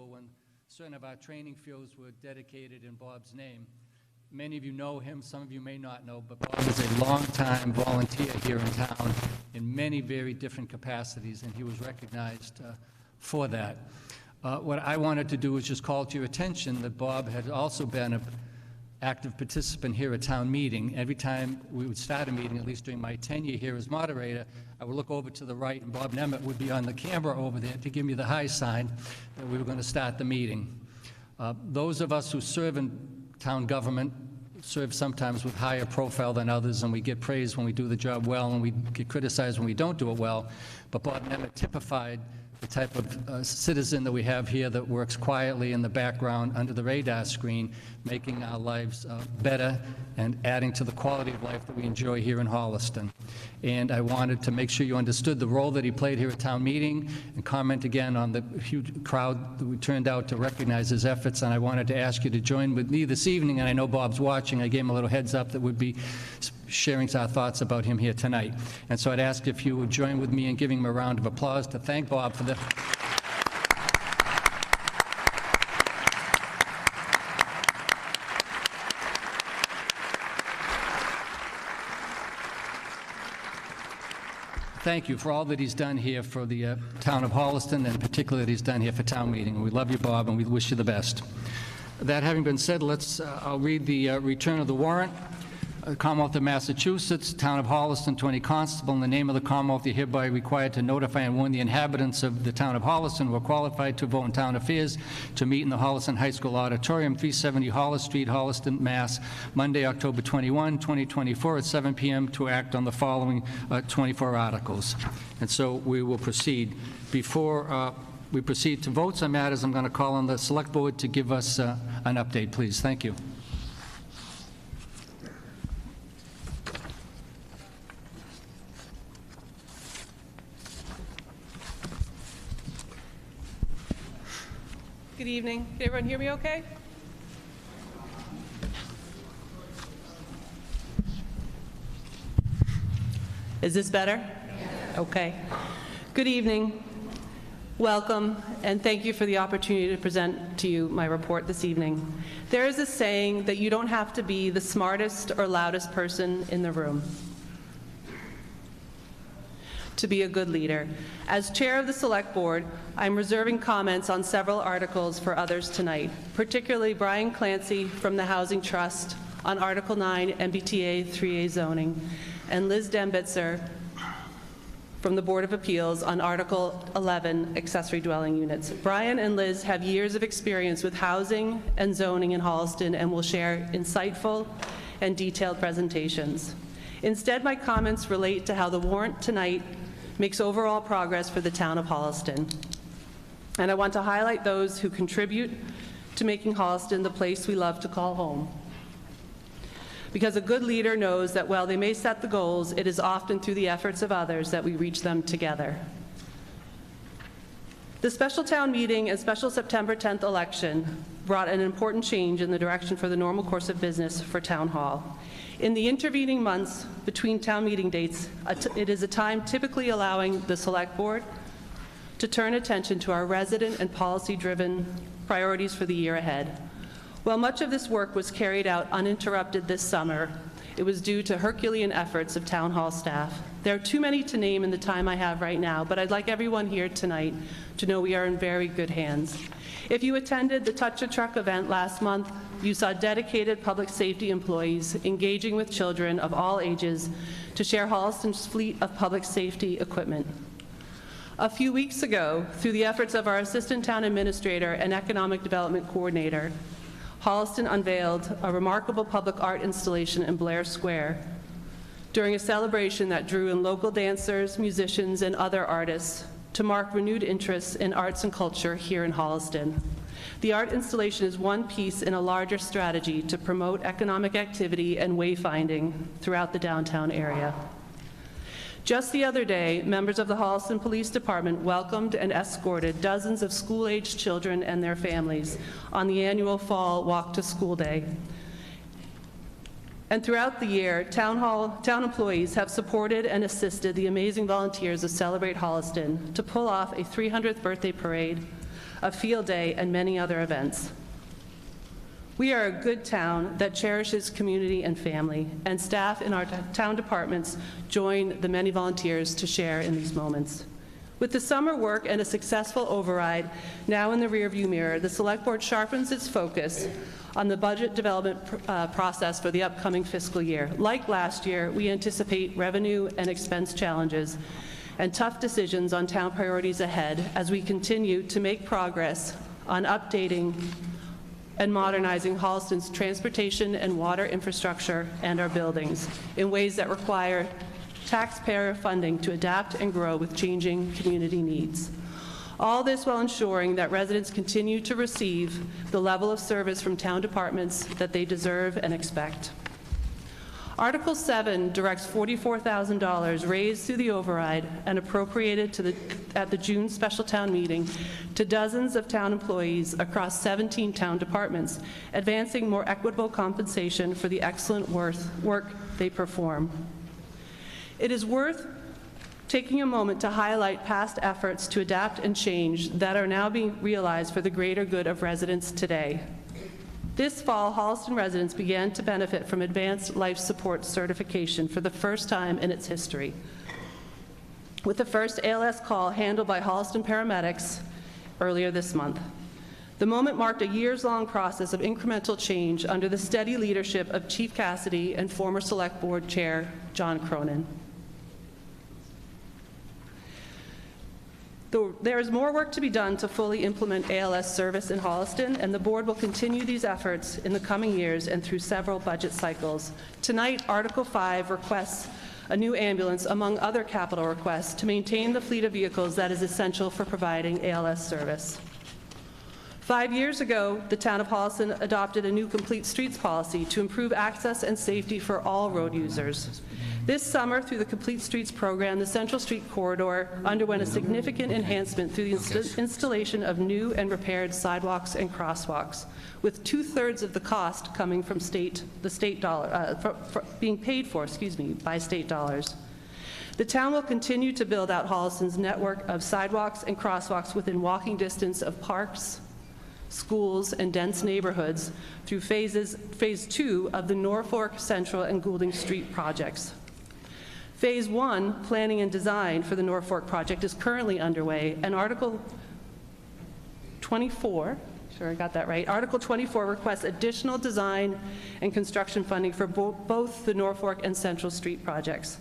when certain of our training fields were dedicated in Bob's name. Many of you know him, some of you may not know, but Bob is a longtime volunteer here in town in many very different capacities, and he was recognized for that. What I wanted to do was just call to your attention that Bob had also been an active participant here at town meeting. Every time we would start a meeting, at least during my tenure here as moderator, I would look over to the right, and Bob Nemeth would be on the camera over there to give me the high sign that we were going to start the meeting. Those of us who serve in town government serve sometimes with higher profile than others, and we get praised when we do the job well, and we get criticized when we don't do it well. But Bob Nemeth typified the type of citizen that we have here that works quietly in the background under the radar screen, making our lives better and adding to the quality of life that we enjoy here in Holliston. And I wanted to make sure you understood the role that he played here at town meeting and comment again on the huge crowd that we turned out to recognize his efforts. And I wanted to ask you to join with me this evening, and I know Bob's watching. I gave him a little heads up that would be sharing our thoughts about him here tonight. And so I'd ask if you would join with me in giving him a round of applause to thank Bob for the thank you for all that he's done here for the town of Holliston, and particularly that he's done here for town meeting. We love you, Bob, and we wish you the best. That having been said, I'll read the return of the warrant. Commonwealth of Massachusetts, Town of Holliston, 20 Constable. In the name of the Commonwealth, you're hereby required to notify and warn the inhabitants of the Town of Holliston who are qualified to vote in town affairs to meet in the Holliston High School Auditorium, 370 Hollis Street, Holliston, Mass., Monday, October 21, 2024 at 7 p.m. to act on the following 24 articles. And so we will proceed. Before we proceed to votes on matters, I'm going to call on the Select Board to give us an update, please. Thank you. Good evening. Can everyone hear me okay? Is this better? Yes. Okay. Good evening. Welcome, and thank you for the opportunity to present to you my report this evening. There is a saying that you don't have to be the smartest or loudest person in the room to be a good leader. As chair of the Select Board, I'm reserving comments on several articles for others tonight, particularly Brian Clancy from the Housing Trust on Article 9 MBTA 3A zoning, and Liz Dembitzer from the Board of Appeals on Article 11 accessory dwelling units. Brian and Liz have years of experience with housing and zoning in Holliston and will share insightful and detailed presentations. Instead, my comments relate to how the warrant tonight makes overall progress for the town of Holliston. And I want to highlight those who contribute to making Holliston the place we love to call home. Because a good leader knows that while they may set the goals, it is often through the efforts of others that we reach them together. The special town meeting and special September 10th election brought an important change in the direction for the normal course of business for Town Hall. In the intervening months between town meeting dates, it is a time typically allowing the Select Board to turn attention to our resident and policy-driven priorities for the year ahead. While much of this work was carried out uninterrupted this summer, it was due to Herculean efforts of Town Hall staff. There are too many to name in the time I have right now, but I'd like everyone here tonight to know we are in very good hands. If you attended the Touch a Truck event last month, you saw dedicated public safety employees engaging with children of all ages to share Holliston's fleet of public safety equipment. A few weeks ago, through the efforts of our Assistant Town Administrator and Economic Development Coordinator, Holliston unveiled a remarkable public art installation in Blair Square during a celebration that drew in local dancers, musicians, and other artists to mark renewed interest in arts and culture here in Holliston. The art installation is one piece in a larger strategy to promote economic activity and wayfinding throughout the downtown area. Just the other day, members of the Holliston Police Department welcomed and escorted dozens of school-aged children and their families on the annual Fall Walk to School Day. And throughout the year, town employees have supported and assisted the amazing volunteers of Celebrate Holliston to pull off a 300th birthday parade, a field day, and many other events. We are a good town that cherishes community and family, and staff in our town departments join the many volunteers to share in these moments. With the summer work and a successful override now in the rearview mirror, the Select Board sharpens its focus on the budget development process for the upcoming fiscal year. Like last year, we anticipate revenue and expense challenges and tough decisions on town priorities ahead as we continue to make progress on updating and modernizing Holliston's transportation and water infrastructure and our buildings in ways that require taxpayer funding to adapt and grow with changing community needs. All this while ensuring that residents continue to receive the level of service from town departments that they deserve and expect. Article 7 directs $44,000 raised through the override and appropriated at the June special town meeting to dozens of town employees across 17 town departments, advancing more equitable compensation for the excellent work they perform. It is worth taking a moment to highlight past efforts to adapt and change that are now being realized for the greater good of residents today. This fall, Holliston residents began to benefit from advanced life support certification for the first time in its history, with the first ALS call handled by Holliston paramedics earlier this month. The moment marked a years-long process of incremental change under the steady leadership of Chief Cassidy and former Select Board Chair John Cronin. There is more work to be done to fully implement ALS service in Holliston, and the board will continue these efforts in the coming years and through several budget cycles. Tonight, Article 5 requests a new ambulance, among other capital requests, to maintain the fleet of vehicles that is essential for providing ALS service. 5 years ago, the town of Holliston adopted a new complete streets policy to improve access and safety for all road users. This summer, through the Complete Streets program, the Central Street Corridor underwent a significant enhancement through the installation of new and repaired sidewalks and crosswalks, with 2/3 of the cost coming from being paid for, by state dollars. The town will continue to build out Holliston's network of sidewalks and crosswalks within walking distance of parks, schools, and dense neighborhoods through phase 2 of the Norfolk, Central, and Goulding Street projects. Phase 1, planning and design for the Norfolk project, is currently underway, and Article 24, sure I got that right, Article 24 requests additional design and construction funding for both the Norfolk and Central Street projects.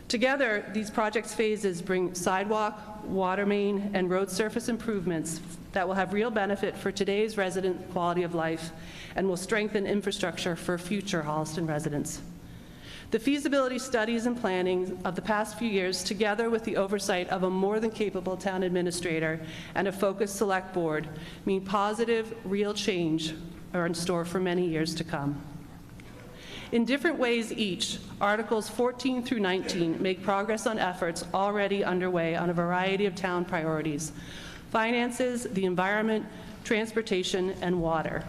Together, these projects phases bring sidewalk, water main, and road surface improvements that will have real benefit for today's resident quality of life and will strengthen infrastructure for future Holliston residents. The feasibility studies and planning of the past few years, together with the oversight of a more than capable town administrator and a focused select board, mean positive, real change are in store for many years to come. In different ways each, Articles 14 through 19 make progress on efforts already underway on a variety of town priorities: finances, the environment, transportation, and water.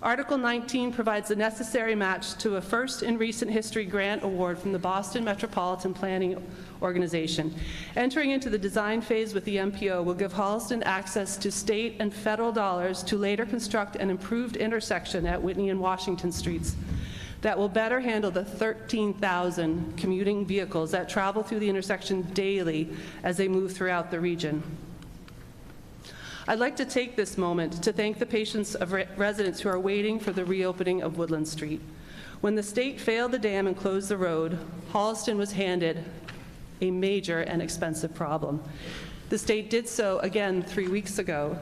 Article 19 provides the necessary match to a first in recent history grant award from the Boston Metropolitan Planning Organization. Entering into the design phase with the MPO will give Holliston access to state and federal dollars to later construct an improved intersection at Whitney and Washington Streets that will better handle the 13,000 commuting vehicles that travel through the intersection daily as they move throughout the region. I'd like to take this moment to thank the patience of residents who are waiting for the reopening of Woodland Street. When the state failed the dam and closed the road, Holliston was handed a major and expensive problem. The state did so again 3 weeks ago,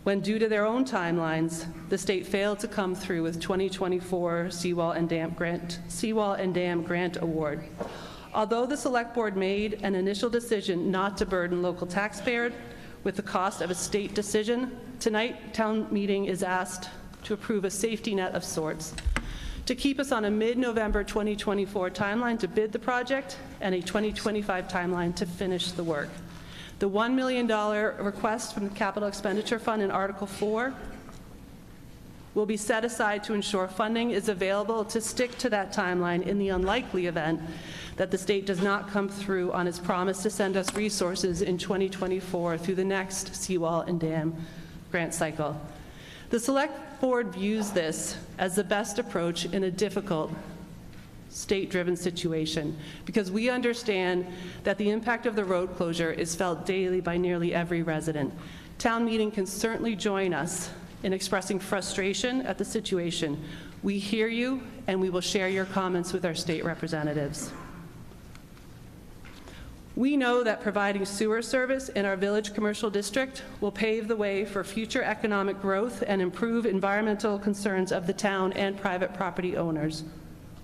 when, due to their own timelines, the state failed to come through with 2024 Seawall and Dam Grant Award. Although the Select Board made an initial decision not to burden local taxpayers with the cost of a state decision, tonight town meeting is asked to approve a safety net of sorts to keep us on a mid-November 2024 timeline to bid the project and a 2025 timeline to finish the work. The $1 million request from the Capital Expenditure Fund in Article 4 will be set aside to ensure funding is available to stick to that timeline in the unlikely event that the state does not come through on its promise to send us resources in 2024 through the next seawall and dam grant cycle. The Select Board views this as the best approach in a difficult state-driven situation, because we understand that the impact of the road closure is felt daily by nearly every resident. Town meeting can certainly join us in expressing frustration at the situation. We hear you, and we will share your comments with our state representatives. We know that providing sewer service in our village commercial district will pave the way for future economic growth and improve environmental concerns of the town and private property owners.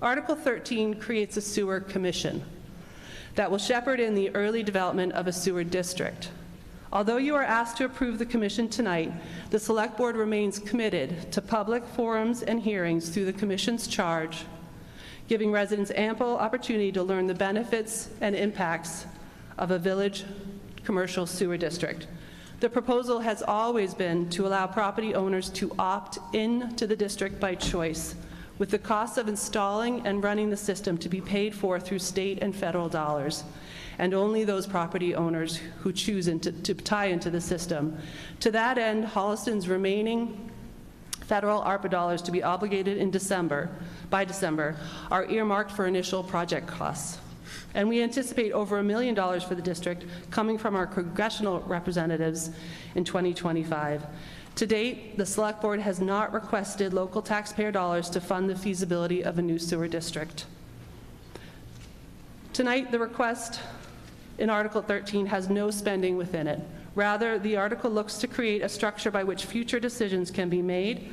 Article 13 creates a sewer commission that will shepherd in the early development of a sewer district. Although you are asked to approve the commission tonight, the Select Board remains committed to public forums and hearings through the commission's charge, giving residents ample opportunity to learn the benefits and impacts of a village commercial sewer district. The proposal has always been to allow property owners to opt into the district by choice, with the costs of installing and running the system to be paid for through state and federal dollars, and only those property owners who choose to tie into the system. To that end, Holliston's remaining federal ARPA dollars to be obligated in by December are earmarked for initial project costs. And we anticipate over $1 million for the district coming from our congressional representatives in 2025. To date, the Select Board has not requested local taxpayer dollars to fund the feasibility of a new sewer district. Tonight, the request in Article 13 has no spending within it. Rather, the article looks to create a structure by which future decisions can be made.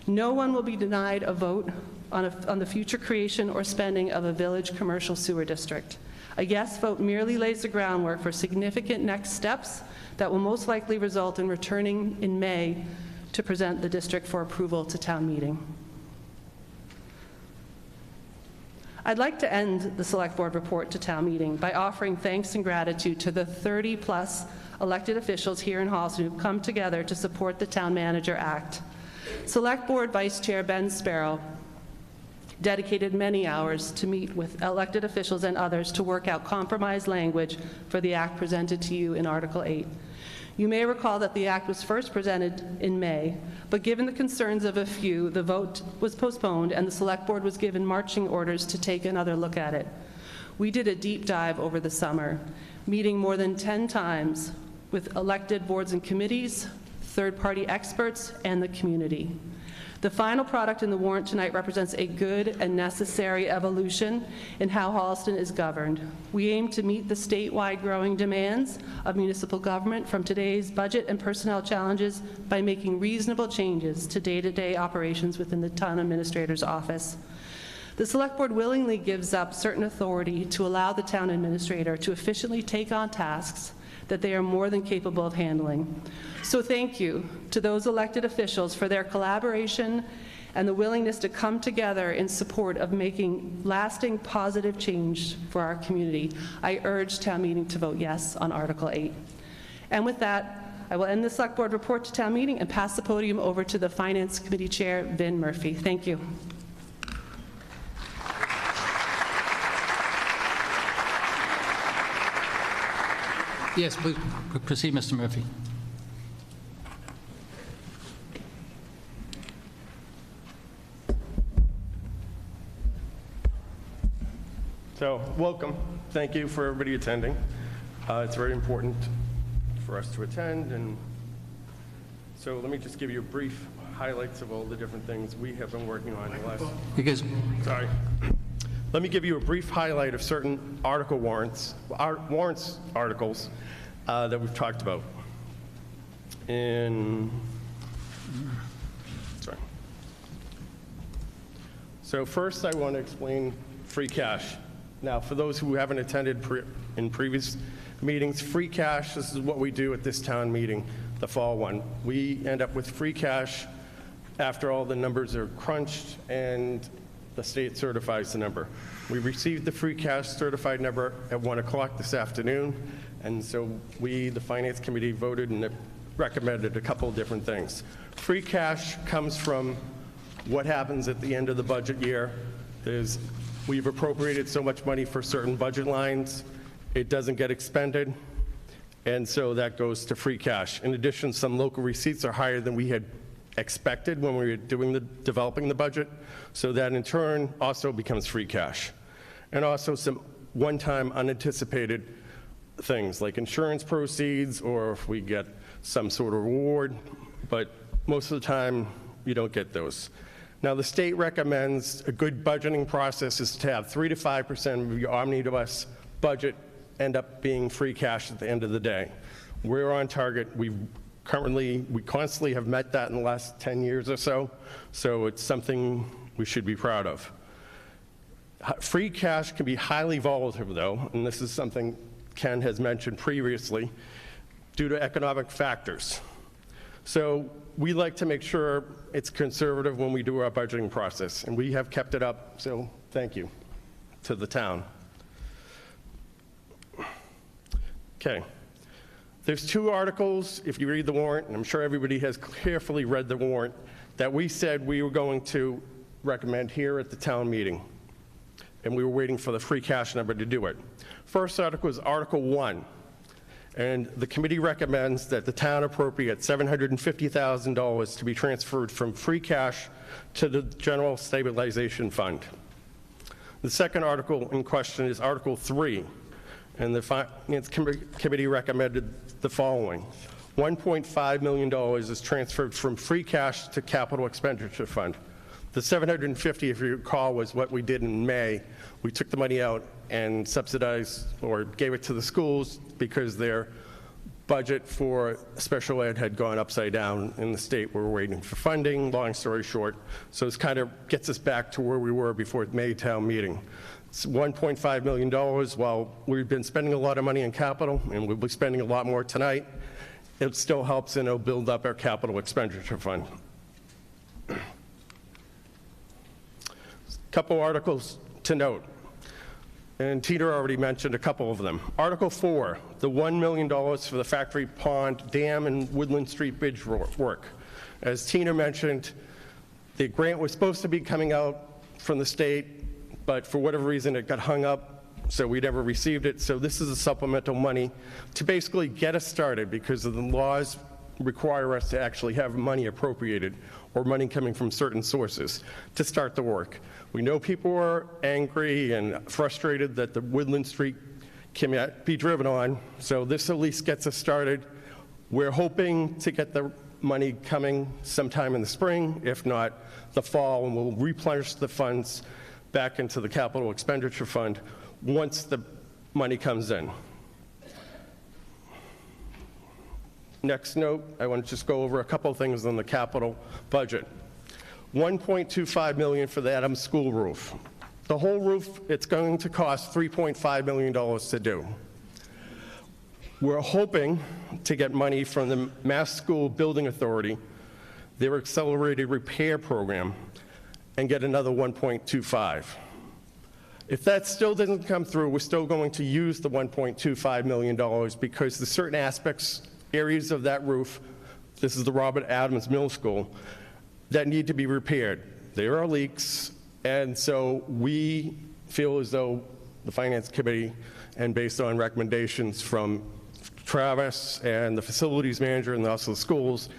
No one will be denied a vote on the future creation or spending of a village commercial sewer district. A yes vote merely lays the groundwork for significant next steps that will most likely result in returning in May to present the district for approval to town meeting. I'd like to end the Select Board report to town meeting by offering thanks and gratitude to the 30-plus elected officials here in Holliston who've come together to support the Town Manager Act. Select Board Vice Chair Ben Sparrow dedicated many hours to meet with elected officials and others to work out compromise language for the act presented to you in Article 8. You may recall that the act was first presented in May, but given the concerns of a few, the vote was postponed and the Select Board was given marching orders to take another look at it. We did a deep dive over the summer, meeting more than 10 times with elected boards and committees, third-party experts, and the community. The final product in the warrant tonight represents a good and necessary evolution in how Holliston is governed. We aim to meet the statewide growing demands of municipal government from today's budget and personnel challenges by making reasonable changes to day-to-day operations within the town administrator's office. The Select Board willingly gives up certain authority to allow the town administrator to efficiently take on tasks that they are more than capable of handling. So thank you to those elected officials for their collaboration and the willingness to come together in support of making lasting positive change for our community. I urge town meeting to vote yes on Article 8. And with that, I will end the Select Board report to town meeting and pass the podium over to the Finance Committee Chair, Vin Murphy. Thank you. Yes, please proceed, Mr. Murphy. So, welcome. Thank you for everybody attending. It's very important for us to attend, and so let me just give you a brief highlights of all the different things we have been working on in the last... Sorry. Let me give you a brief highlight of certain warrants articles that we've talked about. So first I want to explain free cash. Now, for those who haven't attended in previous meetings, free cash, this is what we do at this town meeting, the fall one. We end up with free cash after all the numbers are crunched and the state certifies the number. We received the free cash certified number at 1 o'clock this afternoon, and so we, the Finance Committee, voted and recommended a couple of different things. Free cash comes from what happens at the end of the budget year. We've appropriated so much money for certain budget lines, it doesn't get expended, and so that goes to free cash. In addition, some local receipts are higher than we had expected when we were developing the budget, so that in turn also becomes free cash. And also some one-time unanticipated things like insurance proceeds, or if we get some sort of reward, but most of the time you don't get those. Now, the state recommends a good budgeting process is to have 3 to 5% of your omnibus budget end up being free cash at the end of the day. We're on target. We constantly have met that in the last 10 years or so, so it's something we should be proud of. Free cash can be highly volatile, though, and this is something Ken has mentioned previously, due to economic factors. So we like to make sure it's conservative when we do our budgeting process, and we have kept it up, so thank you to the town. Okay. There's 2 articles, if you read the warrant, and I'm sure everybody has carefully read the warrant, that we said we were going to recommend here at the town meeting, and we were waiting for the free cash number to do it. First article is Article 1. And the committee recommends that the town appropriate $750,000 to be transferred from free cash to the General Stabilization Fund. The second article in question is Article 3, and the Finance Committee recommended the following. $1.5 million is transferred from free cash to Capital Expenditure Fund. The $750,000, if you recall, was what we did in May. We took the money out and subsidized or gave it to the schools because their budget for special ed had gone upside down in the state. We were waiting for funding, long story short. So it kind of gets us back to where we were before the May town meeting. It's $1.5 million. While we've been spending a lot of money on capital, and we'll be spending a lot more tonight, it still helps and it'll build up our capital expenditure fund. Couple articles to note, and Tina already mentioned a couple of them. Article 4, the $1 million for the Factory Pond Dam and Woodland Street Bridge work. As Tina mentioned, the grant was supposed to be coming out from the state, but for whatever reason it got hung up, so we never received it. So this is a supplemental money to basically get us started, because of the laws require us to actually have money appropriated or money coming from certain sources to start the work. We know people are angry and frustrated that the Woodland Street can be driven on, so this at least gets us started. We're hoping to get the money coming sometime in the spring, if not the fall, and we'll replenish the funds back into the capital expenditure fund once the money comes in. Next note, I want to just go over a couple of things on the capital budget. $1.25 million for the Adams School roof. The whole roof, it's going to cost $3.5 million to do. We're hoping to get money from the Mass School Building Authority, their accelerated repair program, and get another $1.25. If that still doesn't come through, we're still going to use the $1.25 million because the certain areas of that roof, this is the Robert Adams Middle School, that need to be repaired. There are leaks, and so we feel as though the Finance Committee, and based on recommendations from Travis and the facilities manager and also the schools,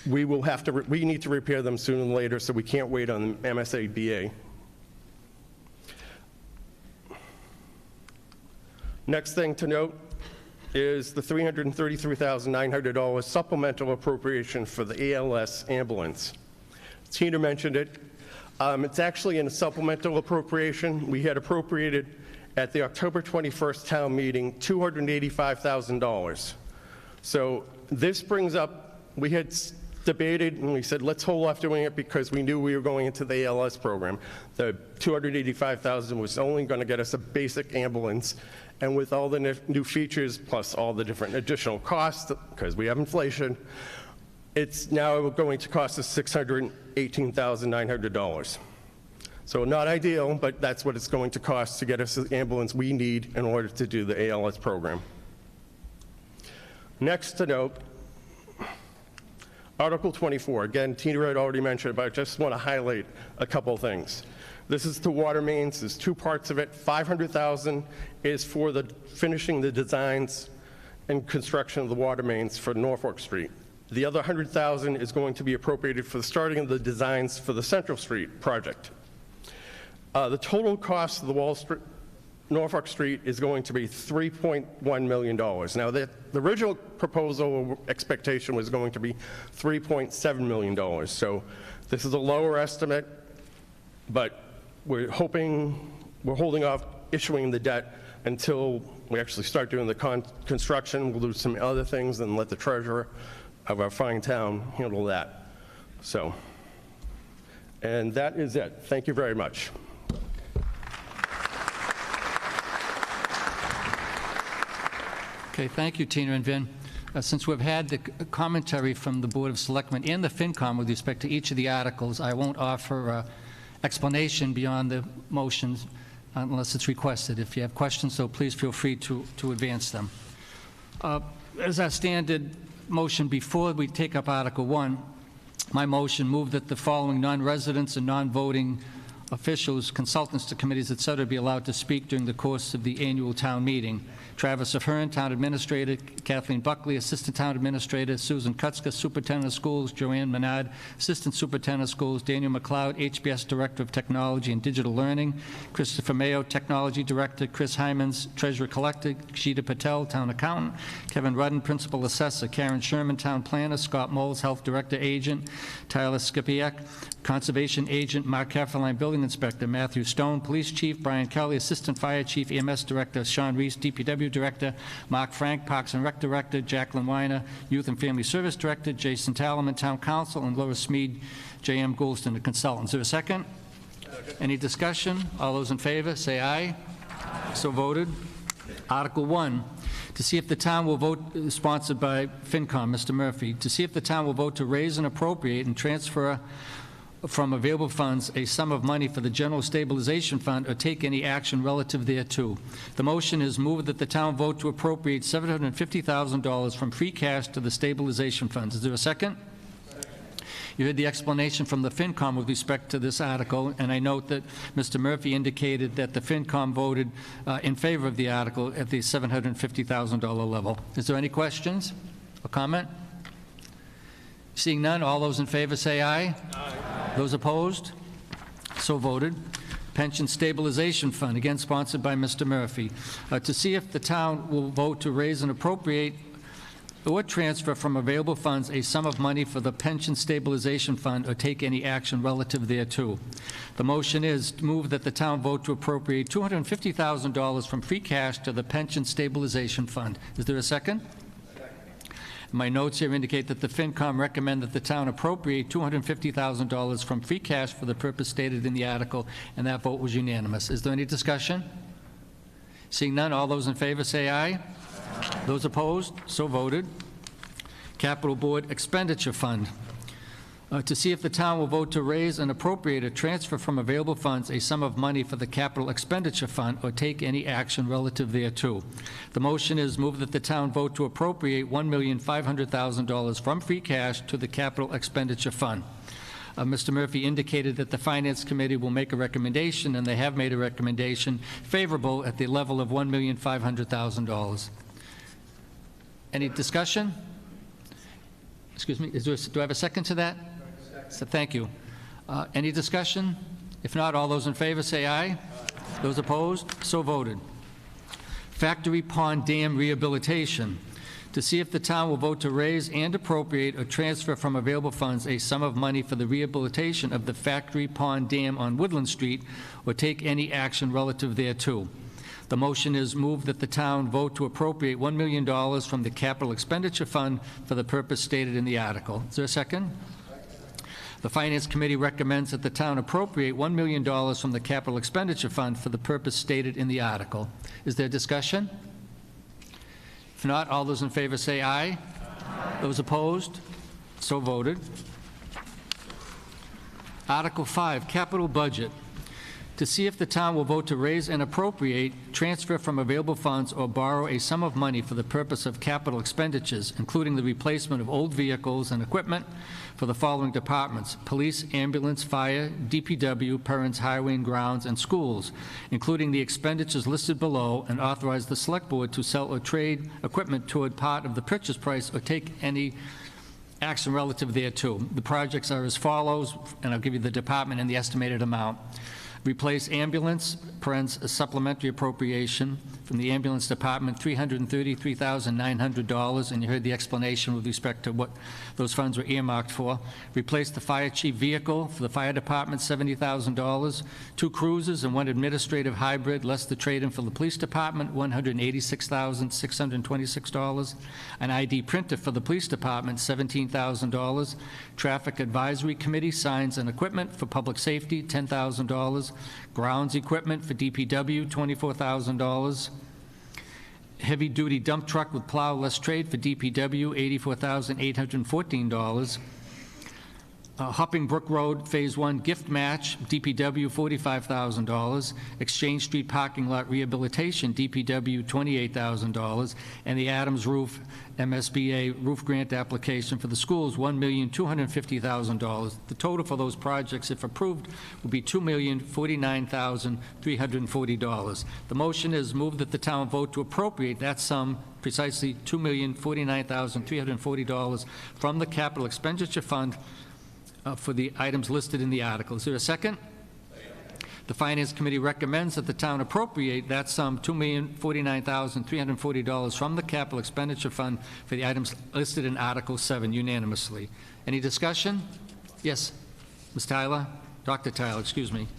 we need to repair them sooner than later, so we can't wait on the MSABA. Next thing to note is the $333,900 supplemental appropriation for the ALS ambulance. Tina mentioned it. It's actually in a supplemental appropriation. We had appropriated at the October 21st town meeting $285,000. So this brings up, we had debated and we said, let's hold off doing it because we knew we were going into the ALS program. The $285,000 was only going to get us a basic ambulance, and with all the new features plus all the different additional costs, because we have inflation, it's now going to cost us $618,900. So not ideal, but that's what it's going to cost to get us the ambulance we need in order to do the ALS program. Next to note Article 24, again, Tina had already mentioned, but I just want to highlight a couple of things. This is to water mains. There's two parts of it. $500,000 is for finishing the designs and construction of the water mains for Norfolk Street. The other $100,000 is going to be appropriated for the starting of the designs for the Central Street project. The total cost of the Norfolk Street is going to be $3.1 million. Now, the original proposal expectation was going to be $3.7 million. So this is a lower estimate, but we're holding off issuing the debt until we actually start doing the construction. We'll do some other things and let the treasurer of our fine town handle that. So, and that is it. Thank you very much. Okay, thank you, Tina and Vin. Since we've had the commentary from the Board of Selectmen and the FinCom with respect to each of the articles, I won't offer explanation beyond the motions unless it's requested. If you have questions, so please feel free to advance them. As our standard motion before we take up Article 1, my motion moved that the following non-residents and non-voting officials, consultants to committees, et cetera, be allowed to speak during the course of the annual town meeting. Travis Ahern, Town Administrator; Kathleen Buckley, Assistant Town Administrator; Susan Kutzka, Superintendent of Schools; Joanne Menard, Assistant Superintendent of Schools; Daniel McLeod, HBS Director of Technology and Digital Learning; Christopher Mayo, Technology Director; Chris Hymans, Treasurer Collector; Sheeta Patel, Town Accountant; Kevin Rudden, Principal Assessor; Karen Sherman, Town Planner; Scott Moles, Health Director Agent; Tyler Skipiak, Conservation Agent; Mark Hefferline, Building Inspector; Matthew Stone, Police Chief; Brian Kelly, Assistant Fire Chief; EMS Director; Sean Reese, DPW Director; Mark Frank, Parks and Rec Director; Jacqueline Weiner, Youth and Family Service Director; Jason Talaman, Town Council; and Laura Smead, J.M. Goulston, the consultant. Is there a second? Any discussion? All those in favor, say aye. So voted. Article 1, to see if the town will vote, sponsored by FinCom, Mr. Murphy, to see if the town will vote to raise and appropriate and transfer from available funds a sum of money for the General Stabilization Fund or take any action relative thereto. The motion is moved that the town vote to appropriate $750,000 from free cash to the stabilization funds. Is there a second? You heard the explanation from the FinCom with respect to this article, and I note that Mr. Murphy indicated that the FinCom voted in favor of the article at the $750,000 level. Is there any questions or comment? Seeing none, all those in favor say aye. Aye. Those opposed? So voted. Pension Stabilization Fund, again sponsored by Mr. Murphy. To see if the town will vote to raise and appropriate or transfer from available funds a sum of money for the Pension Stabilization Fund or take any action relative thereto. The motion is to move that the town vote to appropriate $250,000 from free cash to the Pension Stabilization Fund. Is there a second? My notes here indicate that the FinCom recommend that the town appropriate $250,000 from free cash for the purpose stated in the article, and that vote was unanimous. Is there any discussion? Seeing none, all those in favor say aye. Aye. Those opposed, so voted. Capital Board Expenditure Fund. To see if the town will vote to raise and appropriate or transfer from available funds a sum of money for the Capital Expenditure Fund or take any action relative thereto. The motion is moved that the town vote to appropriate $1,500,000 from free cash to the Capital Expenditure Fund. Mr. Murphy indicated that the Finance Committee will make a recommendation, and they have made a recommendation favorable at the level of $1,500,000. Any discussion? Excuse me, do I have a second to that? So thank you. Any discussion? If not, all those in favor say aye. Aye. Those opposed? So voted. Factory Pond Dam Rehabilitation. To see if the town will vote to raise and appropriate or transfer from available funds a sum of money for the rehabilitation of the Factory Pond Dam on Woodland Street or take any action relative thereto. The motion is moved that the town vote to appropriate $1 million from the Capital Expenditure Fund for the purpose stated in the article. Is there a second? The Finance Committee recommends that the town appropriate $1 million from the Capital Expenditure Fund for the purpose stated in the article. Is there discussion? If not, all those in favor say aye. Aye. Those opposed? So voted. Article 5, Capital Budget. to see if the town will vote to raise and appropriate, transfer from available funds, or borrow a sum of money for the purpose of capital expenditures, including the replacement of old vehicles and equipment for the following departments: police, ambulance, fire, DPW, Perrins, highway and grounds, and schools, including the expenditures listed below, and authorize the Select Board to sell or trade equipment toward part of the purchase price or take any action relative thereto. The projects are as follows, and I'll give you the department and the estimated amount. Replace ambulance, parens supplementary appropriation from the ambulance department, $333,900, and you heard the explanation with respect to what those funds were earmarked for. Replace the fire chief vehicle for the fire department, $70,000. 2 cruisers and 1 administrative hybrid, less the trade-in for the police department, $186,626. An ID printer for the police department, $17,000. Traffic advisory committee signs and equipment for public safety, $10,000. Grounds equipment for DPW, $24,000. Heavy-duty dump truck with plow less trade for DPW, $84,814. Hopping Brook Road Phase 1 gift match, DPW, $45,000. Exchange Street parking lot rehabilitation, DPW, $28,000. And the Adams Roof MSBA roof grant application for the schools, $1,250,000. The total for those projects, if approved, will be $2,049,340. The motion is moved that the town vote to appropriate that sum, precisely $2,049,340, from the capital expenditure fund for the items listed in the article. Is there a second? The Finance Committee recommends that the town appropriate that sum, $2,049,340, from the capital expenditure fund for the items listed in Article 7 unanimously. Any discussion? Yes, Ms. Tyler? Dr. Tyler, excuse me.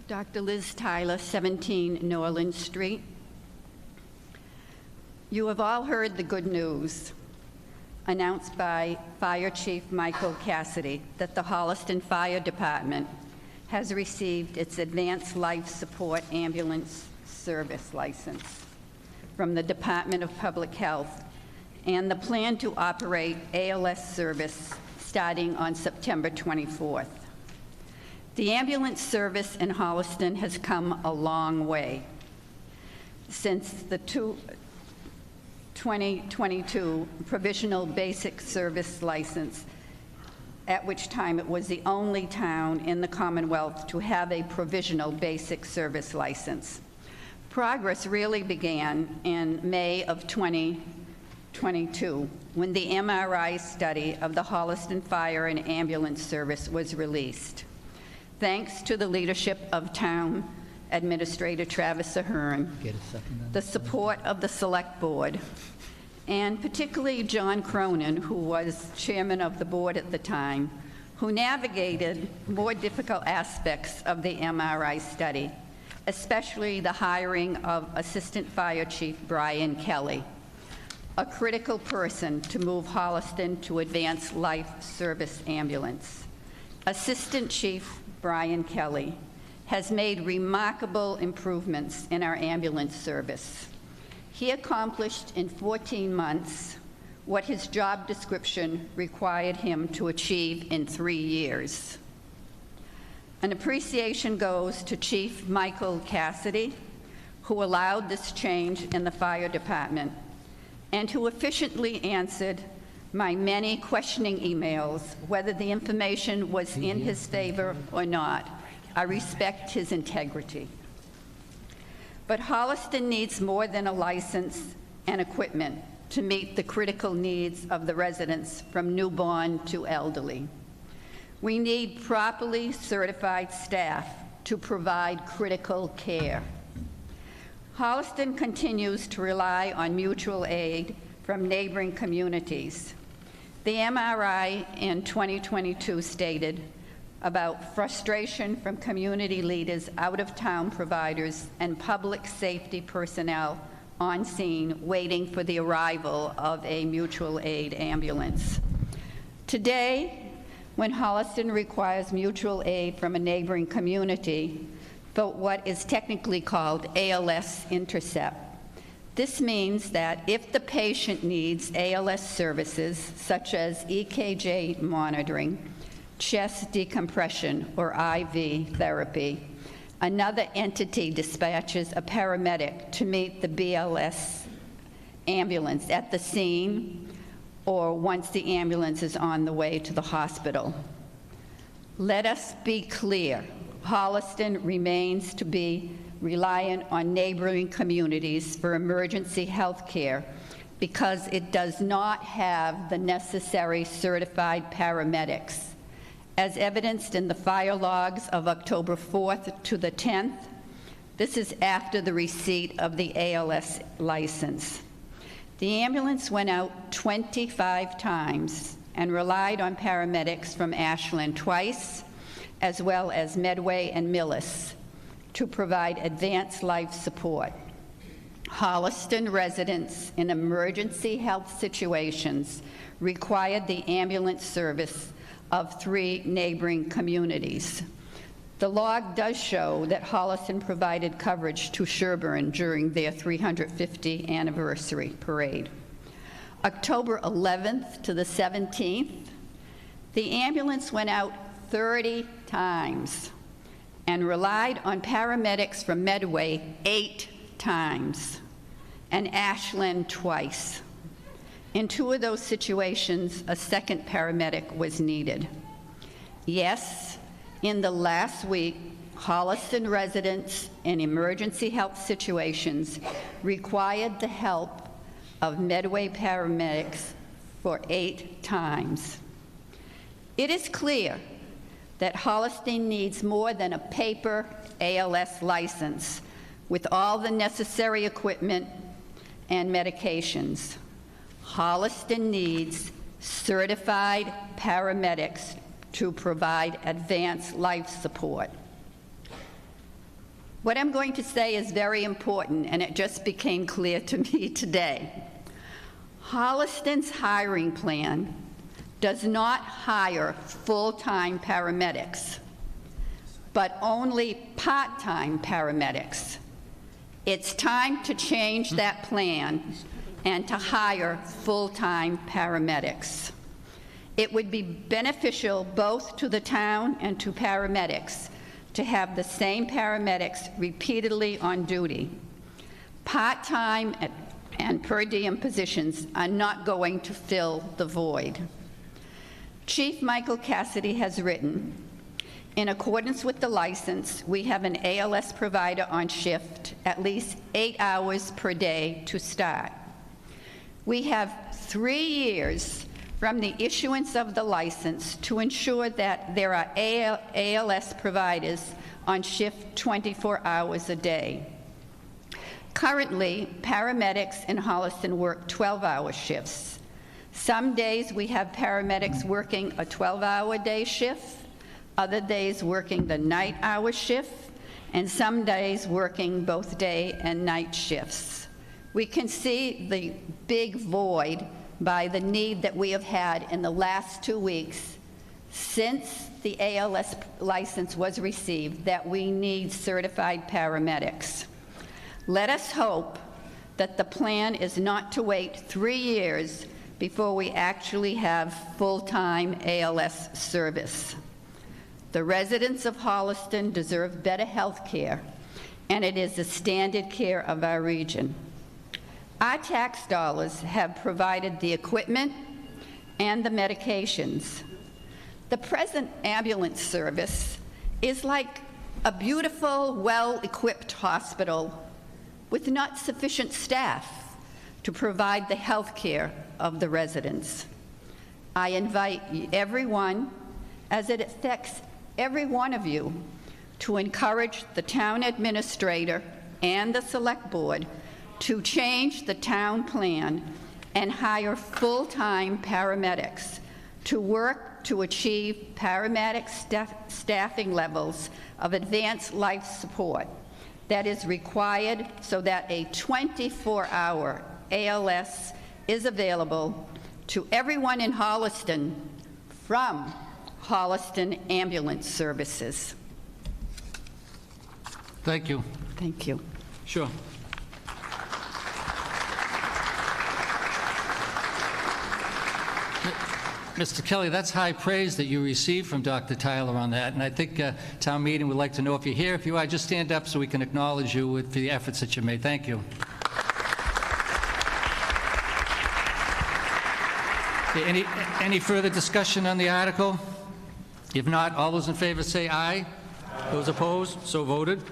Dr. Liz Tyler, 17 Norland Street. You have all heard the good news announced by Fire Chief Michael Cassidy that the Holliston Fire Department has received its Advanced Life Support Ambulance Service license from the Department of Public Health and the plan to operate ALS service starting on September 24th. The ambulance service in Holliston has come a long way since the 2022 provisional basic service license, at which time it was the only town in the Commonwealth to have a provisional basic service license. Progress really began in May of 2022 when the MRI study of the Holliston Fire and Ambulance Service was released. Thanks to the leadership of Town Administrator Travis Ahern, the support of the Select Board, and particularly John Cronin, who was chairman of the board at the time, who navigated more difficult aspects of the MRI study, especially the hiring of Assistant Fire Chief Brian Kelly, a critical person to move Holliston to Advanced Life Service Ambulance. Assistant Chief Brian Kelly has made remarkable improvements in our ambulance service. He accomplished in 14 months what his job description required him to achieve in 3 years. An appreciation goes to Chief Michael Cassidy, who allowed this change in the fire department and who efficiently answered my many questioning emails, whether the information was in his favor or not. I respect his integrity. But Holliston needs more than a license and equipment to meet the critical needs of the residents from newborn to elderly. We need properly certified staff to provide critical care. Holliston continues to rely on mutual aid from neighboring communities. The MRI in 2022 stated about frustration from community leaders, out-of-town providers, and public safety personnel on scene waiting for the arrival of a mutual aid ambulance. Today, when Holliston requires mutual aid from a neighboring community, for what is technically called ALS intercept. This means that if the patient needs ALS services, such as EKG monitoring, chest decompression, or IV therapy, another entity dispatches a paramedic to meet the BLS ambulance at the scene or once the ambulance is on the way to the hospital. Let us be clear. Holliston remains to be reliant on neighboring communities for emergency health care because it does not have the necessary certified paramedics. As evidenced in the fire logs of October 4th to the 10th, this is after the receipt of the ALS license. The ambulance went out 25 times and relied on paramedics from Ashland twice, as well as Medway and Millis, to provide advanced life support. Holliston residents in emergency health situations required the ambulance service of 3 neighboring communities. The log does show that Holliston provided coverage to Sherburne during their 350th anniversary parade. October 11th to the 17th, the ambulance went out 30 times and relied on paramedics from Medway 8 times and Ashland twice. In 2 of those situations, a second paramedic was needed. Yes, in the last week, Holliston residents in emergency health situations required the help of Medway paramedics for 8 times. It is clear that Holliston needs more than a paper ALS license with all the necessary equipment and medications. Holliston needs certified paramedics to provide advanced life support. What I'm going to say is very important, and it just became clear to me today. Holliston's hiring plan does not hire full-time paramedics, but only part-time paramedics. It's time to change that plan and to hire full-time paramedics. It would be beneficial both to the town and to paramedics to have the same paramedics repeatedly on duty. Part-time and per diem positions are not going to fill the void. Chief Michael Cassidy has written, in accordance with the license, we have an ALS provider on shift at least 8 hours per day to start. We have 3 years from the issuance of the license to ensure that there are ALS providers on shift 24 hours a day. Currently, paramedics in Holliston work 12-hour shifts. Some days we have paramedics working a 12-hour day shift, other days working the night hour shift, and some days working both day and night shifts. We can see the big void by the need that we have had in the last 2 weeks since the ALS license was received that we need certified paramedics. Let us hope that the plan is not to wait 3 years before we actually have full-time ALS service. The residents of Holliston deserve better health care, and it is the standard care of our region. Our tax dollars have provided the equipment and the medications. The present ambulance service is like a beautiful, well-equipped hospital with not sufficient staff to provide the health care of the residents. I invite everyone, as it affects every one of you, to encourage the town administrator and the select board to change the town plan and hire full-time paramedics to work to achieve paramedic staffing levels of advanced life support that is required so that a 24-hour ALS is available to everyone in Holliston from Holliston Ambulance Services. Thank you. Thank you. Sure. Mr. Kelly, that's high praise that you received from Dr. Tyler on that, and I think town meeting would like to know if you're here. If you are, just stand up so we can acknowledge you for the efforts that you made. Thank you. Okay, any further discussion on the article? If not, all those in favor say aye. Those opposed, so voted.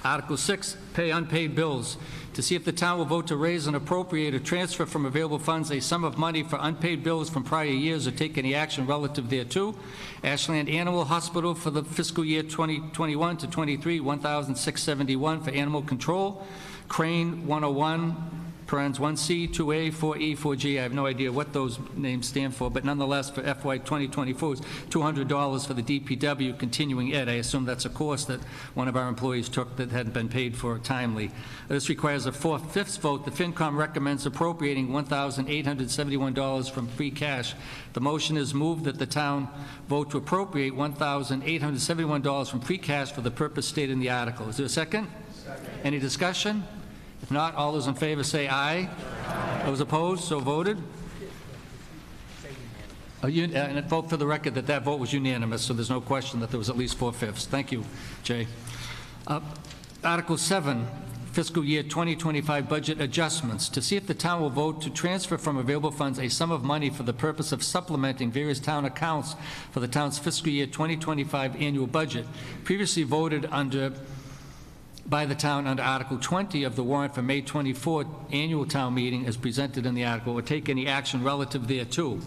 Article 6, pay unpaid bills. To see if the town will vote to raise and appropriate or transfer from available funds a sum of money for unpaid bills from prior years or take any action relative thereto. Ashland Animal Hospital for the fiscal year 2021 to 23, $1,671 for animal control. Crane 101, parens 1C, 2A, 4E, 4G. I have no idea what those names stand for, but nonetheless, for FY 2024, it's $200 for the DPW continuing ed. I assume that's a course that one of our employees took that hadn't been paid for timely. This requires a 4/5 vote. The FinCom recommends appropriating $1,871 from free cash. The motion is moved that the town vote to appropriate $1,871 from free cash for the purpose stated in the article. Is there a second? Second. Any discussion? If not, all those in favor say aye. Aye. Those opposed, so voted. And vote for the record that that vote was unanimous, so there's no question that there was at least 4/5. Thank you, Jay. Article 7, fiscal year 2025 budget adjustments. To see if the town will vote to transfer from available funds a sum of money for the purpose of supplementing various town accounts for the town's fiscal year 2025 annual budget, previously voted by the town under Article 20 of the warrant for May 24 annual town meeting as presented in the article, or take any action relative thereto.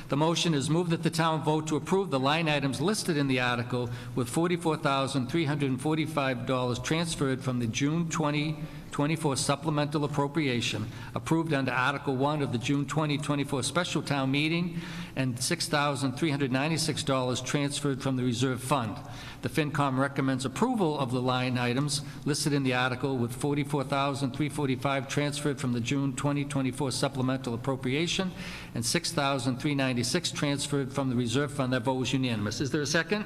The motion is moved that the town vote to approve the line items listed in the article with $44,345 transferred from the June 2024 supplemental appropriation approved under Article 1 of the June 2024 special town meeting and $6,396 transferred from the reserve fund. The FinCom recommends approval of the line items listed in the article with $44,345 transferred from the June 2024 supplemental appropriation and $6,396 transferred from the reserve fund. That vote was unanimous. Is there a second?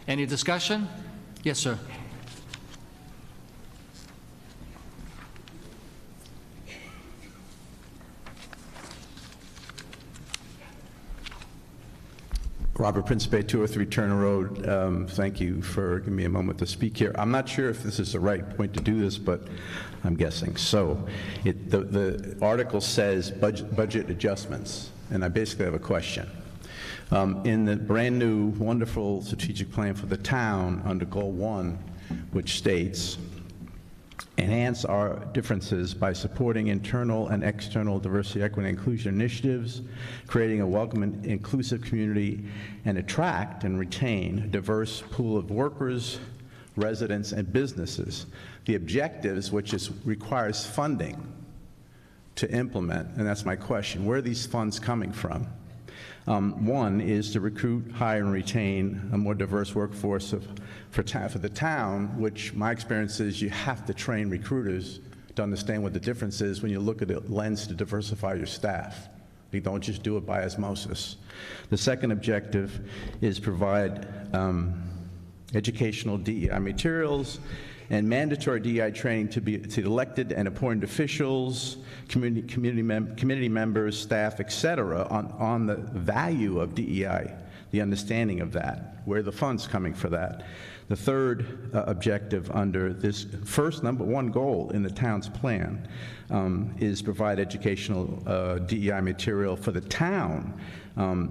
Any discussion? Yes, sir. Robert Principe, 203 Turner Road. Thank you for giving me a moment to speak here. I'm not sure if this is the right point to do this, but I'm guessing. So the article says budget adjustments, and I basically have a question. In the brand new, wonderful strategic plan for the town under Goal 1, which states, enhance our differences by supporting internal and external diversity, equity, and inclusion initiatives, creating a welcome and inclusive community, and attract and retain a diverse pool of workers, residents, and businesses. The objectives, which requires funding to implement, and that's my question, where are these funds coming from? One is to recruit, hire, and retain a more diverse workforce for the town, which my experience is you have to train recruiters to understand what the difference is when you look at a lens to diversify your staff. You don't just do it by osmosis. The second objective is provide educational DEI materials and mandatory DEI training to elected and appointed officials, community members, staff, et cetera, on the value of DEI, the understanding of that, where the funds coming for that. The third objective under this first number one goal in the town's plan is provide educational DEI material for the town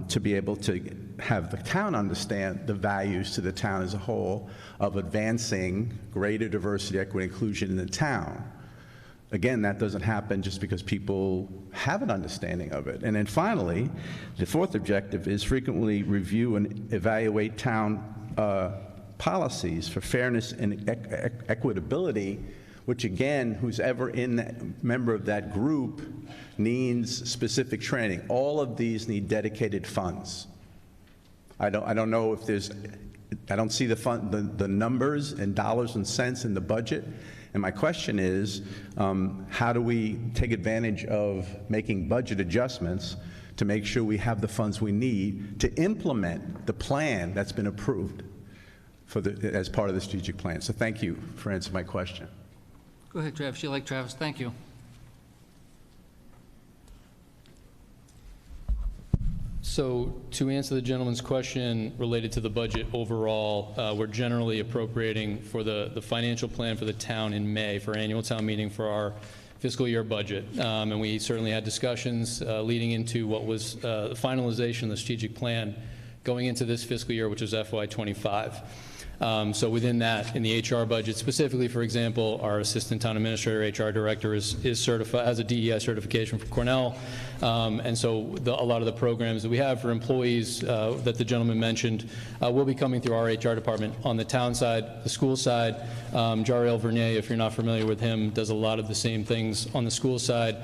to be able to have the town understand the values to the town as a whole of advancing greater diversity, equity, inclusion in the town. Again, that doesn't happen just because people have an understanding of it. And then finally, the fourth objective is frequently review and evaluate town policies for fairness and equitability, which again, who's ever in that member of that group needs specific training. All of these need dedicated funds. I don't know if there's, I don't see the numbers and dollars and cents in the budget. And my question is, how do we take advantage of making budget adjustments to make sure we have the funds we need to implement the plan that's been approved? as part of the strategic plan. So thank you for answering my question. Go ahead, Travis. You like Travis? Thank you. So to answer the gentleman's question related to the budget overall, we're generally appropriating for the financial plan for the town in May for annual town meeting for our fiscal year budget. And we certainly had discussions leading into what was the finalization of the strategic plan going into this fiscal year, which was FY25. So within that, in the HR budget specifically, for example, our assistant town administrator, HR director is certified, has a DEI certification from Cornell. And so a lot of the programs that we have for employees that the gentleman mentioned will be coming through our HR department. On the town side, the school side, Jariel Vernier, if you're not familiar with him, does a lot of the same things on the school side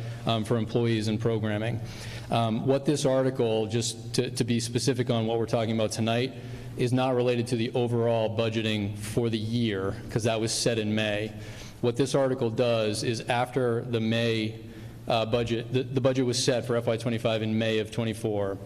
for employees and programming. What this article, just to be specific on what we're talking about tonight, is not related to the overall budgeting for the year, because that was set in May. What this article does is after the May budget, the budget was set for FY25 in May of 24.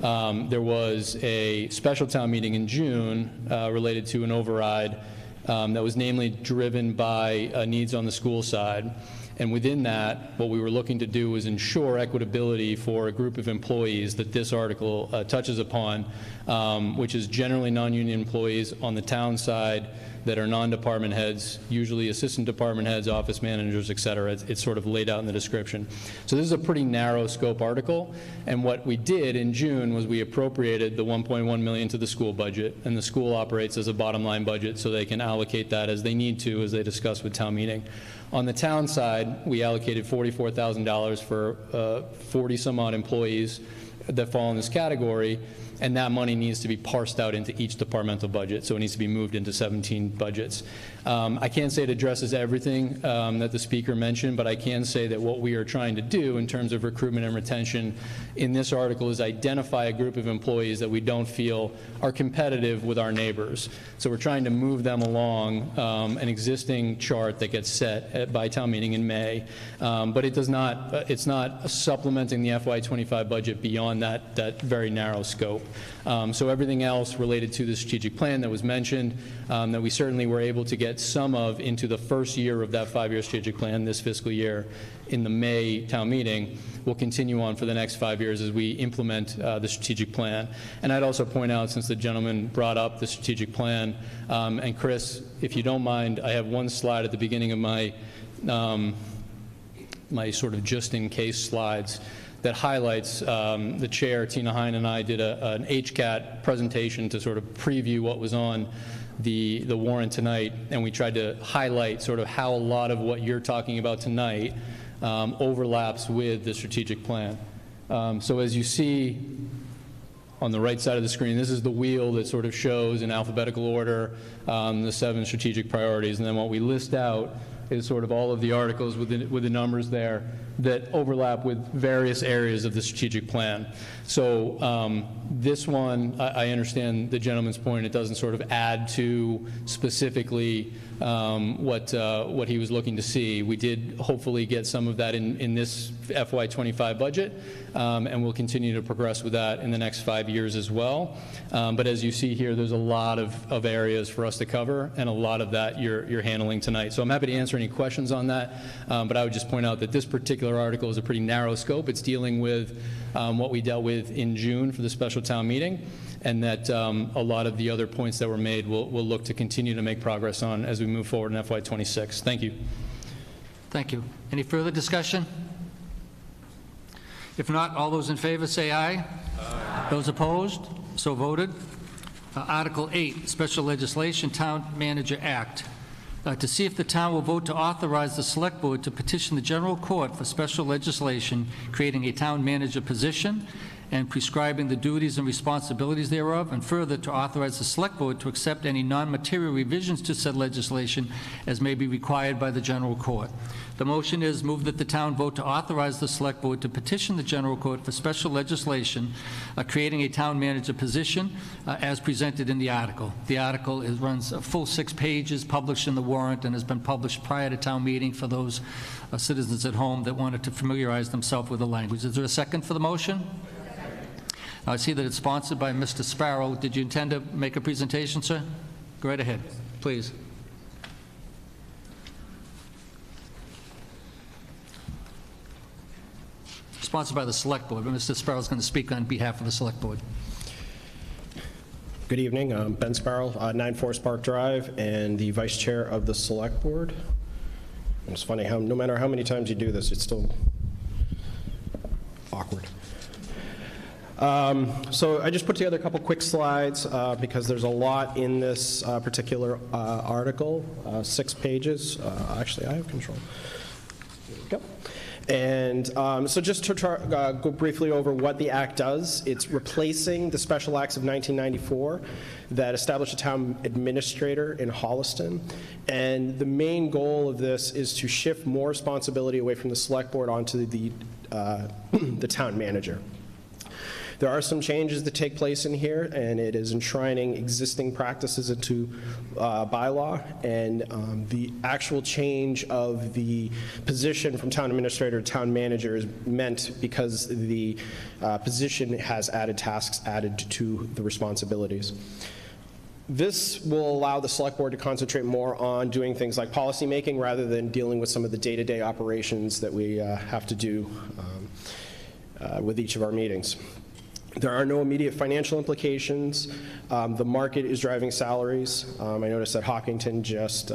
There was a special town meeting in June related to an override that was namely driven by needs on the school side. And within that, what we were looking to do was ensure equitability for a group of employees that this article touches upon, which is generally non-union employees on the town side that are non-department heads, usually assistant department heads, office managers, et cetera. It's sort of laid out in the description. So this is a pretty narrow scope article. And what we did in June was we appropriated the $1.1 million to the school budget, and the school operates as a bottom line budget, so they can allocate that as they need to, as they discuss with town meeting. On the town side, we allocated $44,000 for 40-some-odd employees that fall in this category, and that money needs to be parsed out into each departmental budget, so it needs to be moved into 17 budgets. I can't say it addresses everything that the speaker mentioned, but I can say that what we are trying to do in terms of recruitment and retention in this article is identify a group of employees that we don't feel are competitive with our neighbors. So we're trying to move them along an existing chart that gets set by town meeting in May, but it does not, it's not supplementing the FY25 budget beyond that very narrow scope. So everything else related to the strategic plan that was mentioned, that we certainly were able to get some of into the first year of that 5-year strategic plan, this fiscal year, in the May town meeting, will continue on for the next 5 years as we implement the strategic plan. And I'd also point out, since the gentleman brought up the strategic plan, and Chris, if you don't mind, I have one slide at the beginning of my my sort of just-in-case slides that highlights the chair, Tina Hine, and I did an HCAT presentation to sort of preview what was on the warrant tonight, and we tried to highlight sort of how a lot of what you're talking about tonight overlaps with the strategic plan. So as you see on the right side of the screen, this is the wheel that sort of shows in alphabetical order the 7 strategic priorities, and then what we list out is sort of all of the articles with the numbers there that overlap with various areas of the strategic plan. So this one, I understand the gentleman's point. It doesn't sort of add to specifically what he was looking to see. We did hopefully get some of that in this FY25 budget, and we'll continue to progress with that in the next 5 years as well. But as you see here, there's a lot of areas for us to cover, and a lot of that you're handling tonight. So I'm happy to answer any questions on that, but I would just point out that this particular article is a pretty narrow scope. It's dealing with what we dealt with in June for the special town meeting, and that a lot of the other points that were made we'll look to continue to make progress on as we move forward in FY26. Thank you. Thank you. Any further discussion? If not, all those in favor say aye. Aye. Those opposed? So voted. Article 8, Special Legislation, Town Manager Act. To see if the town will vote to authorize the Select Board to petition the General Court for special legislation creating a town manager position and prescribing the duties and responsibilities thereof, and further to authorize the Select Board to accept any non-material revisions to said legislation as may be required by the General Court. The motion is moved that the town vote to authorize the Select Board to petition the General Court for special legislation creating a town manager position as presented in the article. The article runs a full 6 pages, published in the warrant, and has been published prior to town meeting for those citizens at home that wanted to familiarize themselves with the language. Is there a second for the motion? I see that it's sponsored by Mr. Sparrow. Did you intend to make a presentation, sir? Go right ahead, please. Sponsored by the Select Board, but Mr. Sparrow's going to speak on behalf of the Select Board. Good evening. I'm Ben Sparrow, 9 Forest Park Drive, and the Vice Chair of the Select Board. And it's funny how no matter how many times you do this, it's still awkward. So I just put together a couple quick slides because there's a lot in this particular article, 6 pages. Actually, I have control. There we go. And so just to go briefly over what the Act does, it's replacing the Special Acts of 1994 that established a town administrator in Holliston. And the main goal of this is to shift more responsibility away from the Select Board onto the town manager. There are some changes that take place in here, and it is enshrining existing practices into bylaw, and the actual change of the position from town administrator to town manager is meant because the position has added tasks added to the responsibilities. This will allow the Select Board to concentrate more on doing things like policy making rather than dealing with some of the day-to-day operations that we have to do with each of our meetings. There are no immediate financial implications. The market is driving salaries. I noticed that Hawkington just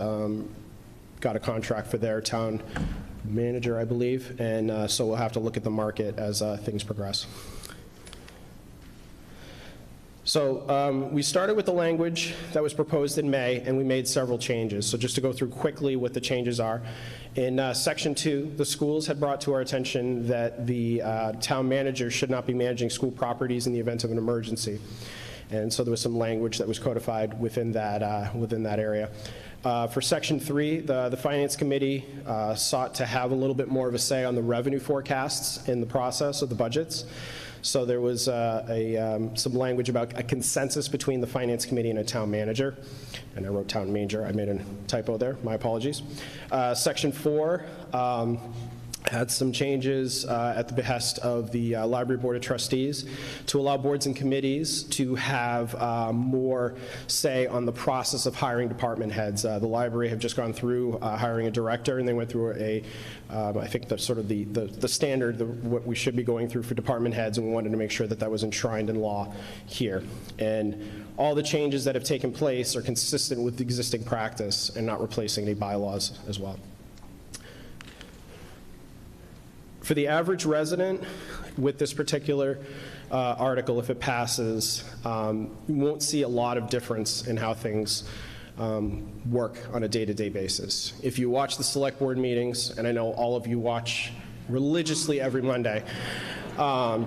got a contract for their town manager, I believe, and so we'll have to look at the market as things progress. So we started with the language that was proposed in May, and we made several changes. So just to go through quickly what the changes are. In Section 2, the schools had brought to our attention that the town manager should not be managing school properties in the event of an emergency. And so there was some language that was codified within that area. For Section 3, the Finance Committee sought to have a little bit more of a say on the revenue forecasts in the process of the budgets. So there was some language about a consensus between the Finance Committee and a town manager. And I wrote town manager. I made a typo there. My apologies. Section 4 had some changes at the behest of the Library Board of Trustees to allow boards and committees to have more say on the process of hiring department heads. The library have just gone through hiring a director, and they went through I think the sort of the standard, what we should be going through for department heads, and we wanted to make sure that that was enshrined in law here. And all the changes that have taken place are consistent with the existing practice and not replacing any bylaws as well. For the average resident, with this particular article, if it passes, you won't see a lot of difference in how things work on a day-to-day basis. If you watch the Select Board meetings, and I know all of you watch religiously every Monday,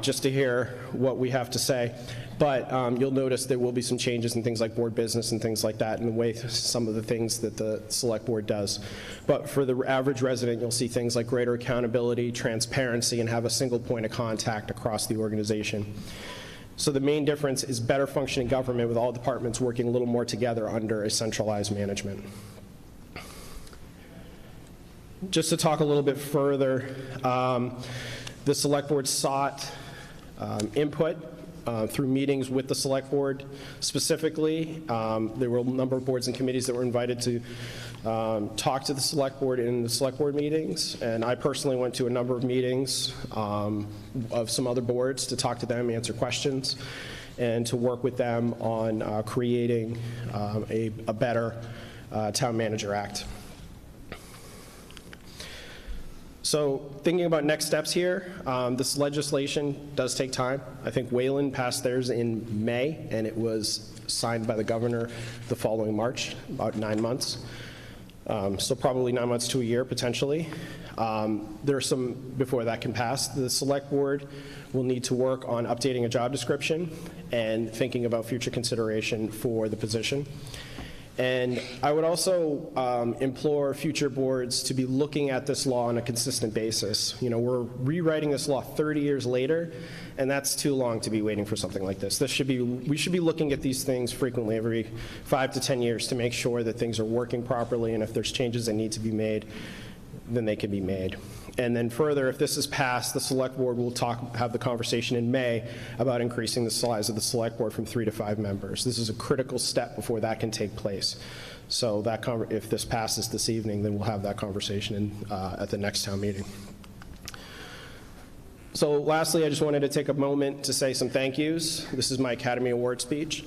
just to hear what we have to say, but you'll notice there will be some changes in things like board business and things like that in the way some of the things that the Select Board does. But for the average resident, you'll see things like greater accountability, transparency, and have a single point of contact across the organization. So the main difference is better functioning government with all departments working a little more together under a centralized management. Just to talk a little bit further, the Select Board sought input through meetings with the Select Board. Specifically, there were a number of boards and committees that were invited to talk to the Select Board in the Select Board meetings, and I personally went to a number of meetings of some other boards to talk to them, answer questions, and to work with them on creating a better Town Manager Act. So thinking about next steps here, this legislation does take time. I think Wayland passed theirs in May, and it was signed by the governor the following March, about 9 months. So probably 9 months to a year, potentially. There are some before that can pass. The Select Board will need to work on updating a job description and thinking about future consideration for the position. And I would also implore future boards to be looking at this law on a consistent basis. You know, we're rewriting this law 30 years later, and that's too long to be waiting for something like this. We should be looking at these things frequently, every 5 to 10 years, to make sure that things are working properly, and if there's changes that need to be made, then they can be made. And then further, if this is passed, the select board will have the conversation in May about increasing the size of the select board from 3 to 5 members. This is a critical step before that can take place. So that if this passes this evening, then we'll have that conversation at the next town meeting. So lastly, I just wanted to take a moment to say some thank yous. This is my Academy Award speech.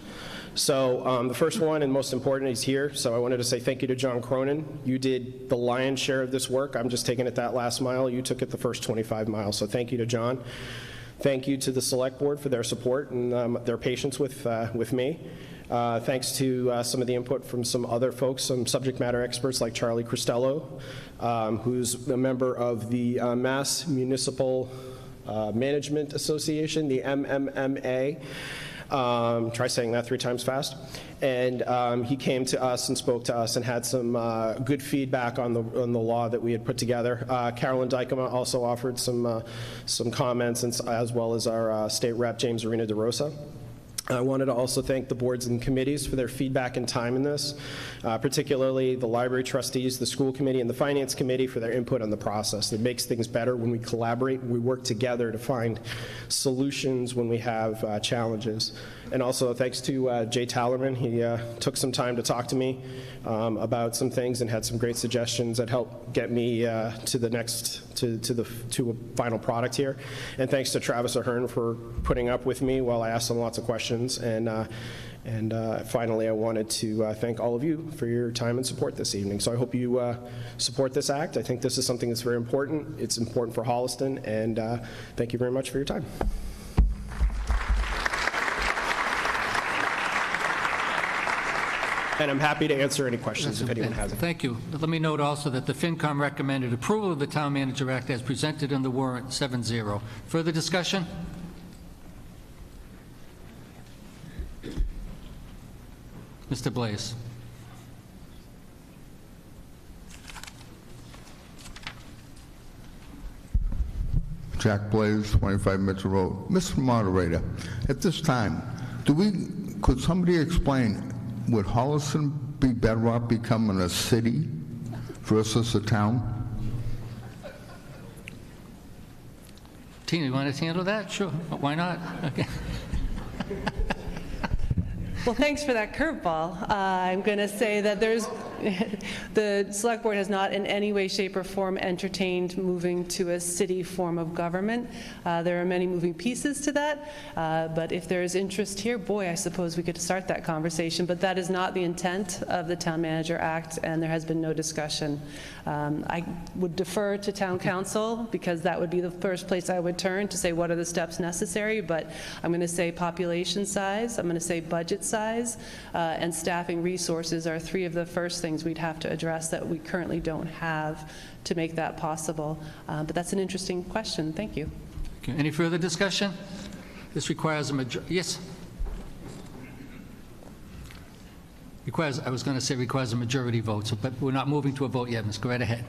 So the first one and most important is here. So I wanted to say thank you to John Cronin. You did the lion's share of this work. I'm just taking it that last mile. You took it the first 25 miles. So thank you to John. Thank you to the select board for their support and their patience with me. Thanks to some of the input from some other folks, some subject matter experts like Charlie Cristello, who's a member of the Mass Municipal Management Association, the MMMA. Try saying that 3 times fast. And he came to us and spoke to us and had some good feedback on the law that we had put together. Carolyn Dykema also offered some comments, and, as well as our state rep, James Arena DeRosa. I wanted to also thank the boards and committees for their feedback and time in this, particularly the library trustees, the school committee, and the finance committee for their input on the process. It makes things better when we collaborate, we work together to find solutions when we have challenges. And also thanks to Jay Tallerman. He took some time to talk to me about some things and had some great suggestions that helped get me to a final product here. And thanks to Travis Ahern for putting up with me while I asked him lots of questions. And finally, I wanted to thank all of you for your time and support this evening. So I hope you support this act. I think this is something that's very important. It's important for Holliston, and thank you very much for your time. And I'm happy to answer any questions if anyone has any. Thank you. Let me note also that the FinCom recommended approval of the Town Manager Act as presented in the warrant 7-0. Further discussion? Mr. Blaze. Jack Blaze, 25 Mitchell Road. Mr. Moderator, at this time, could somebody explain, would Holliston be better off becoming a city versus a town? Tina, you want to handle that? Sure. Why not? Okay. Well, thanks for that curveball. I'm going to say that the Select Board has not in any way, shape, or form entertained moving to a city form of government. There are many moving pieces to that, but if there is interest here, boy, I suppose we could start that conversation, but that is not the intent of the Town Manager Act, and there has been no discussion. I would defer to Town Council, because that would be the first place I would turn to say what are the steps necessary, but I'm going to say population size, I'm going to say budget size, and staffing resources are 3 of the first things we'd have to address that we currently don't have to make that possible. But that's an interesting question. Thank you. Okay. Any further discussion? This requires a majority. Yes? I was going to say requires a majority vote, but we're not moving to a vote yet, Ms. Go right ahead.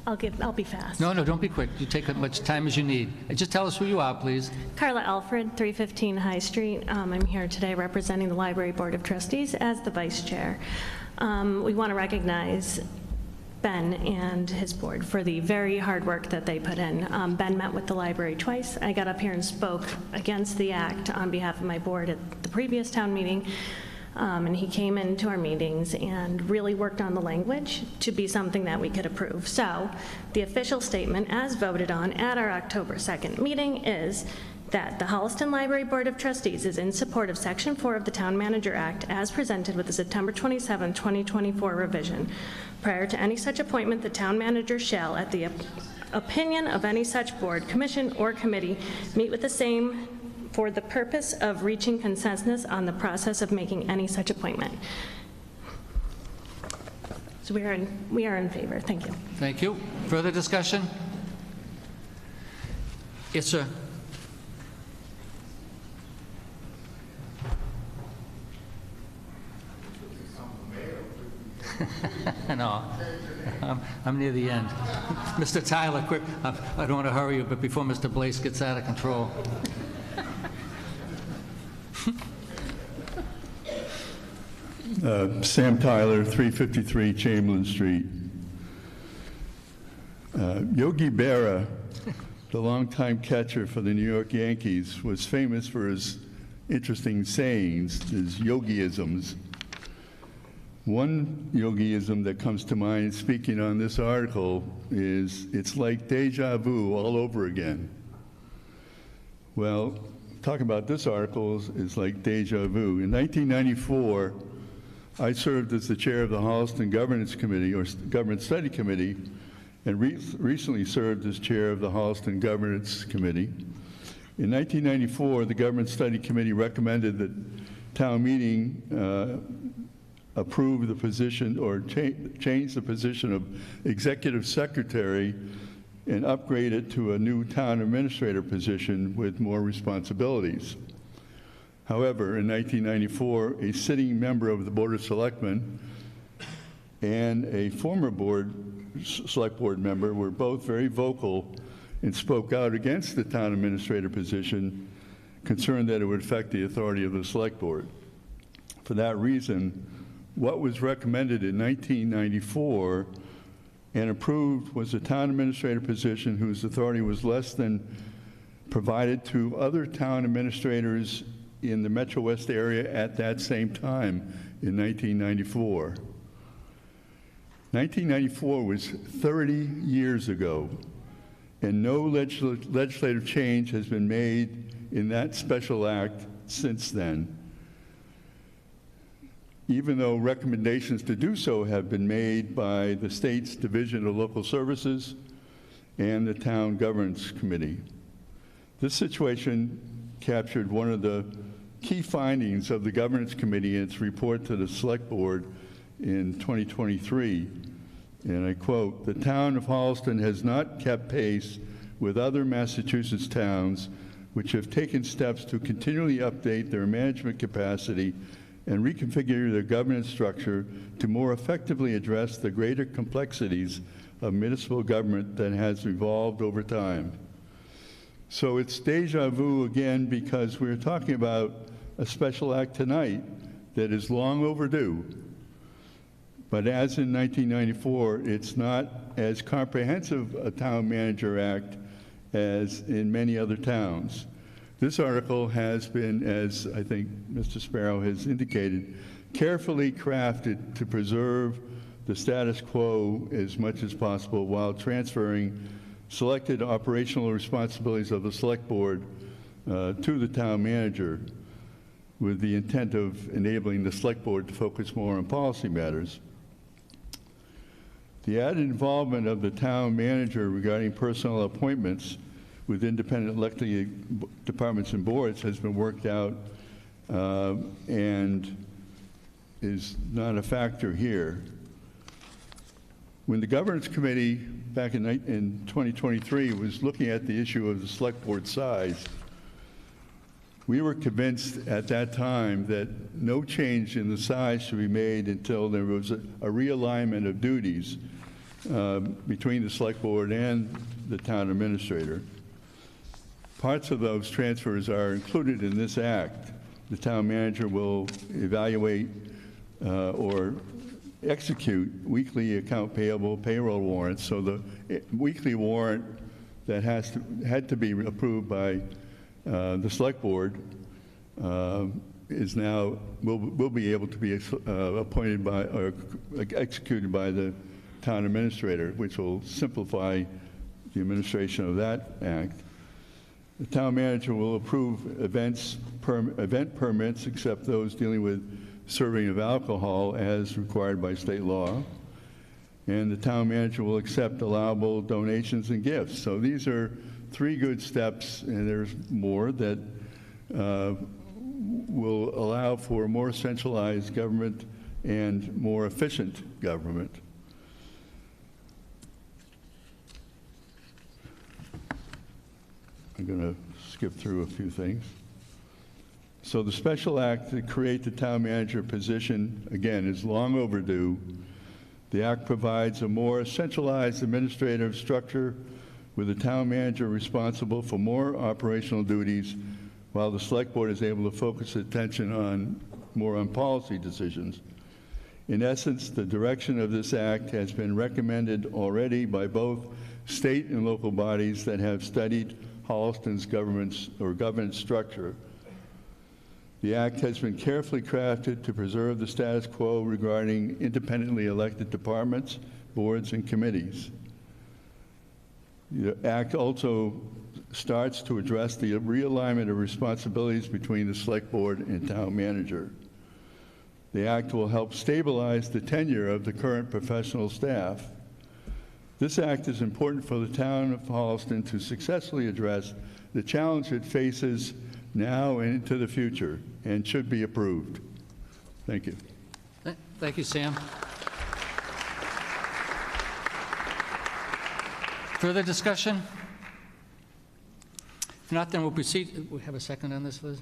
I'll be fast. No, don't be quick. You take as much time as you need. Just tell us who you are, please. Carla Alfred, 315 High Street. I'm here today representing the Library Board of Trustees as the Vice Chair. We want to recognize Ben and his board for the very hard work that they put in. Ben met with the library twice. I got up here and spoke against the act on behalf of my board at the previous town meeting. And he came into our meetings and really worked on the language to be something that we could approve. So the official statement as voted on at our October 2nd meeting is that the Holliston Library Board of Trustees is in support of Section 4 of the Town Manager Act as presented with the September 27, 2024 revision. Prior to any such appointment, the town manager shall, at the opinion of any such board, commission, or committee, meet with the same for the purpose of reaching consensus on the process of making any such appointment. So we are in favor. Thank you. Thank you. Further discussion? Yes, sir. No, I'm near the end. Mr. Tyler, quick. I don't want to hurry you, but before Mr. Blaze gets out of control. Sam Tyler, 353 Chamberlain Street. Yogi Berra, the longtime catcher for the New York Yankees, was famous for his interesting sayings, his yogiisms. One yogiism that comes to mind speaking on this article is, "It's like deja vu all over again." Well, talking about this article is like deja vu. In 1994, I served as the chair of the Holliston Governance Committee, or Government Study Committee, and recently served as chair of the Holliston Governance Committee. In 1994, the Government Study Committee recommended that town meeting approve the position or change the position of executive secretary and upgrade it to a new town administrator position with more responsibilities. However, in 1994, a sitting member of the Board of Selectmen and a former select board member were both very vocal and spoke out against the town administrator position, concerned that it would affect the authority of the select board. For that reason, what was recommended in 1994 and approved was a town administrator position whose authority was less than provided to other town administrators in the Metro West area at that same time in 1994. 1994 was 30 years ago, and no legislative change has been made in that special act since then, even though recommendations to do so have been made by the state's Division of Local Services and the Town Governance Committee. This situation captured one of the key findings of the Governance Committee in its report to the Select Board in 2023, and I quote, "The town of Holliston has not kept pace with other Massachusetts towns which have taken steps to continually update their management capacity and reconfigure their governance structure to more effectively address the greater complexities of municipal government that has evolved over time." So it's deja vu again, because we're talking about a special act tonight that is long overdue. But as in 1994, it's not as comprehensive a town manager act as in many other towns. This article has been, as I think Mr. Sparrow has indicated, carefully crafted to preserve the status quo as much as possible while transferring selected operational responsibilities of the Select Board to the town manager, with the intent of enabling the Select Board to focus more on policy matters. The added involvement of the town manager regarding personnel appointments with independent elected departments and boards has been worked out and is not a factor here. When the Governance Committee back in 2023 was looking at the issue of the Select Board size, we were convinced at that time that no change in the size should be made until there was a realignment of duties between the Select Board and the town administrator. Parts of those transfers are included in this act. The town manager will evaluate or execute weekly account payable payroll warrants. So the weekly warrant that had to be approved by the Select Board is now will be able to be appointed by or executed by the town administrator, which will simplify the administration of that act. The town manager will approve event permits, except those dealing with serving of alcohol as required by state law. And the town manager will accept allowable donations and gifts. So these are three good steps, and there's more that will allow for more centralized government and more efficient government. I'm going to skip through a few things. So the special act to create the town manager position, again, is long overdue. The act provides a more centralized administrative structure with the town manager responsible for more operational duties, while the Select Board is able to focus attention more on policy decisions. In essence, the direction of this act has been recommended already by both state and local bodies that have studied Holliston's governance structure. The act has been carefully crafted to preserve the status quo regarding independently elected departments, boards, and committees. The act also starts to address the realignment of responsibilities between the Select Board and Town Manager. The act will help stabilize the tenure of the current professional staff. This act is important for the town of Holliston to successfully address the challenge it faces now and into the future, and should be approved. Thank you. Thank you, Sam. Further discussion? If not, then we'll proceed. We have a second on this, Liz?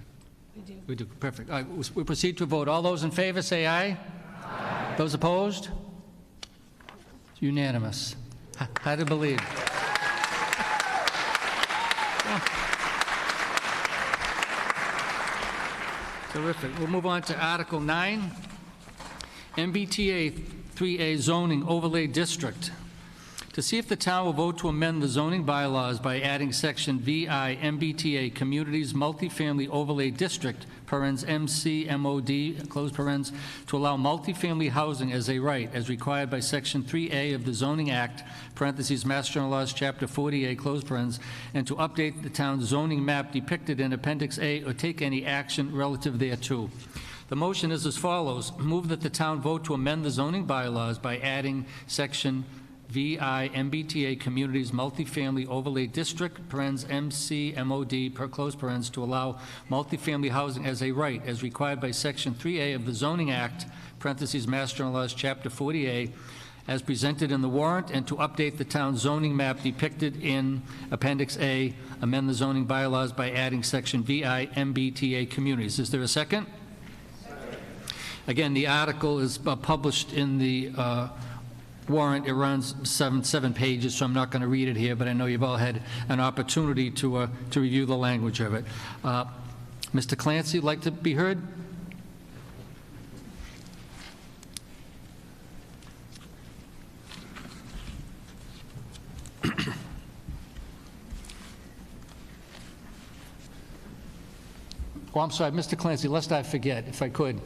We do. We do. Perfect. All right, we'll proceed to a vote. All those in favor say aye. Aye. Those opposed? It's unanimous. Hard to believe. Terrific. We'll move on to Article 9, MBTA 3A Zoning Overlay District. To see if the town will vote to amend the zoning bylaws by adding section VI MBTA Communities Multifamily Overlay District, parens MCMOD, close parens, to allow multifamily housing as a right as required by section 3A of the Zoning Act, parentheses Mass General Laws, Chapter 48, close parens, and to update the town's zoning map depicted in Appendix A or take any action relative thereto. The motion is as follows. Move that the town vote to amend the zoning bylaws by adding section VI MBTA Communities Multifamily Overlay District, parens MCMOD, per close parens, to allow multifamily housing as a right as required by section 3A of the Zoning Act, parentheses Mass General Laws, Chapter 48, as presented in the warrant, and to update the town's zoning map depicted in Appendix A, amend the zoning bylaws by adding section VI MBTA Communities. Is there a second? Again, the article is published in the warrant. It runs seven pages, so I'm not going to read it here, but I know you've all had an opportunity to review the language of it. Mr. Clancy, would like to be heard? Oh, I'm sorry, Mr. Clancy, lest I forget, if I could.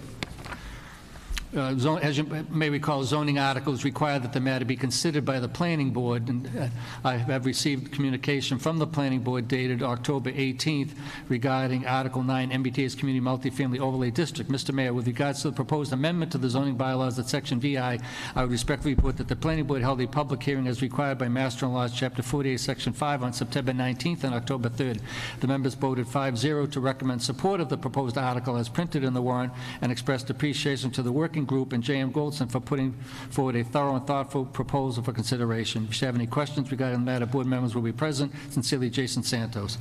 As you may recall, zoning articles require that the matter be considered by the planning board, and I have received communication from the planning board dated October 18th regarding Article 9, MBTA's Community Multifamily Overlay District. Mr. Mayor, with regards to the proposed amendment to the zoning bylaws at Section VI, I would respectfully report that the planning board held a public hearing as required by Mass General Laws, Chapter 48, Section 5, on September 19th and October 3rd. The members voted 5-0 to recommend support of the proposed article as printed in the warrant and expressed appreciation to the working group and J.M. Goldson for putting forward a thorough and thoughtful proposal for consideration. If you have any questions regarding the matter, board members will be present. Sincerely, Jason Santos.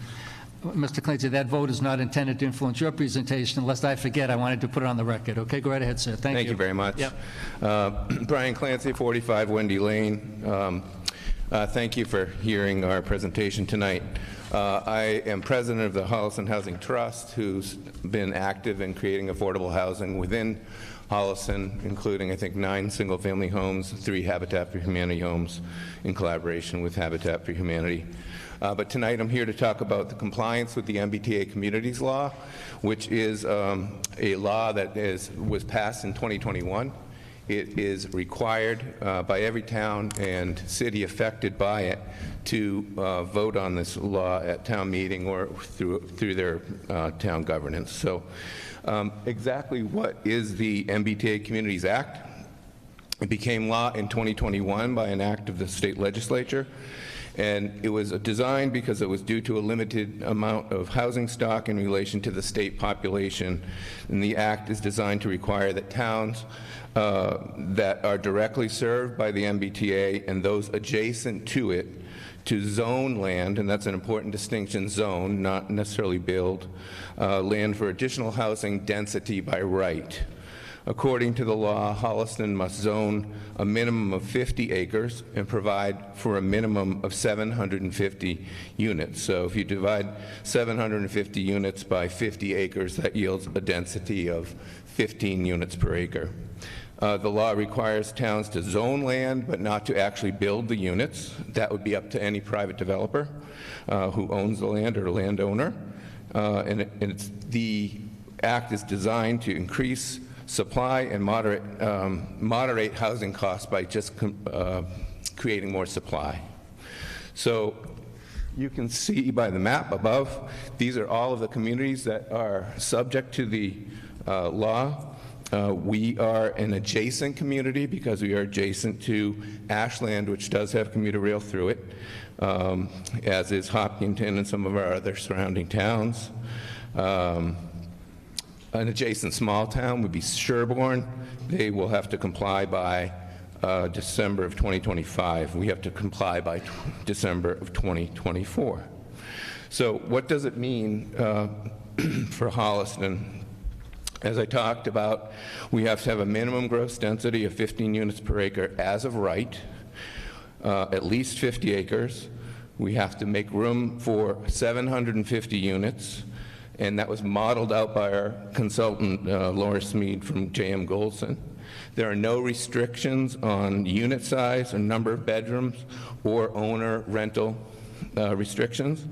Mr. Clancy, that vote is not intended to influence your presentation. Lest I forget, I wanted to put it on the record. Okay, go right ahead, sir. Thank you. Thank you very much. Yep. Brian Clancy, 45 Wendy Lane. Thank you for hearing our presentation tonight. I am president of the Holliston Housing Trust, who's been active in creating affordable housing within Holliston, including, I think, 9 single-family homes, 3 Habitat for Humanity homes in collaboration with Habitat for Humanity. But tonight I'm here to talk about the compliance with the MBTA Communities Law, which is a law that was passed in 2021. It is required by every town and city affected by it to vote on this law at town meeting or through their town governance. So exactly what is the MBTA Communities Act? It became law in 2021 by an act of the state legislature. And it was designed because it was due to a limited amount of housing stock in relation to the state population. And the act is designed to require that towns that are directly served by the MBTA and those adjacent to it to zone land, and that's an important distinction, zone, not necessarily build, land for additional housing density by right. According to the law, Holliston must zone a minimum of 50 acres and provide for a minimum of 750 units. So if you divide 750 units by 50 acres, that yields a density of 15 units per acre. The law requires towns to zone land, but not to actually build the units. That would be up to any private developer who owns the land or landowner. The act is designed to increase supply and moderate housing costs by just creating more supply. So you can see by the map above, these are all of the communities that are subject to the law. We are an adjacent community because we are adjacent to Ashland, which does have commuter rail through it, as is Hopkinton and some of our other surrounding towns. An adjacent small town would be Sherborne. They will have to comply by December of 2025. We have to comply by December of 2024. So what does it mean for Holliston? As I talked about, we have to have a minimum gross density of 15 units per acre as of right, at least 50 acres. We have to make room for 750 units, and that was modeled out by our consultant, Laura Smead from J.M. Goldson. There are no restrictions on unit size or number of bedrooms or owner rental restrictions,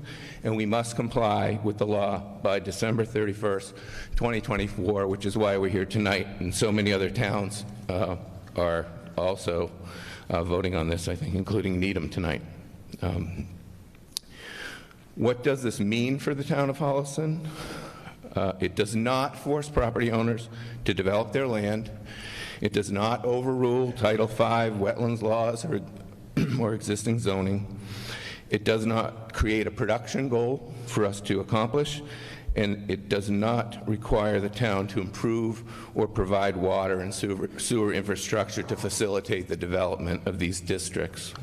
and we must comply with the law by December 31st, 2024, which is why we're here tonight, and so many other towns are also voting on this, I think, including Needham tonight. What does this mean for the town of Holliston? It does not force property owners to develop their land. It does not overrule Title V wetlands laws or existing zoning. It does not create a production goal for us to accomplish, and it does not require the town to improve or provide water and sewer infrastructure to facilitate the development of these districts.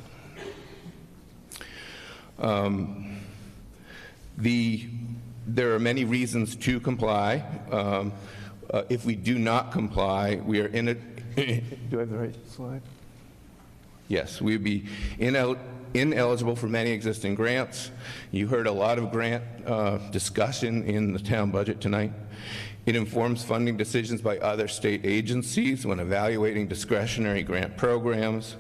There are many reasons to comply. If we do not comply, we are in a... Do I have the right slide? Yes, we would be ineligible for many existing grants. You heard a lot of grant discussion in the town budget tonight. It informs funding decisions by other state agencies when evaluating discretionary grant programs.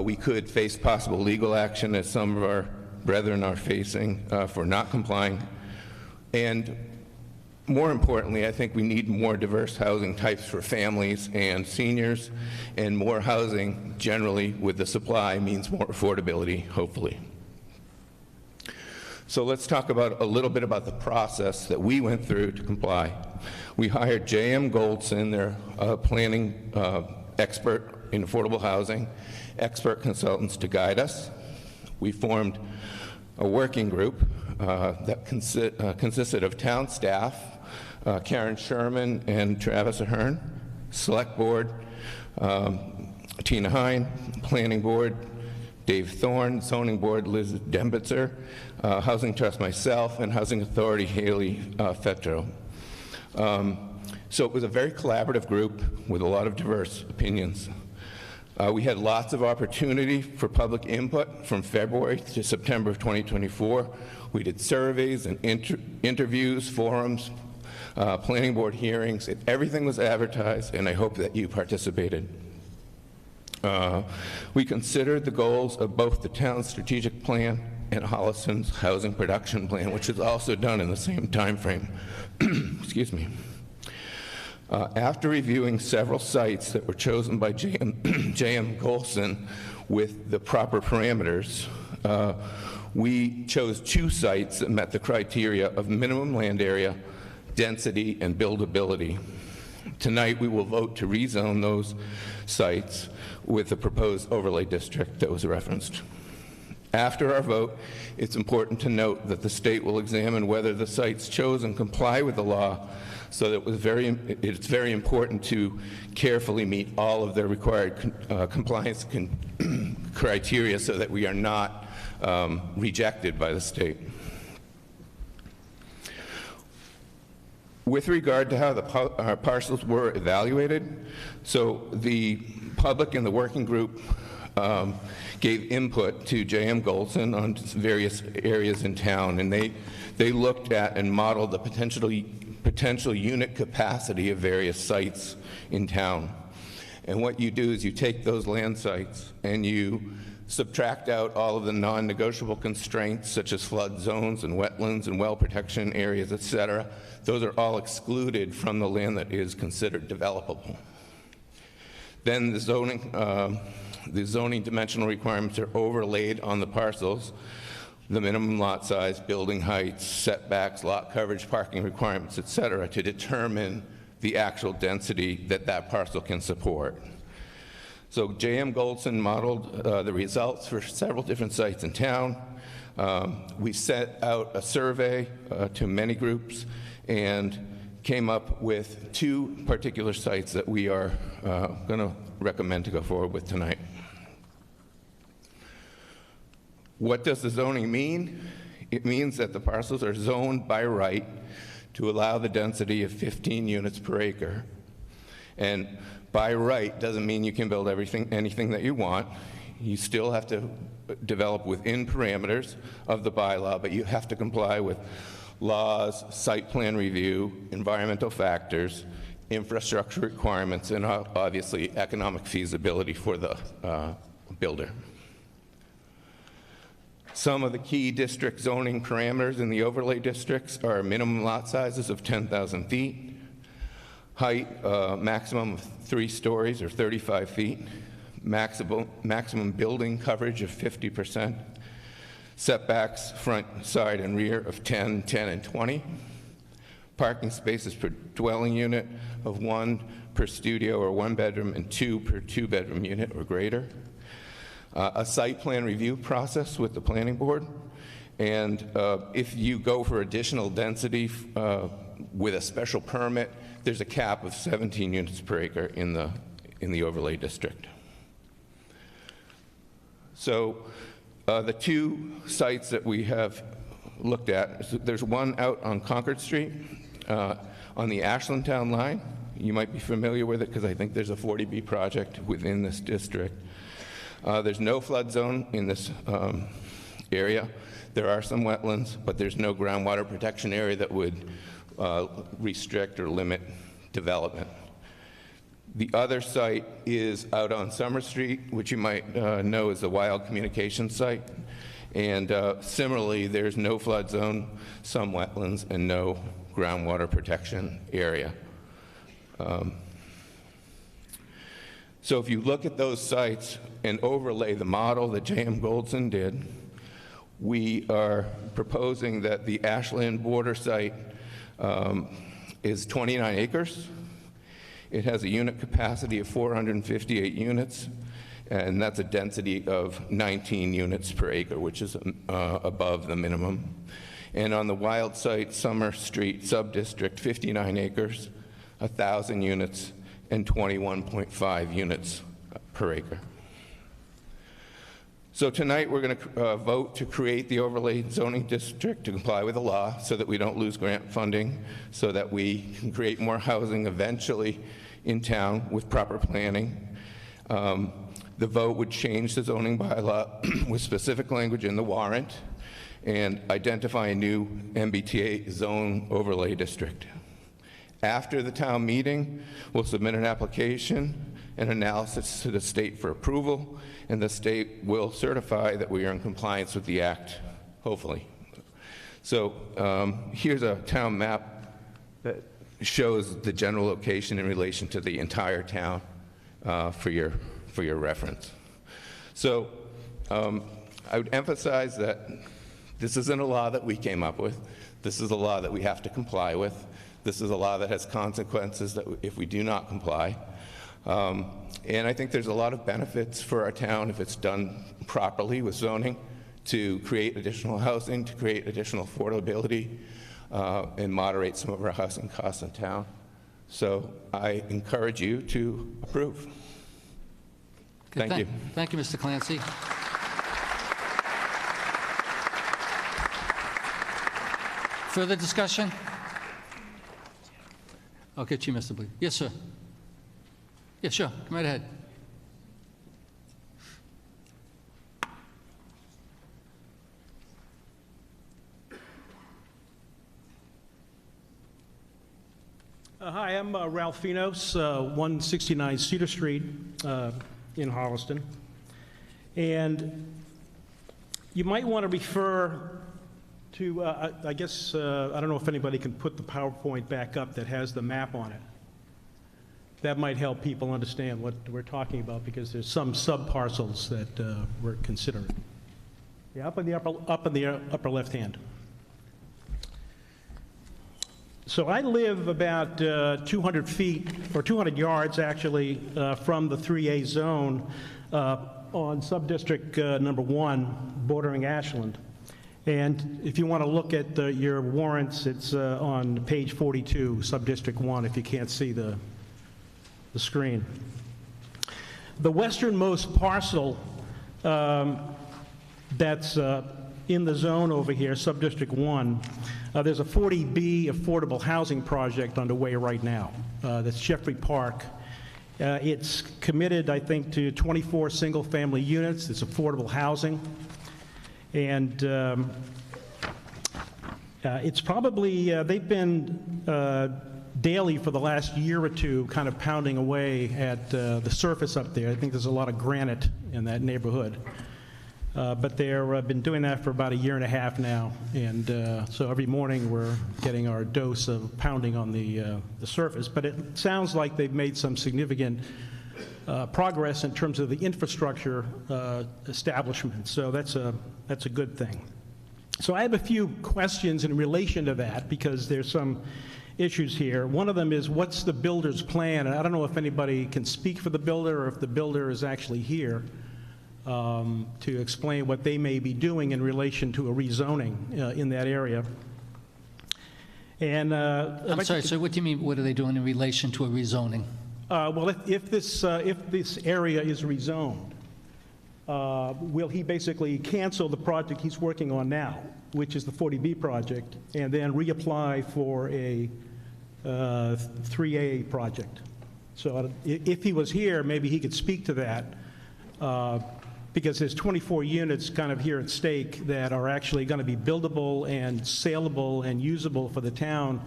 We could face possible legal action, as some of our brethren are facing, for not complying. And more importantly, I think we need more diverse housing types for families and seniors, and more housing generally with the supply means more affordability, hopefully. So let's talk about a little bit about the process that we went through to comply. We hired J.M. Goldson, their planning expert in affordable housing, expert consultants to guide us. We formed a working group that consisted of town staff, Karen Sherman and Travis Ahern, Select Board, Tina Hine, Planning Board, Dave Thorne, Zoning Board, Liz Dembitzer, Housing Trust myself, and Housing Authority Haley Fetro. So it was a very collaborative group with a lot of diverse opinions. We had lots of opportunity for public input from February to September of 2024. We did surveys and interviews, forums, planning board hearings. Everything was advertised, and I hope that you participated. We considered the goals of both the town's strategic plan and Holliston's housing production plan, which was also done in the same time frame. Excuse me. After reviewing several sites that were chosen by J.M. Goldson with the proper parameters, we chose 2 sites that met the criteria of minimum land area, density, and buildability. Tonight, we will vote to rezone those sites with the proposed overlay district that was referenced. After our vote, it's important to note that the state will examine whether the sites chosen comply with the law, so that it's very important to carefully meet all of their required compliance criteria so that we are not rejected by the state. With regard to how our parcels were evaluated, so the public and the working group gave input to J.M. Goldson on various areas in town, and they looked at and modeled the potential unit capacity of various sites in town. And what you do is you take those land sites and you subtract out all of the non-negotiable constraints such as flood zones and wetlands and well protection areas, et cetera. Those are all excluded from the land that is considered developable. Then the zoning dimensional requirements are overlaid on the parcels, the minimum lot size, building heights, setbacks, lot coverage, parking requirements, et cetera, to determine the actual density that that parcel can support. So J.M. Goldson modeled the results for several different sites in town. We set out a survey to many groups and came up with 2 particular sites that we are going to recommend to go forward with tonight. What does the zoning mean? It means that the parcels are zoned by right to allow the density of 15 units per acre. And by right doesn't mean you can build anything that you want. You still have to develop within parameters of the bylaw, but you have to comply with laws, site plan review, environmental factors, infrastructure requirements, and obviously economic feasibility for the builder. Some of the key district zoning parameters in the overlay districts are minimum lot sizes of 10,000 feet, height maximum of 3 stories or 35 feet, maximum building coverage of 50%, setbacks front, side, and rear of 10, 10, and 20, parking spaces per dwelling unit of 1 per studio or 1 bedroom and 2 per 2-bedroom unit or greater, a site plan review process with the planning board, and if you go for additional density with a special permit, there's a cap of 17 units per acre in the overlay district. So the 2 sites that we have looked at, there's one out on Concord Street on the Ashland Town line. You might be familiar with it because I think there's a 40B project within this district. There's no flood zone in this area. There are some wetlands, but there's no groundwater protection area that would restrict or limit development. The other site is out on Summer Street, which you might know is the Wild Communications site. And similarly, there's no flood zone, some wetlands, and no groundwater protection area. So if you look at those sites and overlay the model that J.M. Goldson did, we are proposing that the Ashland border site is 29 acres. It has a unit capacity of 458 units, and that's a density of 19 units per acre, which is above the minimum. And on the Wild site, Summer Street subdistrict, 59 acres, 1,000 units, and 21.5 units per acre. So tonight we're going to vote to create the overlay zoning district to comply with the law so that we don't lose grant funding, so that we can create more housing eventually in town with proper planning. The vote would change the zoning bylaw with specific language in the warrant and identify a new MBTA zone overlay district. After the town meeting, we'll submit an application and analysis to the state for approval, and the state will certify that we are in compliance with the act, hopefully. So here's a town map that shows the general location in relation to the entire town for your reference. So I would emphasize that this isn't a law that we came up with. This is a law that we have to comply with. This is a law that has consequences that if we do not comply. And I think there's a lot of benefits for our town if it's done properly with zoning to create additional housing, to create additional affordability, and moderate some of our housing costs in town. So I encourage you to approve. Okay, Thank you. Thank you, Mr. Clancy. Further discussion? I'll get you, Mr. Bleed. Yes, sir. Yeah, sure. Come right ahead. Ralph Finos, 169 Cedar Street in Holliston. And you might want to refer to, I guess, I don't know if anybody can put the PowerPoint back up that has the map on it. That might help people understand what we're talking about, because there's some sub-parcels that we're considering. Yeah, up in the upper left hand. So I live about 200 feet, or 200 yards actually, from the 3A zone on subdistrict number 1, bordering Ashland. And if you want to look at your warrants, it's on page 42, subdistrict 1, if you can't see the screen. The westernmost parcel that's in the zone over here, subdistrict 1, there's a 40B affordable housing project underway right now. That's Jeffrey Park. It's committed, I think, to 24 single-family units. It's affordable housing. And it's probably, they've been daily for the last year or two kind of pounding away at the surface up there. I think there's a lot of granite in that neighborhood. But they've been doing that for about a year and a half now. And so every morning we're getting our dose of pounding on the surface. But it sounds like they've made some significant progress in terms of the infrastructure establishment. So that's a good thing. So I have a few questions in relation to that, because there's some issues here. One of them is, what's the builder's plan? And I don't know if anybody can speak for the builder, or if the builder is actually here to explain what they may be doing in relation to a rezoning in that area. And I'm sorry, so what do you mean, what are they doing in relation to a rezoning? Well, if this area is rezoned, will he basically cancel the project he's working on now, which is the 40B project, and then reapply for a 3A project? So if he was here, maybe he could speak to that, because there's 24 units kind of here at stake that are actually going to be buildable and saleable and usable for the town,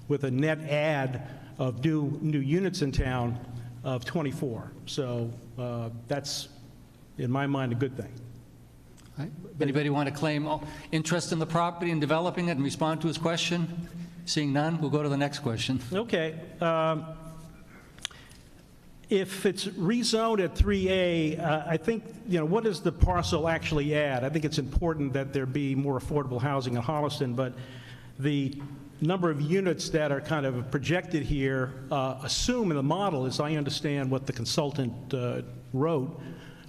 with a net add of new units in town of 24. So that's, in my mind, a good thing. All right. Anybody want to claim interest in the property and developing it and respond to his question? Seeing none, we'll go to the next question. Okay. If it's rezoned at 3A, I think, what does the parcel actually add? I think it's important that there be more affordable housing in Holliston, but the number of units that are kind of projected here assume in the model, as I understand what the consultant wrote,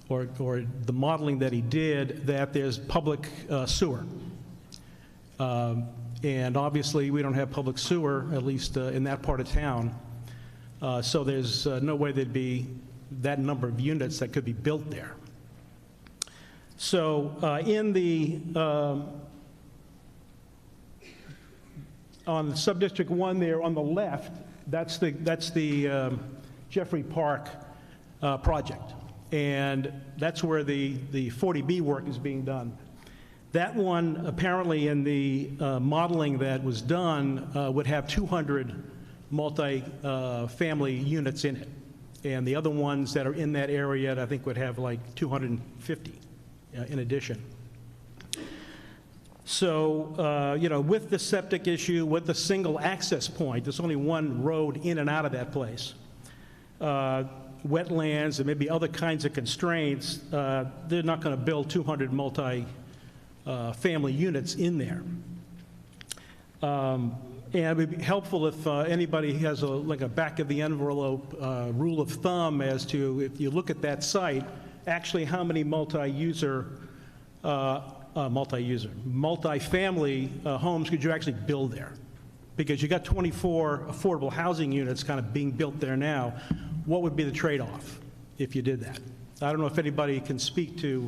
or the modeling that he did, that there's public sewer. And obviously, we don't have public sewer, at least in that part of town. So there's no way there'd be that number of units that could be built there. So in the on Subdistrict 1 there on the left, that's the Jeffrey Park project, and that's where the 40B work is being done. That one, apparently, in the modeling that was done, would have 200 multi-family units in it. And the other ones that are in that area, I think, would have like 250 in addition. So, with the septic issue, with the single access point, there's only one road in and out of that place. Wetlands and maybe other kinds of constraints, they're not going to build 200 multi-family units in there. And it would be helpful if anybody has like a back-of-the-envelope rule of thumb as to, if you look at that site, actually how many multi-family homes could you actually build there? Because you got 24 affordable housing units kind of being built there now. What would be the trade-off if you did that? I don't know if anybody can speak to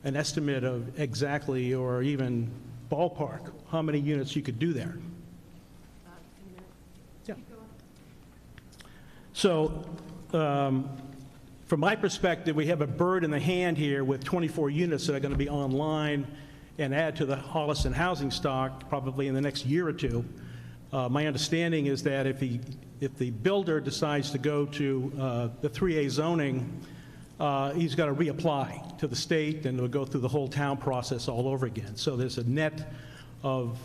an estimate of exactly, or even ballpark, how many units you could do there. Yeah. So, from my perspective, we have a bird in the hand here with 24 units that are going to be online and add to the Holliston housing stock probably in the next year or two. My understanding is that if the builder decides to go to the 3A zoning, he's got to reapply to the state, and it'll go through the whole town process all over again. So there's a net of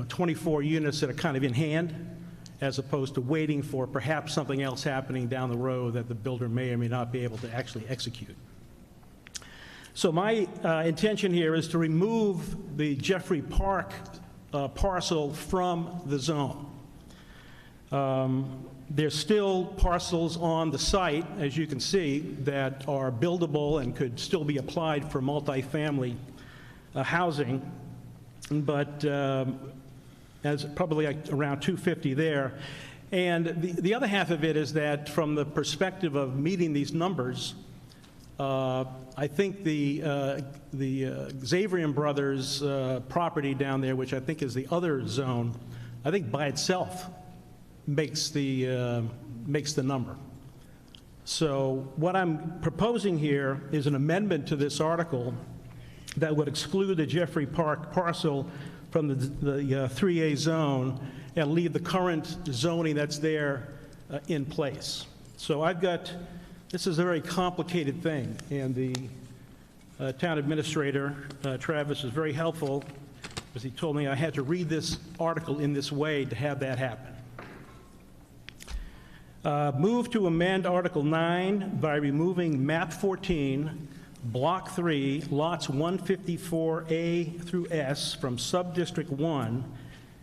24 units that are kind of in hand, as opposed to waiting for perhaps something else happening down the road that the builder may or may not be able to actually execute. So my intention here is to remove the Jeffrey Park parcel from the zone. There's still parcels on the site, as you can see, that are buildable and could still be applied for multifamily housing, but as probably like around 250 there. And the other half of it is that from the perspective of meeting these numbers, I think the Xaverian Brothers property down there, which I think is the other zone, I think by itself makes the number. So what I'm proposing here is an amendment to this article that would exclude the Jeffrey Park parcel from the 3A zone and leave the current zoning that's there in place. So this is a very complicated thing, and the town administrator, Travis, is very helpful, because he told me I had to read this article in this way to have that happen. Move to amend Article 9 by removing map 14, block 3, lots 154A through S from subdistrict 1,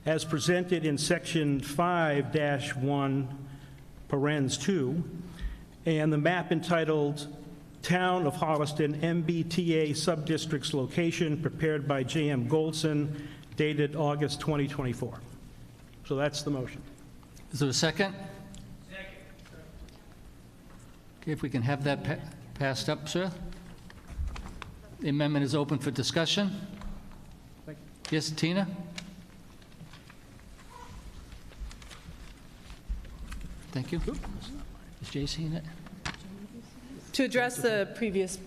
as presented in section 5-1, parens 2, and the map entitled Town of Holliston MBTA Subdistricts Location, prepared by J.M. Goldson, dated August 2024. So that's the motion. Is there a second? Second. Okay, if we can have that passed up, sir. The amendment is open for discussion. Yes, Tina? Thank you. Is Jay seeing it? To address the previous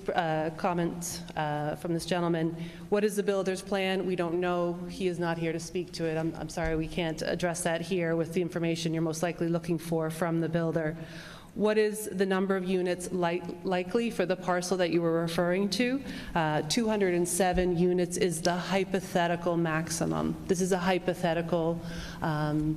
comments from this gentleman, what is the builder's plan? We don't know. He is not here to speak to it. I'm sorry, we can't address that here with the information you're most likely looking for from the builder. What is the number of units likely for the parcel that you were referring to? 207 units is the hypothetical maximum. This is a hypothetical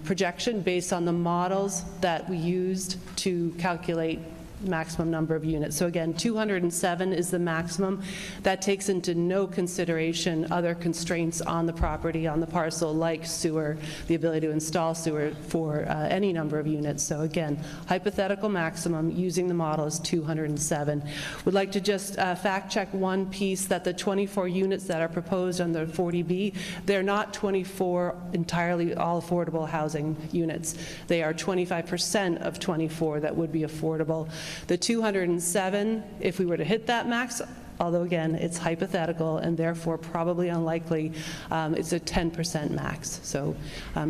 projection based on the models that we used to calculate maximum number of units. So again, 207 is the maximum. That takes into no consideration other constraints on the property, on the parcel, like sewer, the ability to install sewer for any number of units. So again, hypothetical maximum using the model is 207. Would like to just fact check one piece, that the 24 units that are proposed under 40B, they're not 24 entirely all affordable housing units. They are 25% of 24 that would be affordable. The 207, if we were to hit that max, although again, it's hypothetical and therefore probably unlikely, it's a 10% max. So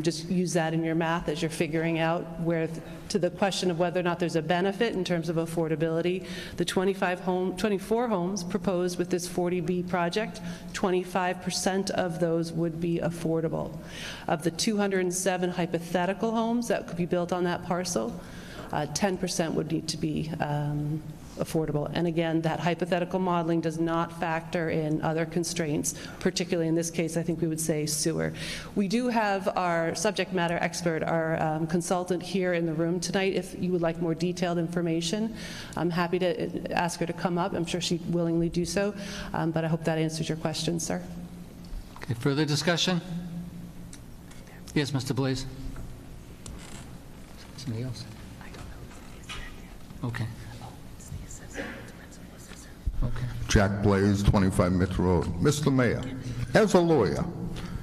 just use that in your math as you're figuring out where, to the question of whether or not there's a benefit in terms of affordability. The 24 homes proposed with this 40B project, 25% of those would be affordable. Of the 207 hypothetical homes that could be built on that parcel, 10% would need to be affordable. And again, that hypothetical modeling does not factor in other constraints, particularly in this case, I think we would say sewer. We do have our subject matter expert, our consultant here in the room tonight. If you would like more detailed information, I'm happy to ask her to come up. I'm sure she'd willingly do so, but I hope that answers your question, sir. Okay, further discussion? Yes, Mr. Blaze. Somebody else? Okay. Okay. Jack Blaze, 25 Mitchell Road. Mr. Mayor, as a lawyer,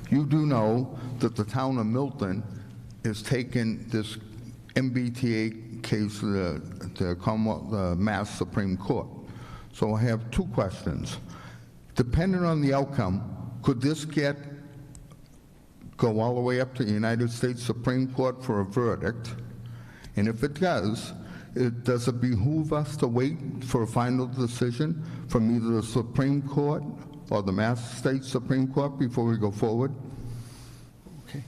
you do know that the town of Milton is taking this MBTA case to the Mass Supreme Court. So I have two questions. Depending on the outcome, could this go all the way up to the United States Supreme Court for a verdict? And if it does it behoove us to wait for a final decision from either the Supreme Court or the Mass State Supreme Court before we go forward? Okay.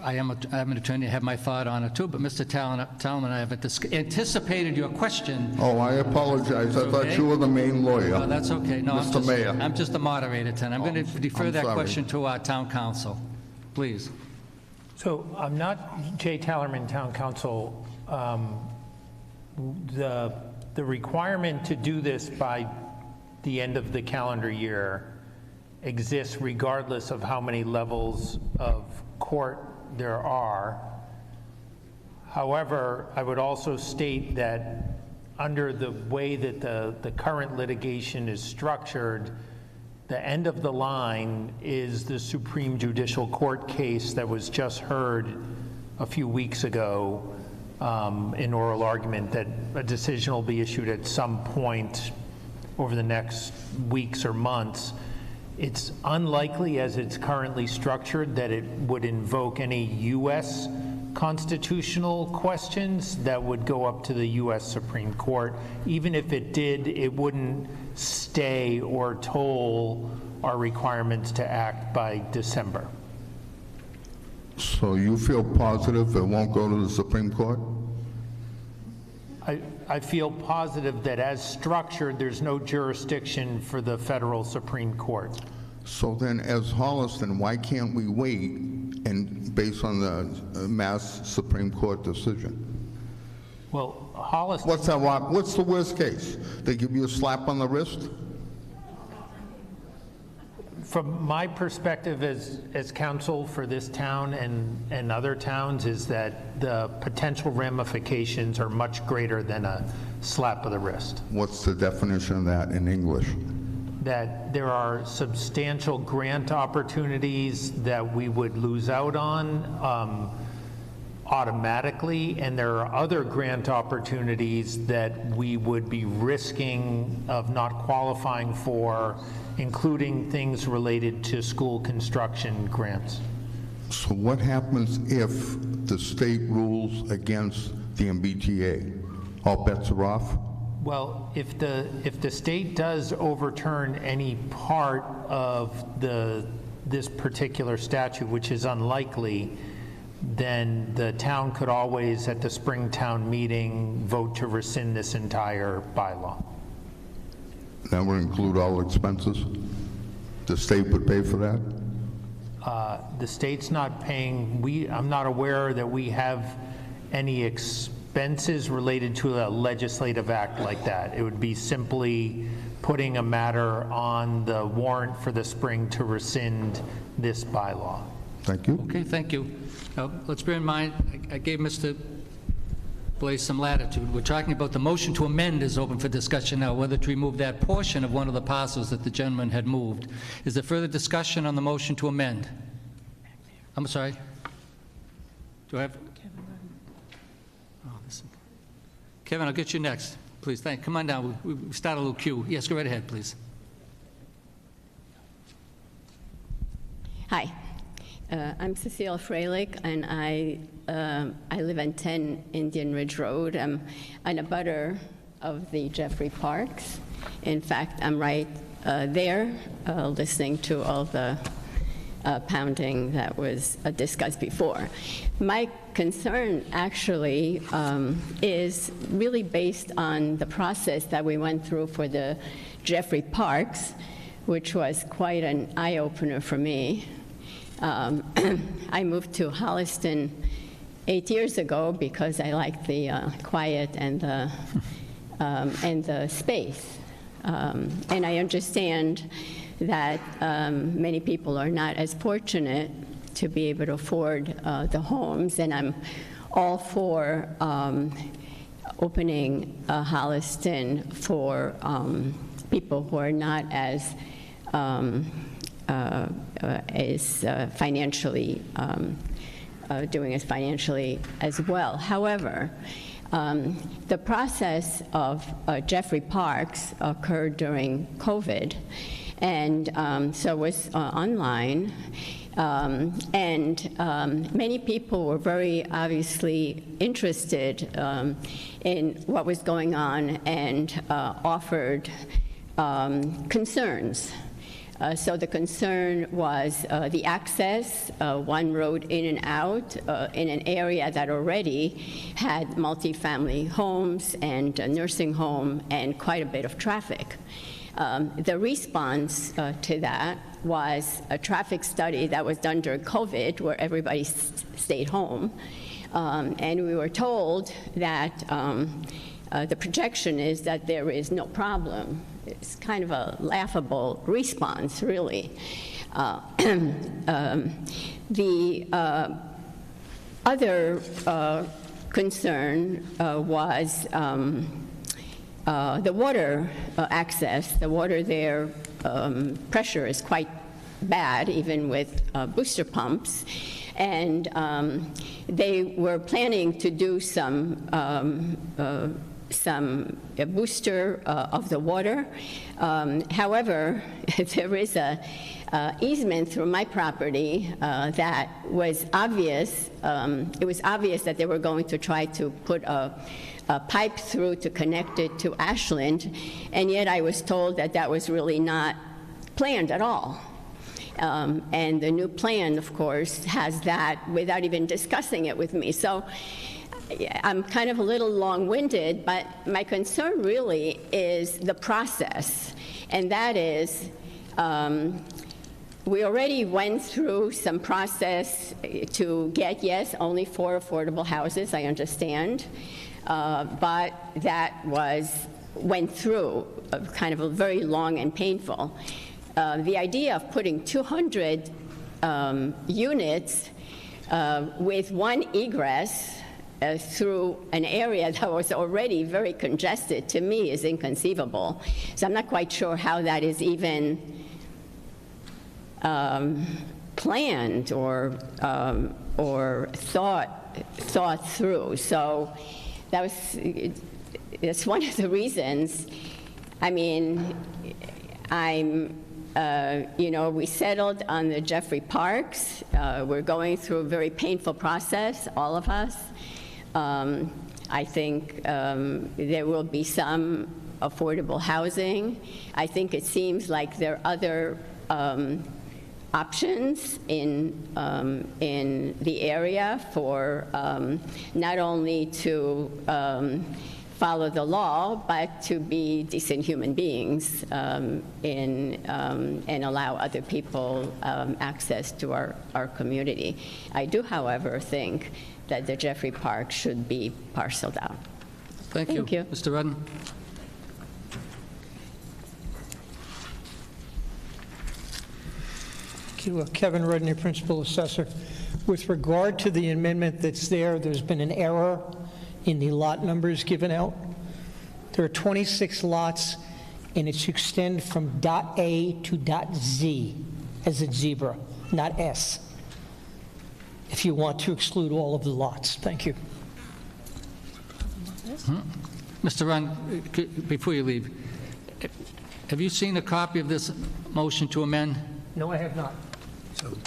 I'm an attorney, I have my thought on it too, but Mr. Talman and I have anticipated your question. Oh, I apologize. I thought Okay. you were the main lawyer. No, that's okay. No, Mr. Mayor. I'm just the moderator tonight. I'm going to defer I'm that sorry. question to our town council. Please. So I'm not Jay Tallerman, Town Council. The requirement to do this by the end of the calendar year exists regardless of how many levels of court there are. However, I would also state that under the way that the current litigation is structured, the end of the line is the Supreme Judicial Court case that was just heard a few weeks ago in oral argument, that a decision will be issued at some point over the next weeks or months. It's unlikely, as it's currently structured, that it would invoke any U.S. constitutional questions that would go up to the U.S. Supreme Court. Even if it did, it wouldn't stay or toll our requirements to act by December. So you feel positive it won't go to the Supreme Court? I feel positive that as structured, there's no jurisdiction for the federal Supreme Court. So then, as Holliston, why can't we wait and based on the Mass Supreme Court decision? Well, Holliston... What's the worst case? They give you a slap on the wrist? From my perspective as counsel for this town and other towns is that the potential ramifications are much greater than a slap of the wrist. What's the definition of that in English? That there are substantial grant opportunities that we would lose out on automatically, and there are other grant opportunities that we would be risking of not qualifying for, including things related to school construction grants. So what happens if the state rules against the MBTA? All bets are off? Well, if the state does overturn any part of this particular statute, which is unlikely, then the town could always, at the spring town meeting, vote to rescind this entire bylaw. That would include all expenses? The state would pay for that? The state's not paying, I'm not aware that we have any expenses related to a legislative act like that. It would be simply putting a matter on the warrant for the spring to rescind this bylaw. Thank you. Okay, thank you. Now, let's bear in mind, I gave Mr. Blaze some latitude. We're talking about the motion to amend is open for discussion now, whether to remove that portion of one of the parcels that the gentleman had moved. Is there further discussion on the motion to amend? I'm sorry. Do I have? Oh, listen. Kevin, I'll get you next. Please, come on down. We start a little queue. Yes, go right ahead, please. Hi. I'm Cecile Freilich, and I live on 10 Indian Ridge Road. I'm an abutter of the Jeffrey Parks. In fact, I'm right there listening to all the pounding that was discussed before. My concern actually is really based on the process that we went through for the Jeffrey Parks, which was quite an eye-opener for me. I moved to Holliston 8 years ago because I liked the quiet and the space. And I understand that many people are not as fortunate to be able to afford the homes, and I'm all for opening Holliston for people who are not as financially doing as financially as well. However, the process of Jeffrey Parks occurred during COVID, and so it was online. And many people were very obviously interested in what was going on and offered concerns. So the concern was the access, one road in and out, in an area that already had multifamily homes and a nursing home and quite a bit of traffic. The response to that was a traffic study that was done during COVID, where everybody stayed home. And we were told that the projection is that there is no problem. It's kind of a laughable response, really. The other concern was the water access. The water there, pressure is quite bad, even with booster pumps. And they were planning to do some booster of the water. However, there is a easement through my property that was obvious. It was obvious that they were going to try to put a pipe through to connect it to Ashland, and yet I was told that that was really not planned at all. And the new plan, of course, has that without even discussing it with me. So I'm kind of a little long-winded, but my concern really is the process. And that is, we already went through some process to get, yes, only 4 affordable houses, I understand. But that went through kind of a very long and painful. The idea of putting 200 units with one egress through an area that was already very congested, to me, is inconceivable. So I'm not quite sure how that is even planned or thought through. So that's one of the reasons. I mean, we settled on the Jeffrey Parks. We're going through a very painful process, all of us. I think there will be some affordable housing. I think it seems like there are other options in the area for not only to follow the law, but to be decent human beings and allow other people access to our community. I do, however, think that the Jeffrey Park should be parceled out. Thank you. Mr. Rudden? Thank you. Kevin Rudden, Principal Assessor. With regard to the amendment that's there, there's been an error in the lot numbers given out. There are 26 lots, and it should extend from dot A to dot Z, as in zebra, not S, if you want to exclude all of the lots. Thank you. Mr. Run, before you leave, have you seen a copy of this motion to amend? No, I have not. So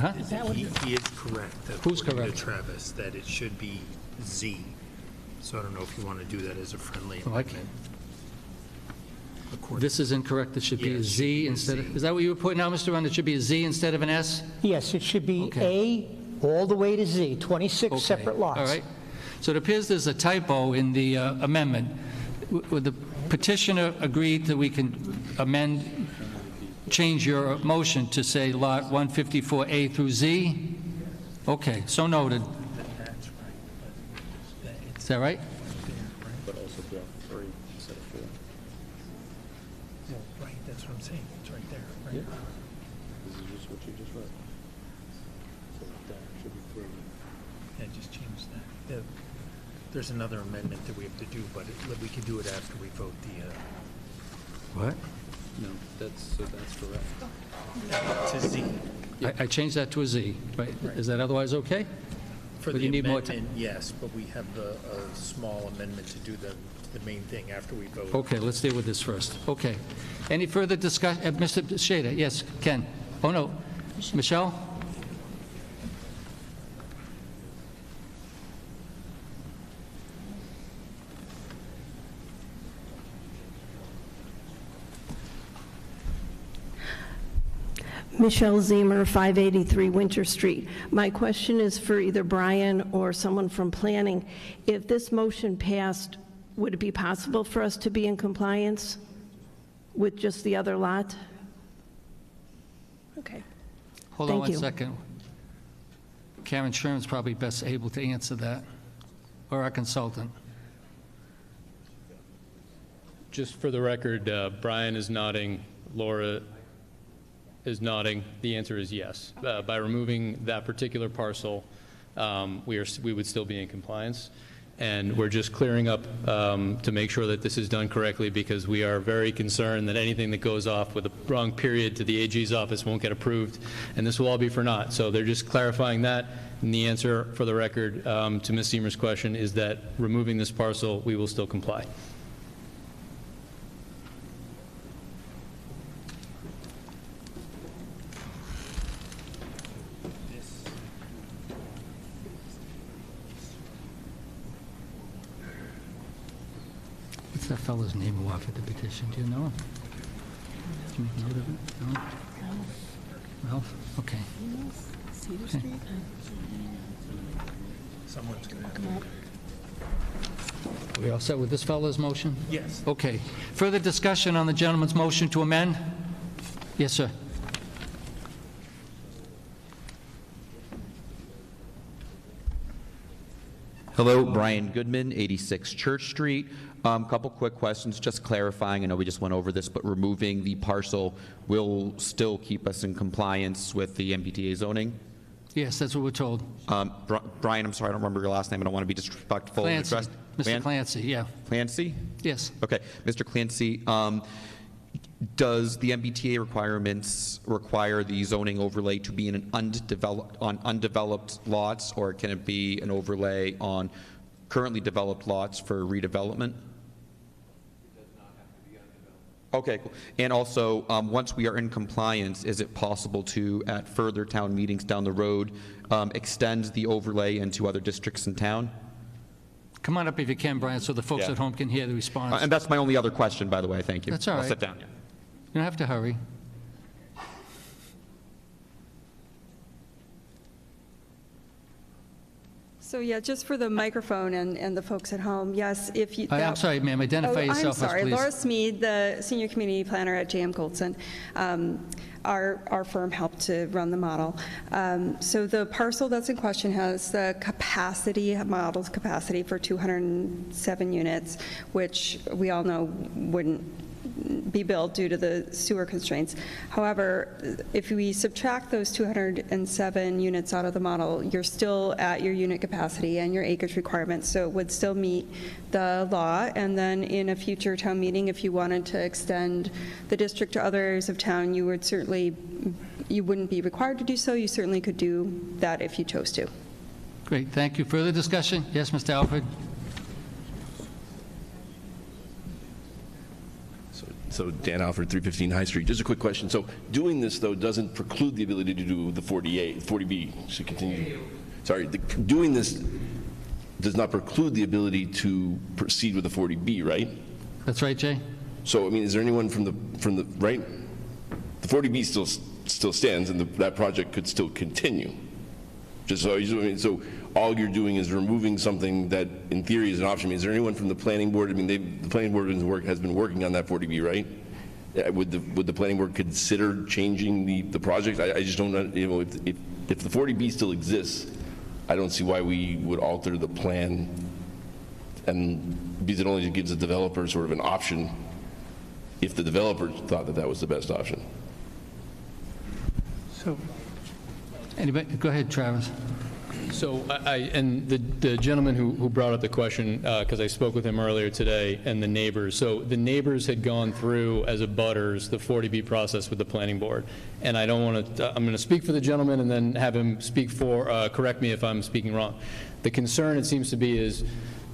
Huh? he is correct. That Who's according correct? to Travis, that it should be Z. So I don't know if you want to do that as a friendly Oh, I amendment. This is incorrect. It should be a Yes, Z instead of, is that what you were putting out, Mr. Run? It should be a Z instead of an S? Yes, it should be Okay. A all the way to Z, 26 Okay. separate lots. All right. So it appears there's a typo in the amendment. Would the petitioner agree that we can change your motion to say lot 154A through Z? Okay, so noted. Is that right? But also block 3 instead of 4. Well, right, that's what I'm saying. It's right there, right? Yeah. This is just what you just read. So that should be 3. Yeah, just change that. There's another amendment that we have to do, but we can do it after we vote the... What? No, that's correct. To Z. I changed that to a Z, right? Is that otherwise okay? For Or the do you need more amendment, yes, but we have a small amendment to do the main thing after we vote. Okay, let's deal with this first. Okay. Any further discussion? Mr. Shader, yes, Ken. Oh, no. Michelle? Michelle Zemer, 583 Winter Street. My question is for either Brian or someone from planning. If this motion passed, would it be possible for us to be in compliance with just the other lot? Okay. Hold on Thank one you. second. Karen Sherman's probably best able to answer that, or our consultant. Just for the record, Brian is nodding, Laura is nodding. The answer is yes. By removing that particular parcel, we would still be in compliance. And we're just clearing up to make sure that this is done correctly, because we are very concerned that anything that goes off with a wrong period to the AG's office won't get approved, and this will all be for naught. So they're just clarifying that, and the answer, for the record, to Ms. Zemer's question is that removing this parcel, we will still comply. What's that fellow's name who offered the petition? Do you know him? Did you make note of it? No? Ralph? Okay. Okay. Someone's going to come up. Are we all set with this fellow's motion? Yes. Okay. Further discussion on the gentleman's motion to amend? Yes, sir. Hello, Brian Goodman, 86 Church Street. Couple quick questions, just clarifying. I know we just went over this, but removing the parcel will still keep us in compliance with the MBTA zoning? Yes, that's what we're told. Brian, I'm sorry, I don't remember your last name. I don't want to be disrespectful. Clancy. Mr. Clancy, yeah. Clancy? Yes. Okay, Mr. Clancy, does the MBTA requirements require the zoning overlay to be in an undeveloped lots, or can it be an overlay on currently developed lots for redevelopment? Okay, cool. And also, once we are in compliance, is it possible to, at further town meetings down the road, extend the overlay into other districts in town? Come on up if you can, Brian, so the folks Yeah. at home can hear the response. And that's my only other question, by the way. Thank you. That's all right. I'll sit down. Yeah. You don't have to hurry. So yeah, just for the microphone and the folks at home, yes, if you... I'm sorry, ma'am. Identify yourself, I'm sorry. please. Laura Smead, the Senior Community Planner at J.M. Goldson. Our firm helped to run the model. So the parcel that's in question has the model's capacity for 207 units, which we all know wouldn't be built due to the sewer constraints. However, if we subtract those 207 units out of the model, you're still at your unit capacity and your acreage requirements, so it would still meet the law. And then in a future town meeting, if you wanted to extend the district to other areas of town, you wouldn't be required to do so. You certainly could do that if you chose to. Great, thank you. Further discussion? Yes, Mr. Alfred? So Dan Alford, 315 High Street. Just a quick question. So doing this, though, doesn't preclude the ability to do the 40B. Should continue. Sorry, doing this does not preclude the ability to proceed with the 40B, right? That's right, Jay. So, I mean, is there anyone from the right? The 40B still stands, and that project could still continue. Just so, so all you're doing is removing something that, in theory, is an option. I mean, is there anyone from the planning board? I mean, the planning board has been working on that 40B, right? Would the planning board consider changing the project? I just don't know. You know, if the 40B still exists, I don't see why we would alter the plan, and because it only gives the developer sort of an option if the developer thought that was the best option. So, anybody? Go ahead, Travis. So and the gentleman who brought up the question, because I spoke with him earlier today, and the neighbors. So the neighbors had gone through, as abutters, the 40B process with the planning board. And I don't want to, I'm going to speak for the gentleman and then have him speak correct me if I'm speaking wrong. The concern, it seems to be, is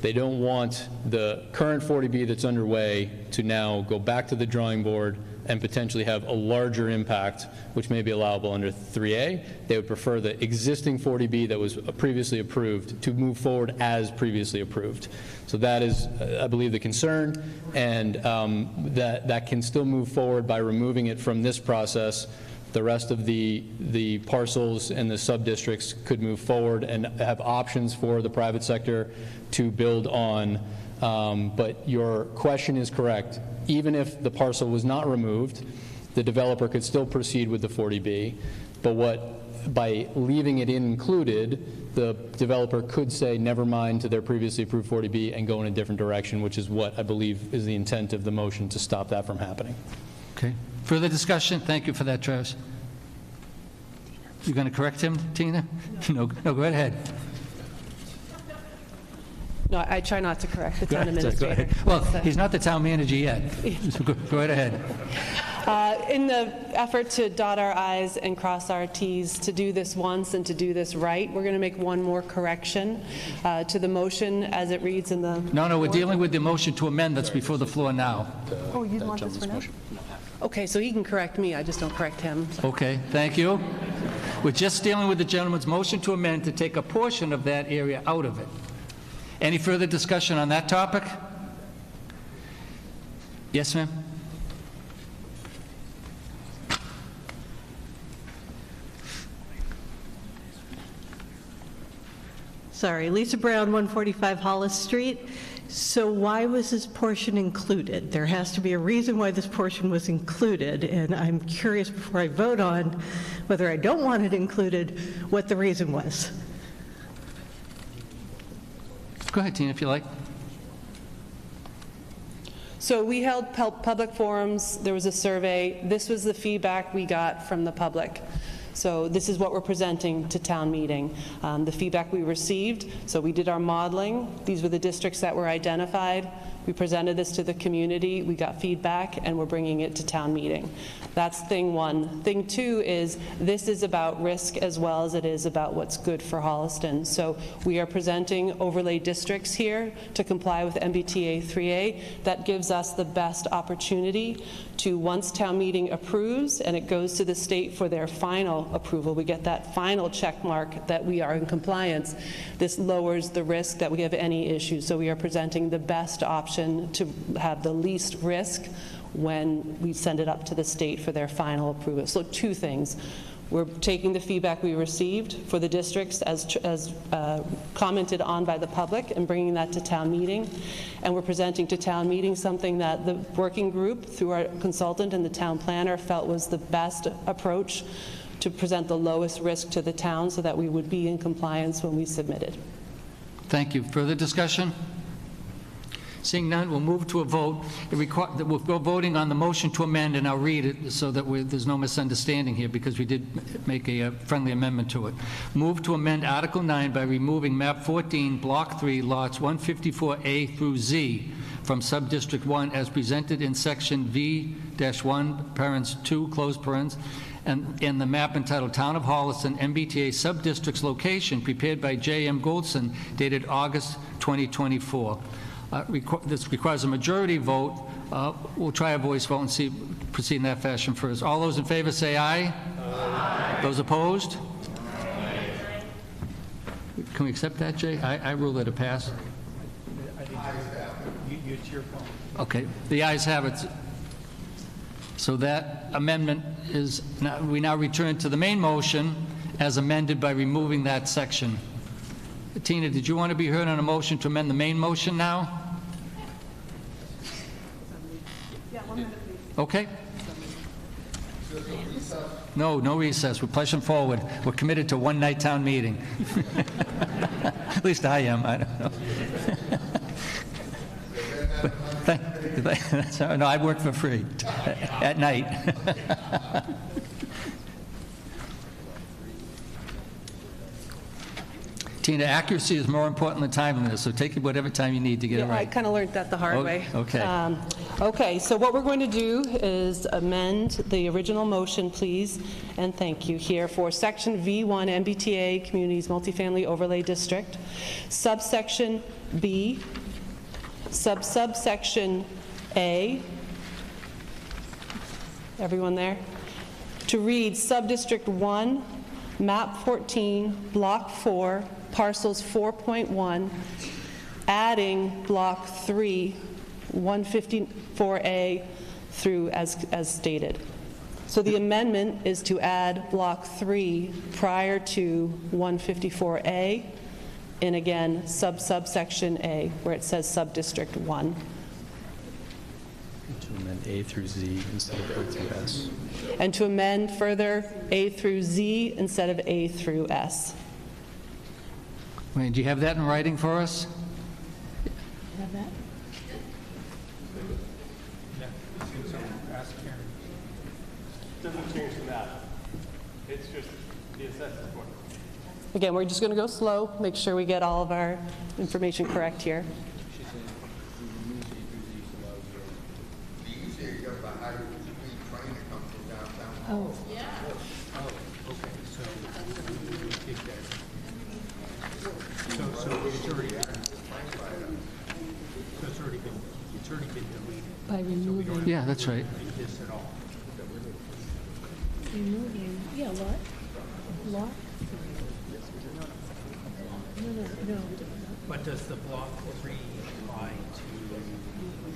they don't want the current 40B that's underway to now go back to the drawing board and potentially have a larger impact, which may be allowable under 3A. They would prefer the existing 40B that was previously approved to move forward as previously approved. So that is, I believe, the concern, and that can still move forward by removing it from this process The rest of the parcels and the sub-districts could move forward and have options for the private sector to build on. But your question is correct. Even if the parcel was not removed, the developer could still proceed with the 40B. But by leaving it included, the developer could say never mind to their previously approved 40B and go in a different direction, which is what I believe is the intent of the motion, to stop that from happening. Okay. Further discussion? Thank you for that, Travis. You're going to correct him, Tina? No, go right ahead. No, I try not to correct the town Go administrator. ahead. Well, he's not the town manager yet. So go right ahead. In the effort to dot our i's and cross our t's, to do this once and to do this right, we're going to make one more correction to the motion as it reads in the... No, we're dealing with the motion to amend that's before the floor now. Oh, you want this for now? Okay, so he can correct me, I just don't correct him. Okay, thank you. We're just dealing with the gentleman's motion to amend to take a portion of that area out of it. Any further discussion on that topic? Yes, ma'am? Sorry, Lisa Brown, 145 Hollis Street. So why was this portion included? There has to be a reason why this portion was included, and I'm curious before I vote on whether I don't want it included, what the reason was. Go ahead, Tina, if you like. So we held public forums, there was a survey, this was the feedback we got from the public. So this is what we're presenting to town meeting. The feedback we received, so we did our modeling, these were the districts that were identified, we presented this to the community, we got feedback, and we're bringing it to town meeting. That's thing one. Thing two is, this is about risk as well as it is about what's good for Holliston. So we are presenting overlay districts here to comply with MBTA 3A. That gives us the best opportunity to, once town meeting approves and it goes to the state for their final approval, we get that final check mark that we are in compliance. This lowers the risk that we have any issues. So we are presenting the best option to have the least risk when we send it up to the state for their final approval. So two things. We're taking the feedback we received for the districts as commented on by the public and bringing that to town meeting. And we're presenting to town meeting something that the working group, through our consultant and the town planner, felt was the best approach to present the lowest risk to the town so that we would be in compliance when we submitted. Thank you. Further discussion? Seeing none, we'll move to a vote. We'll go voting on the motion to amend, and I'll read it so that there's no misunderstanding here, because we did make a friendly amendment to it. Move to amend Article 9 by removing map 14, block 3, lots 154A through Z from subdistrict 1 as presented in section V-1, parens 2, close parens, and in the map entitled Town of Holliston, MBTA subdistricts location, prepared by J.M. Goldson, dated August 2024. This requires a majority vote. We'll try a voice vote and proceed in that fashion first. All those in favor say aye. Aye. Those opposed? Aye. Can we accept that, Jay? I rule that it pass. It's your call. Okay, the ayes have it. So that amendment is, we now return to the main motion as amended by removing that section. Tina, did you want to be heard on a motion to amend the main motion now? Yeah, 1 minute, please. Okay. No recess. We're pushing forward. We're committed to one night town meeting. At least I am. I don't know. No, I work for free at night. Tina, accuracy is more important than timeliness, so take whatever time you need to get it right. I kind of learned that the hard way. Okay. Okay, so what we're going to do is amend the original motion, please, and thank you, here for Section V1 MBTA Communities Multifamily Overlay District, subsection B, subsection A, everyone there? To read Subdistrict 1, Map 14, Block 4, Parcels 4.1, adding Block 3, 154A through as stated. So the amendment is to add Block 3 prior to 154A, and again, subsection A, where it says Subdistrict 1. To amend A through Z instead of A through S. And to amend further A through Z instead of A through S. Wayne, do you have that in writing for us? Have that? Doesn't change the map. It's just the assessment board. Again, we're just going to go slow, make sure we get all of our information correct here. Oh. So it's already been deleted. By removing. Yeah, that's right. This at all. Removing, yeah, lot. No. But does the block 3 apply to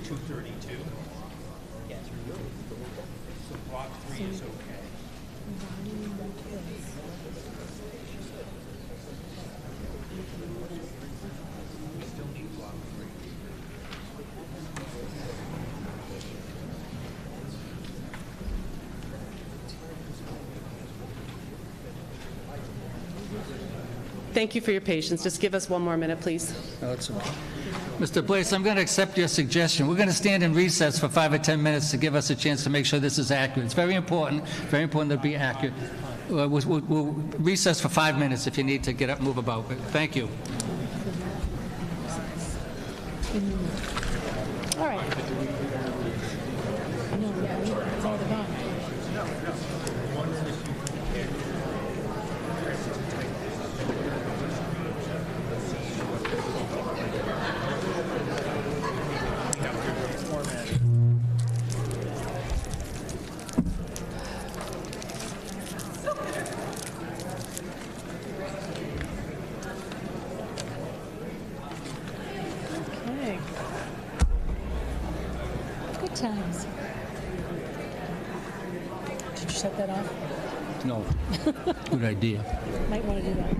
232? Yes. So block 3 is okay. We still need block 3. Thank you for your patience. Just give us one more minute, please. No, it's okay. Mr. Blaze, I'm going to accept your suggestion. We're going to stand in recess for 5 or 10 minutes to give us a chance to make sure this is accurate. It's very important to be accurate. We'll recess for 5 minutes if you need to get up and move about. But thank you. All right. Okay. Good times. Did you shut that off? No. Good idea. Might want to do that.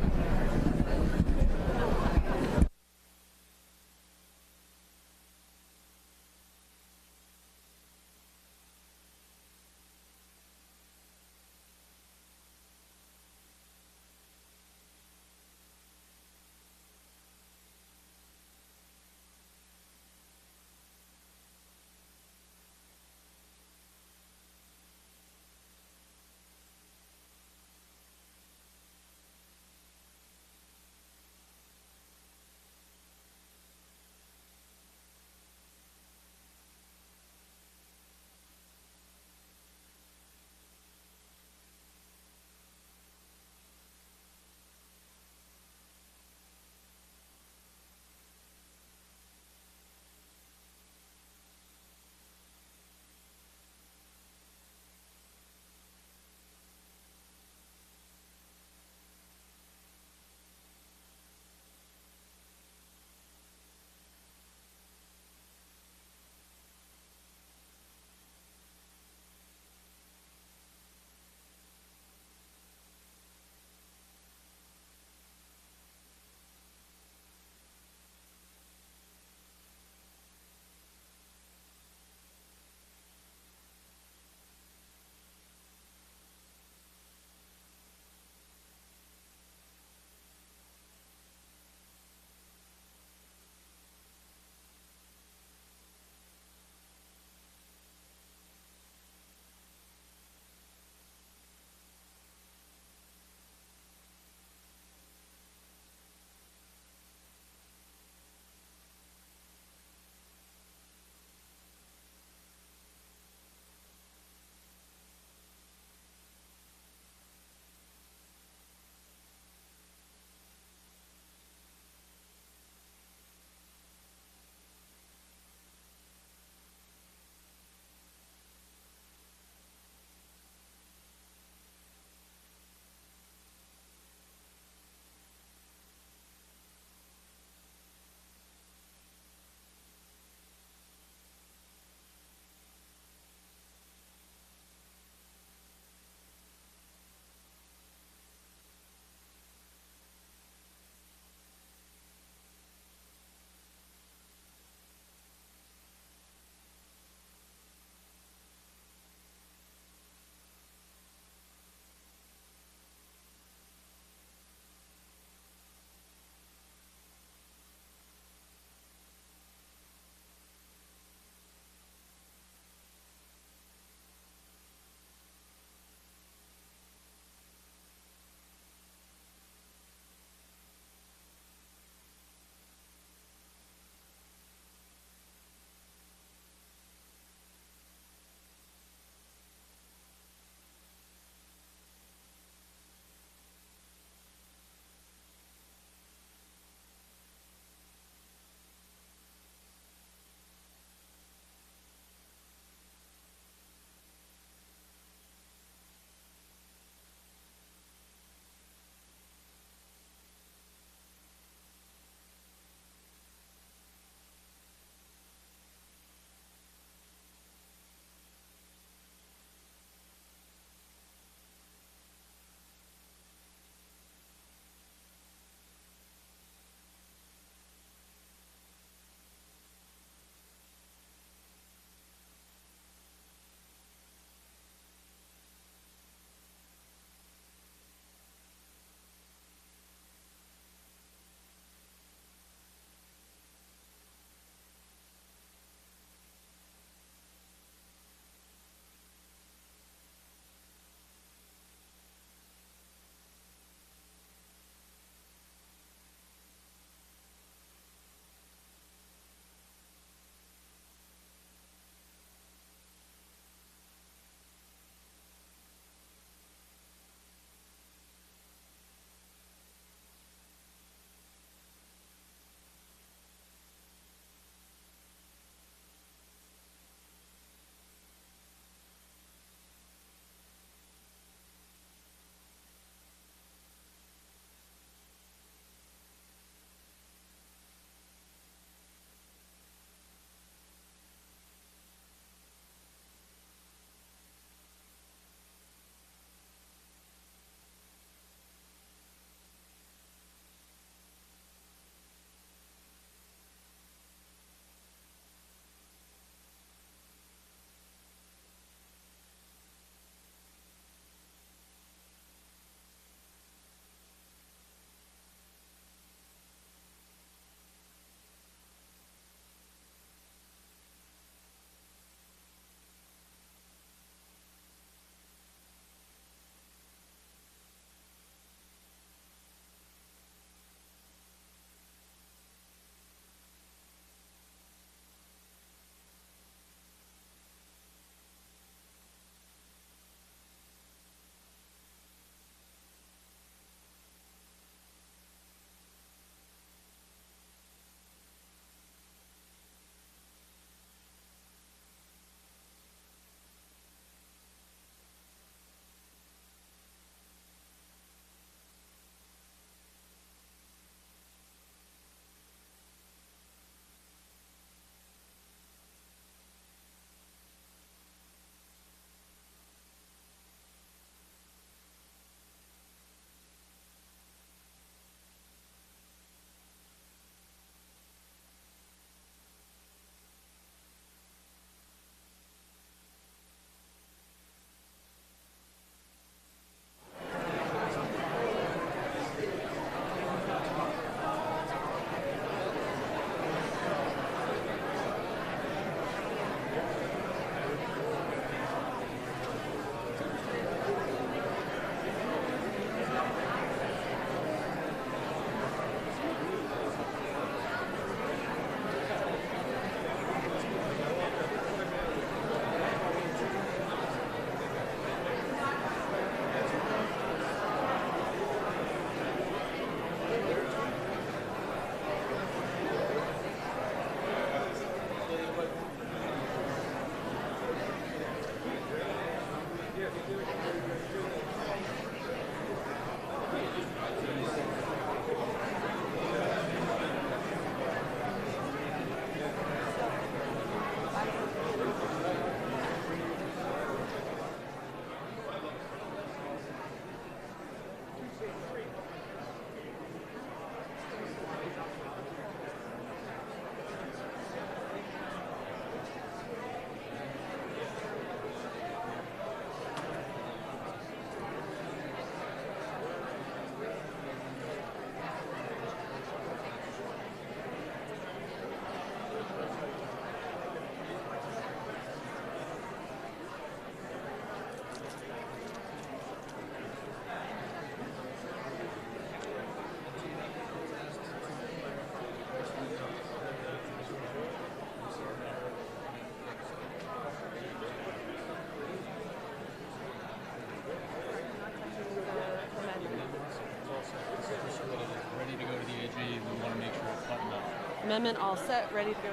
amendment all set, ready to go.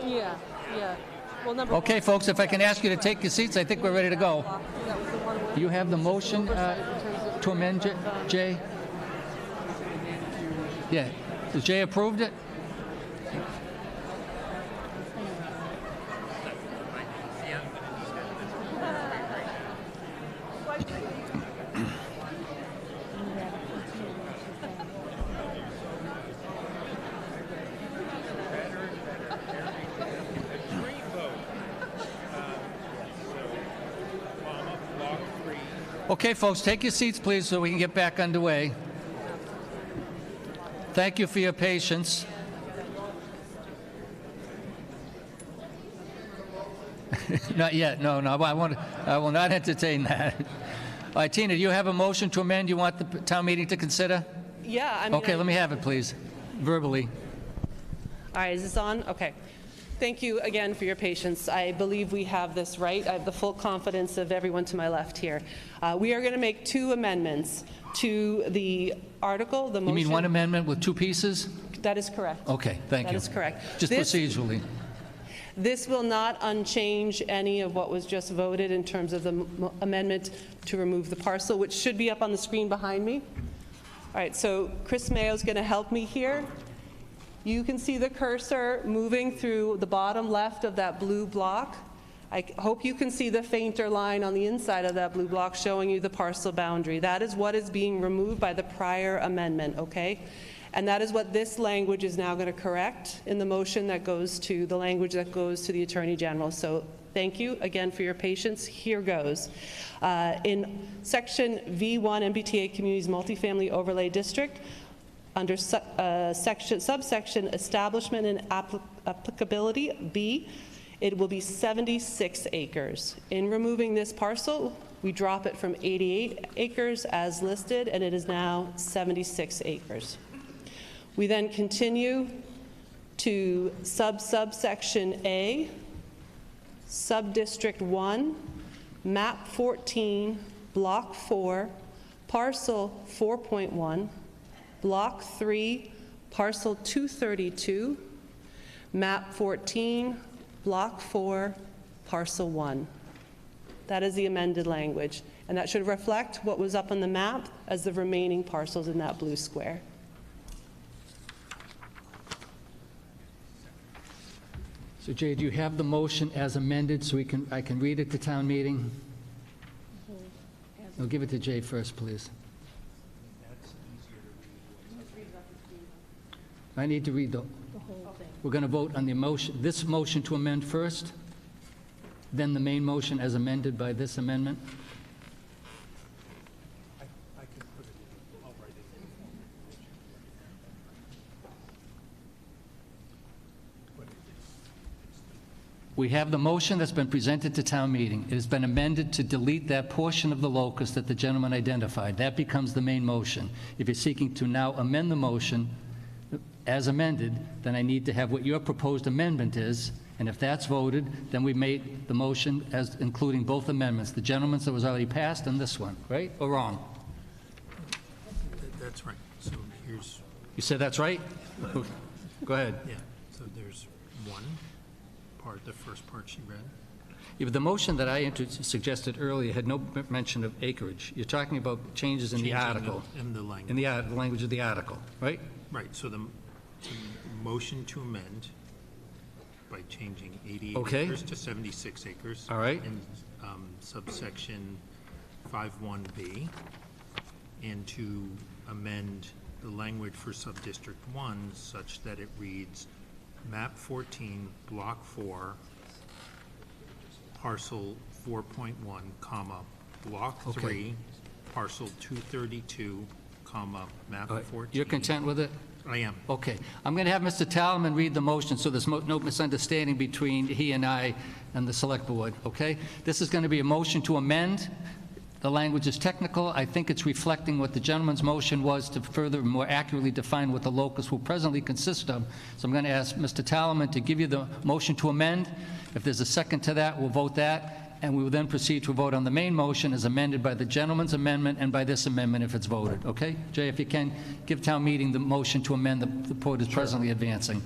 Yeah, yeah. Well, number Okay, folks, if I can ask you to take your seats, I think we're ready to go. You have the motion to amend, Jay? Yeah. Has Jay approved it? Okay, folks, take your seats, please, so we can get back underway. Thank you for your patience. Not yet. No, I will not entertain that. All right, Tina, do you have a motion to amend you want the town meeting to consider? Yeah, I mean. Okay, let me have it, please, verbally. All right, is this on? Okay. Thank you again for your patience. I believe we have this right. I have the full confidence of everyone to my left here. We are going to make two amendments to the article, the motion. You mean one amendment with two pieces? That is correct. Okay, thank you. That is correct. Just procedurally. This will not unchange any of what was just voted in terms of the amendment to remove the parcel, which should be up on the screen behind me. All right, so Chris Mayo is going to help me here. You can see the cursor moving through the bottom left of that blue block. I hope you can see the fainter line on the inside of that blue block showing you the parcel boundary. That is what is being removed by the prior amendment, okay? And that is what this language is now going to correct in the motion that goes to the language that goes to the Attorney General. So thank you again for your patience. Here goes. In section V1 MBTA Communities Multifamily Overlay District, under subsection Establishment and Applicability, B, it will be 76 acres. In removing this parcel, we drop it from 88 acres as listed, and it is now 76 acres. We then continue to subsection A, Subdistrict 1, Map 14, Block 4, Parcel 4.1, Block 3, Parcel 232, Map 14, Block 4, Parcel 1. That is the amended language, and that should reflect what was up on the map as the remaining parcels in that blue square. So Jay, do you have the motion as amended so I can read it to town meeting? I'll give it to Jay first, please. I need to read the whole thing. We're going to vote on the motion, this motion to amend first, then the main motion as amended by this amendment. We have the motion that's been presented to town meeting. It has been amended to delete that portion of the locus that the gentleman identified. That becomes the main motion. If you're seeking to now amend the motion as amended, then I need to have what your proposed amendment is, and if that's voted, then we made the motion as including both amendments, the gentleman's that was already passed and this one, right or wrong? That's right. So here's... You said that's right? Go ahead. Yeah, so there's one part, the first part she read. Yeah, but the motion that I suggested earlier had no mention of acreage. You're talking about changes in the article. In the language. In the language of the article, right? Right, so the motion to amend by changing 88 Okay. acres to 76 acres. All right. In subsection 51B, and to amend the language for subdistrict 1 such that it reads map 14, block 4, parcel 4.1, comma, block 3, parcel 232, comma, map 14. You're content with it? I am. Okay. I'm going to have Mr. Talman read the motion so there's no misunderstanding between he and I and the select board, okay? This is going to be a motion to amend The language is technical. I think it's reflecting what the gentleman's motion was to further more accurately define what the locus will presently consist of. So I'm going to ask Mr. Tallerman to give you the motion to amend. If there's a second to that, we'll vote that, and we will then proceed to a vote on the main motion as amended by the gentleman's amendment and by this amendment if it's voted. Okay? Jay, if you can, give town meeting the motion to amend the report is presently advancing.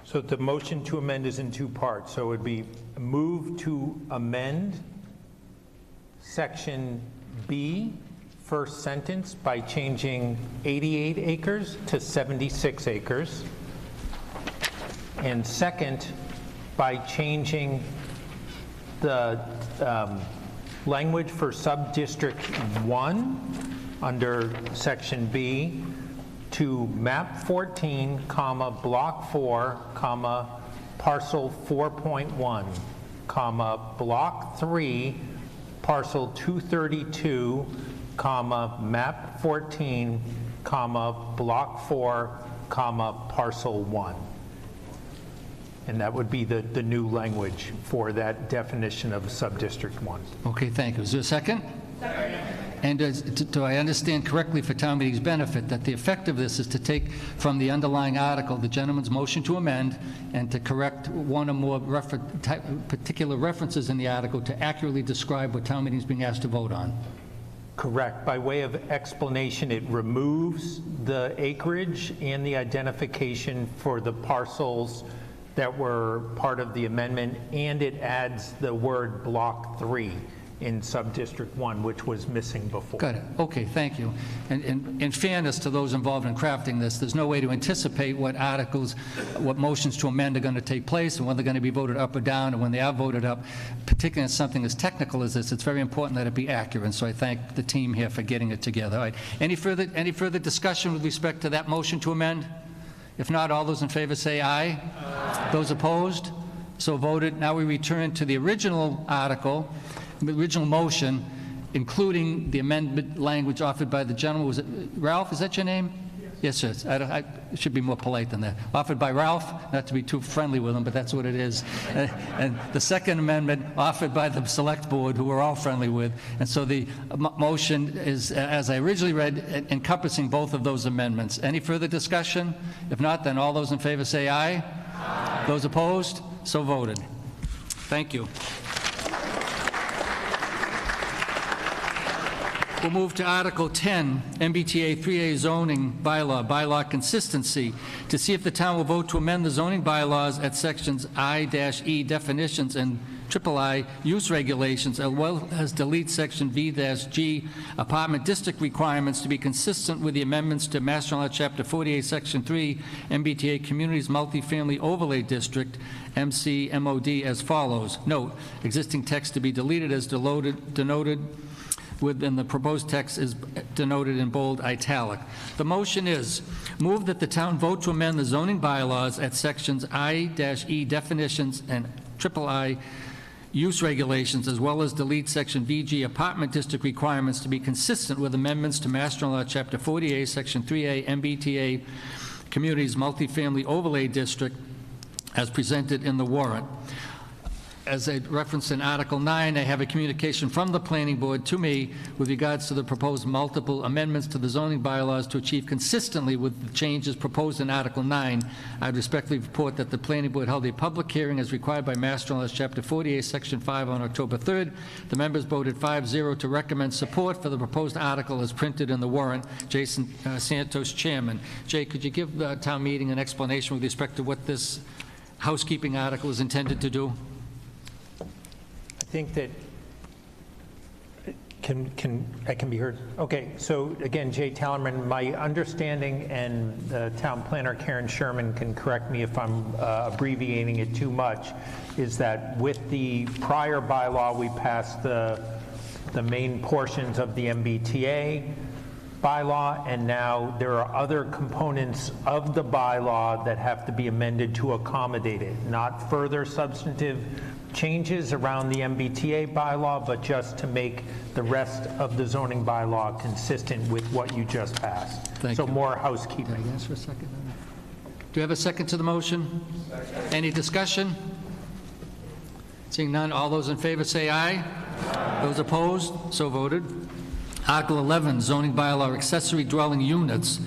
So the motion to amend is in two parts. So it would be move to amend section B, first sentence, by changing 88 acres to 76 acres. And second, by changing the language for sub-district 1 under section B to map 14, comma, block 4, comma, parcel 4.1, comma, block 3, parcel 232, comma, map 14, comma, block 4, comma, parcel 1. And that would be the new language for that definition of sub-district 1. Okay, thank you. Is there a second? Second. And do I understand correctly for town meeting's benefit that the effect of this is to take from the underlying article the gentleman's motion to amend and to correct one or more particular references in the article to accurately describe what town meeting is being asked to vote on? Correct. By way of explanation, it removes the acreage and the identification for the parcels that were part of the amendment, and it adds the word block 3 in sub-district 1, which was missing before. Got it. Okay, thank you. And in fairness to those involved in crafting this, there's no way to anticipate what articles, what motions to amend are going to take place and when they're going to be voted up or down, and when they are voted up, particularly in something as technical as this, it's very important that it be accurate. So I thank the team here for getting it together. All right. Any further discussion with respect to that motion to amend? If not, all those in favor say aye. Aye. Those opposed? So voted. Now we return to the original article, the original motion, including the amendment language offered by the gentleman. Was it Ralph? Is that your name? Yes, yes. I should be more polite than that. Offered by Ralph, not to be too friendly with him, but that's what it is. And the second amendment offered by the select board, who we're all friendly with. And so the motion is, as I originally read, encompassing both of those amendments. Any further discussion? If not, then all those in favor say aye. Aye. Those opposed? So voted. Thank you. We'll move to Article 10, MBTA 3A zoning bylaw consistency, to see if the town will vote to amend the zoning bylaws at sections I-E definitions and III use regulations, as well as delete section V-G apartment district requirements to be consistent with the amendments to Mass General Law Chapter 48, Section 3, MBTA Communities Multifamily Overlay District, MCMOD, as follows. Note, existing text to be deleted as denoted within the proposed text is denoted in bold italic. The motion is, move that the town vote to amend the zoning bylaws at sections I-E definitions and III use regulations, as well as delete section VG apartment district requirements to be consistent with amendments to Mass General Law Chapter 48, Section 3A, MBTA Communities Multifamily Overlay District, as presented in the warrant. As I referenced in Article 9, I have a communication from the Planning Board to me with regards to the proposed multiple amendments to the zoning bylaws to achieve consistently with the changes proposed in Article 9. I respectfully report that the Planning Board held a public hearing as required by Mass General Law Chapter 48, Section 5 on October 3rd. The members voted 5-0 to recommend support for the proposed article as printed in the warrant. Jason Santos, Chairman. Jay, could you give the town meeting an explanation with respect to what this housekeeping article is intended to do? I think that I can be heard. Okay, so again, Jay Tallerman, my understanding, and the town planner Karen Sherman can correct me if I'm abbreviating it too much, is that with the prior bylaw, we passed the main portions of the MBTA bylaw, and now there are other components of the bylaw that have to be amended to accommodate it, not further substantive changes around the MBTA bylaw, but just to make the rest of the zoning bylaw consistent with what you just passed. Thank you. More housekeeping. Can I ask for a second? Do you have a second to the motion? Second. Any discussion? Seeing none, all those in favor say aye. Those opposed, so voted. Article 11, zoning bylaw accessory dwelling units.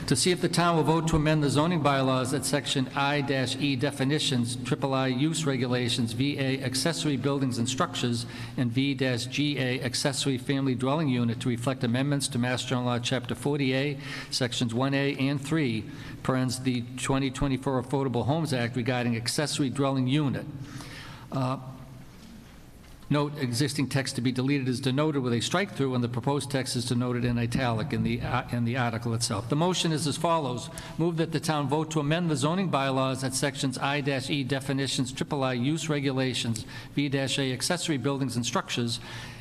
To see if the town will vote to amend the zoning bylaws at section I-E definitions, III use regulations, VA accessory buildings and structures, and V-GA accessory family dwelling unit to reflect amendments to Mass General Law, Chapter 40A, Sections 1A and 3, parens the 2024 Affordable Homes Act regarding accessory dwelling unit. Note, existing text to be deleted is denoted with a strike-through, and the proposed text is denoted in italic in the article itself. The motion is as follows. Move that the town vote to amend the zoning bylaws at sections I-E definitions, III use regulations, V-A accessory buildings and structures,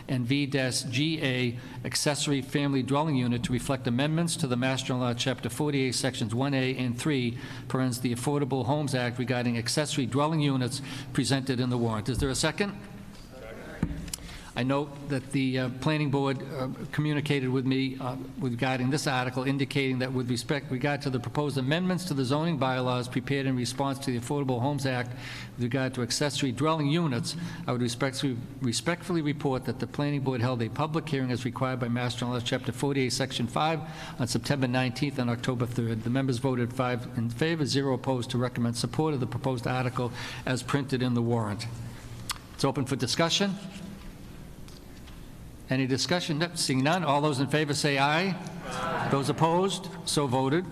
and V-GA accessory family dwelling unit to reflect amendments to the Mass General Law, Chapter 48, Sections 1A and 3, parens the Affordable Homes Act regarding accessory dwelling units presented in the warrant. Is there a second? I note that the planning board communicated with me regarding this article, indicating that with regard to the proposed amendments to the zoning bylaws prepared in response to the Affordable Homes Act with regard to accessory dwelling units, I would respectfully report that the planning board held a public hearing as required by Mass General Law, Chapter 48, Section 5, on September 19th and October 3rd. The members voted 5 in favor, 0 opposed, to recommend support of the proposed article as printed in the warrant. It's open for discussion. Any discussion? Seeing none, all those in favor say aye. Aye. Those opposed, so voted.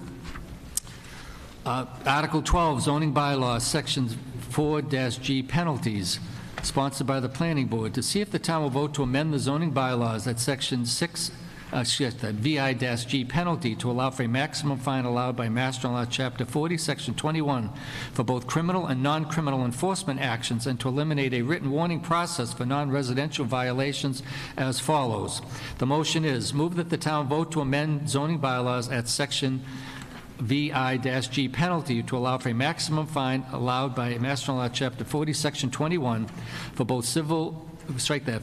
Article 12, zoning bylaws, sections 4-G penalties, sponsored by the planning board. To see if the town will vote to amend the zoning bylaws at section 6, VI-G penalty to allow for a maximum fine allowed by Mass General Law, Chapter 40, Section 21, for both criminal and non-criminal enforcement actions, and to eliminate a written warning process for non-residential violations as follows. The motion is, move that the town vote to amend zoning bylaws at section VI-G penalty to allow for a maximum fine allowed by Mass General Law, Chapter 40, Section 21, for both civil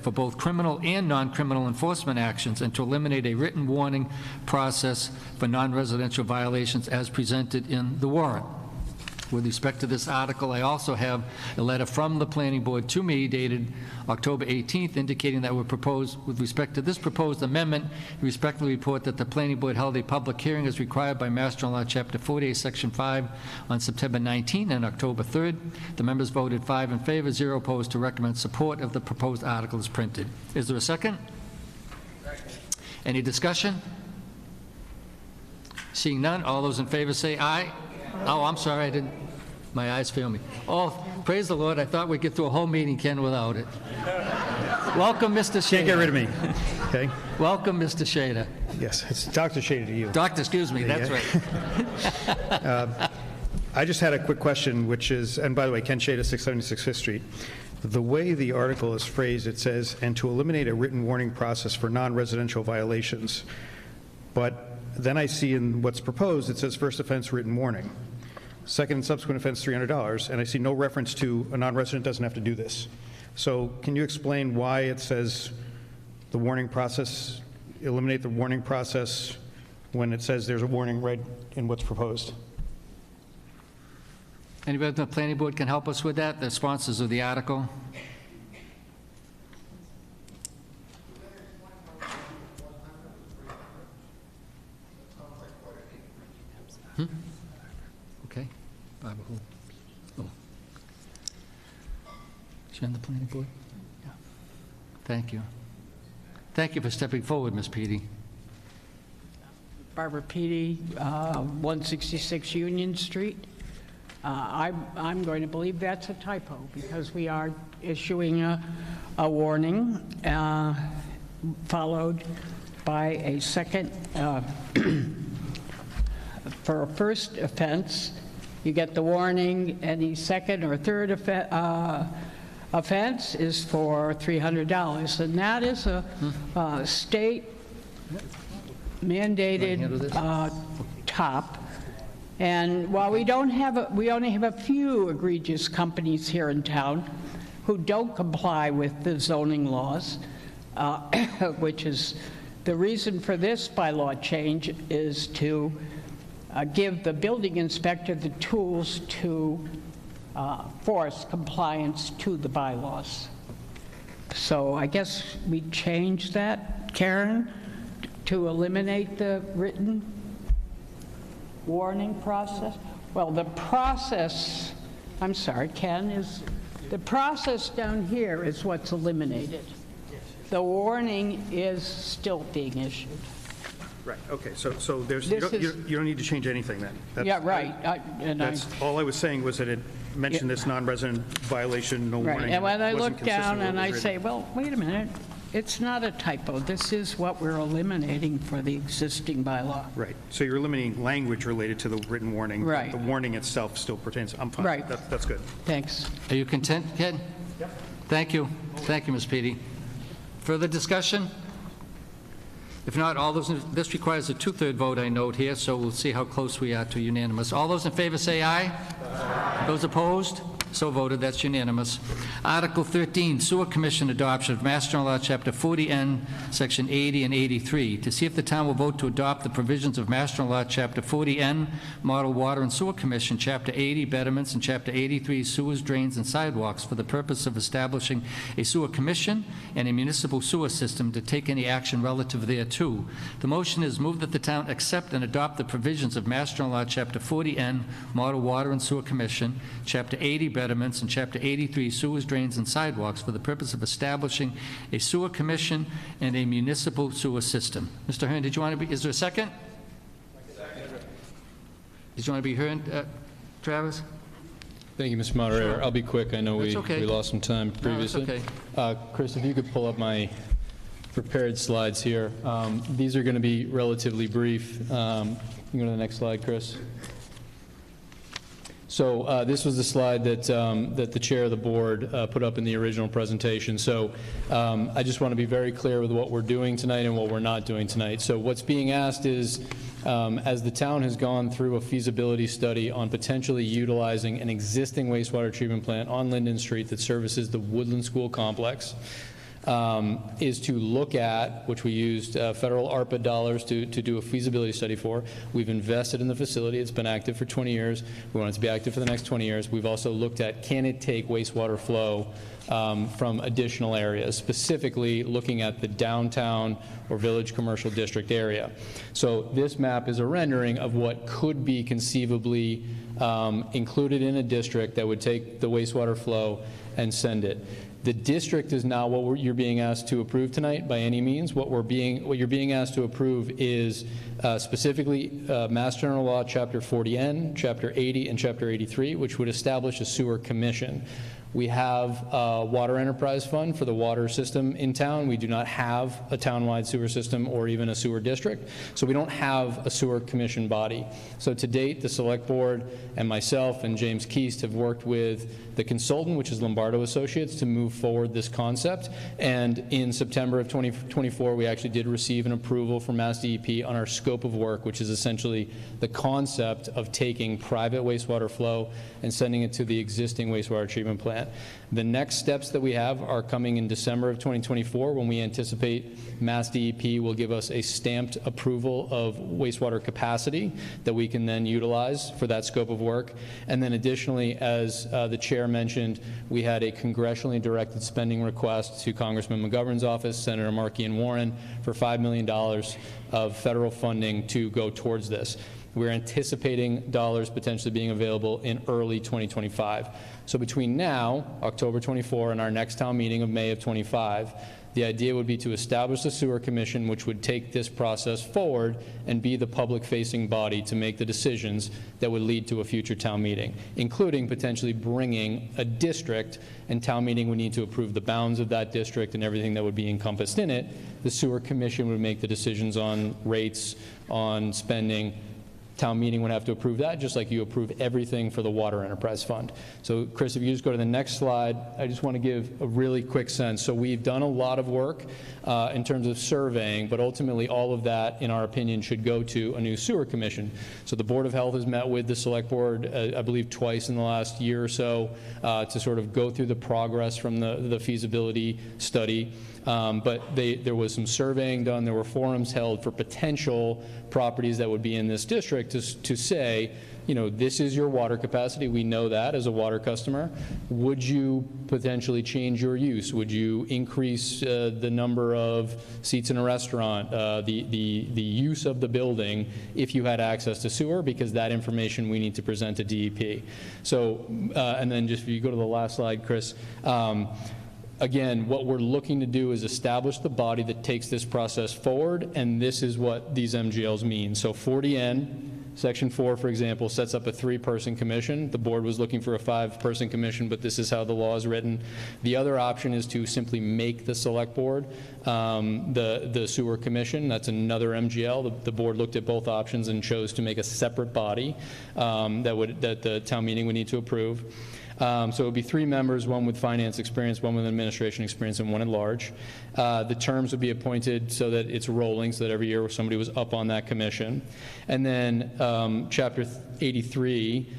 for both criminal and non-criminal enforcement actions, and to eliminate a written warning process for non-residential violations as presented in the warrant. With respect to this article, I also have a letter from the planning board to me dated October 18th indicating that with respect to this proposed amendment, we respectfully report that the planning board held a public hearing as required by Mass General Law, Chapter 48, Section 5 on September 19th and October 3rd. The members voted 5 in favor, 0 opposed, to recommend support of the proposed article as printed. Is there a second? Second. Any discussion? Seeing none, all those in favor say aye. Oh, I'm sorry, I didn't, my eyes fail me. Oh, praise the Lord, I thought we'd get through a whole meeting, Ken, without it. Welcome, Mr. Shader. Can't get rid of me, okay? Welcome, Mr. Shader. Yes, it's Dr. Shader to you. Doctor, excuse me, that's right. I just had a quick question, which is, and by the way, Ken Shader, 676 Fifth Street. The way the article is phrased, it says, and to eliminate a written warning process for non-residential violations. But then I see in what's proposed, it says first offense, written warning. Second and subsequent offense, $300, and I see no reference to a non-resident doesn't have to do this. So can you explain why it says the warning process, eliminate the warning process when it says there's a warning right in what's proposed? Anybody from the planning board can help us with that? The sponsors of the article. Okay. Barbara, who? Oh. She on the planning board? Yeah. Thank you. Thank you for stepping forward, Ms. Peaty. Barbara Peaty, 166 Union Street. I'm going to believe that's a typo because we are issuing a warning followed by a second. For a first offense, you get the warning. Any second or third offense is for $300, and that is a state mandated top. And while we only have a few egregious companies here in town who don't comply with the zoning laws, which is the reason for this bylaw change, is to give the building inspector the tools to force compliance to the bylaws. So I guess we change that, Karen, to eliminate the written warning process. Well, the process, I'm sorry, Ken, is the process down here is what's eliminated. The warning is still being issued. Right, okay, so there's, This you don't need to change anything then. Yeah, right. All I was saying was that it mentioned this non-resident violation, no Right, warning. and when I wasn't look consistent down with and what I was say, written. well, wait a minute, it's not a typo. This is what we're eliminating for the existing bylaw. Right, so you're eliminating language related to the written warning. but Right. The warning itself still pertains, I'm fine. Right. That's good. Thanks. Are you content, Ken? Yep. Thank you. Thank you, Ms. Peety. Further discussion? If not, all those, this requires a two-third vote, I note here, so we'll see how close we are to unanimous. All those in favor say aye. Those opposed? So voted. That's unanimous. Article 13, Sewer Commission adoption of Mass General Law, Chapter 40N, Section 80 and 83, to see if the town will vote to adopt the provisions of Mass General Law, Chapter 40N, Model Water and Sewer Commission, Chapter 80, Betterments, and Chapter 83, Sewers, Drains, and Sidewalks, for the purpose of establishing a sewer commission and a municipal sewer system to take any action relative thereto. The motion is moved that the town accept and adopt the provisions of Mass General Law, Chapter 40N, Model Water and Sewer Commission, Chapter 80, Betterments, and Chapter 83, Sewers, Drains, and Sidewalks, for the purpose of establishing a sewer commission and a municipal sewer system. Mr. Hearn, did you want to be, is there a second? Did you want to be heard, Travis? Thank you, Mr. Moderator. Sure. I'll be quick. I know That's we okay. lost some time previously. okay. Chris, if you could pull up my prepared slides here. These are going to be relatively brief. You can go to the next slide, Chris. So this was the slide that, that the chair of the board put up in the original presentation. So I just want to be very clear with what we're doing tonight and what we're not doing tonight. So what's being asked is, as the town has gone through a feasibility study on potentially utilizing an existing wastewater treatment plant on Linden Street that services the Woodland School complex, is to look at, which we used federal ARPA dollars to do a feasibility study for. We've invested in the facility. It's been active for 20 years. We want it to be active for the next 20 years. We've also looked at, can it take wastewater flow from additional areas, specifically looking at the downtown or village commercial district area. So this map is a rendering of what could be conceivably included in a district that would take the wastewater flow and send it. The district is not what you're being asked to approve tonight by any means. What you're being asked to approve is specifically Mass General Law, Chapter 40N, Chapter 80, and Chapter 83, which would establish a sewer commission. We have a water enterprise fund for the water system in town. We do not have a townwide sewer system or even a sewer district, so we don't have a sewer commission body. So to date, the select board and myself and James Keast have worked with the consultant, which is Lombardo Associates, to move forward this concept. And in September of 2024, we actually did receive an approval from Mass DEP on our scope of work, which is essentially the concept of taking private wastewater flow and sending it to the existing wastewater treatment plant. The next steps that we have are coming in December of 2024, when we anticipate Mass DEP will give us a stamped approval of wastewater capacity that we can then utilize for that scope of work. And then additionally, as the chair mentioned, we had a congressionally directed spending request to Congressman McGovern's office, Senator Markey and Warren, for $5 million of federal funding to go towards this. We're anticipating dollars potentially being available in early 2025. So between now, October 24, and our next town meeting of May of 25, the idea would be to establish the sewer commission, which would take this process forward and be the public-facing body to make the decisions that would lead to a future town meeting, including potentially bringing a district, and town meeting would need to approve the bounds of that district and everything that would be encompassed in it. The sewer commission would make the decisions on rates, on spending. Town meeting would have to approve that, just like you approve everything for the Water Enterprise Fund. So, Chris, if you just go to the next slide, I just want to give a really quick sense. So we've done a lot of work in terms of surveying, but ultimately all of that, in our opinion, should go to a new sewer commission. So the Board of Health has met with the Select Board, I believe, twice in the last year or so to sort of go through the progress from the feasibility study. But there was some surveying done. There were forums held for potential properties that would be in this district. district to say, you know, this is your water capacity. We know that as a water customer. Would you potentially change your use? Would you increase the number of seats in a restaurant, the use of the building if you had access to sewer? Because that information we need to present to DEP. So, and then just if you go to the last slide, Chris, again, what we're looking to do is establish the body that takes this process forward, and this is what these MGLs mean. So 40N, Section 4, for example, sets up a 3-person commission. The board was looking for a 5-person commission, but this is how the law is written. The other option is to simply make the select board the sewer commission. That's another MGL. The board looked at both options and chose to make a separate body that the town meeting would need to approve. So it would be 3 members, 1 with finance experience, 1 with administration experience, and 1 at large. The terms would be appointed so that it's rolling, so that every year somebody was up on that commission. And then Chapter 83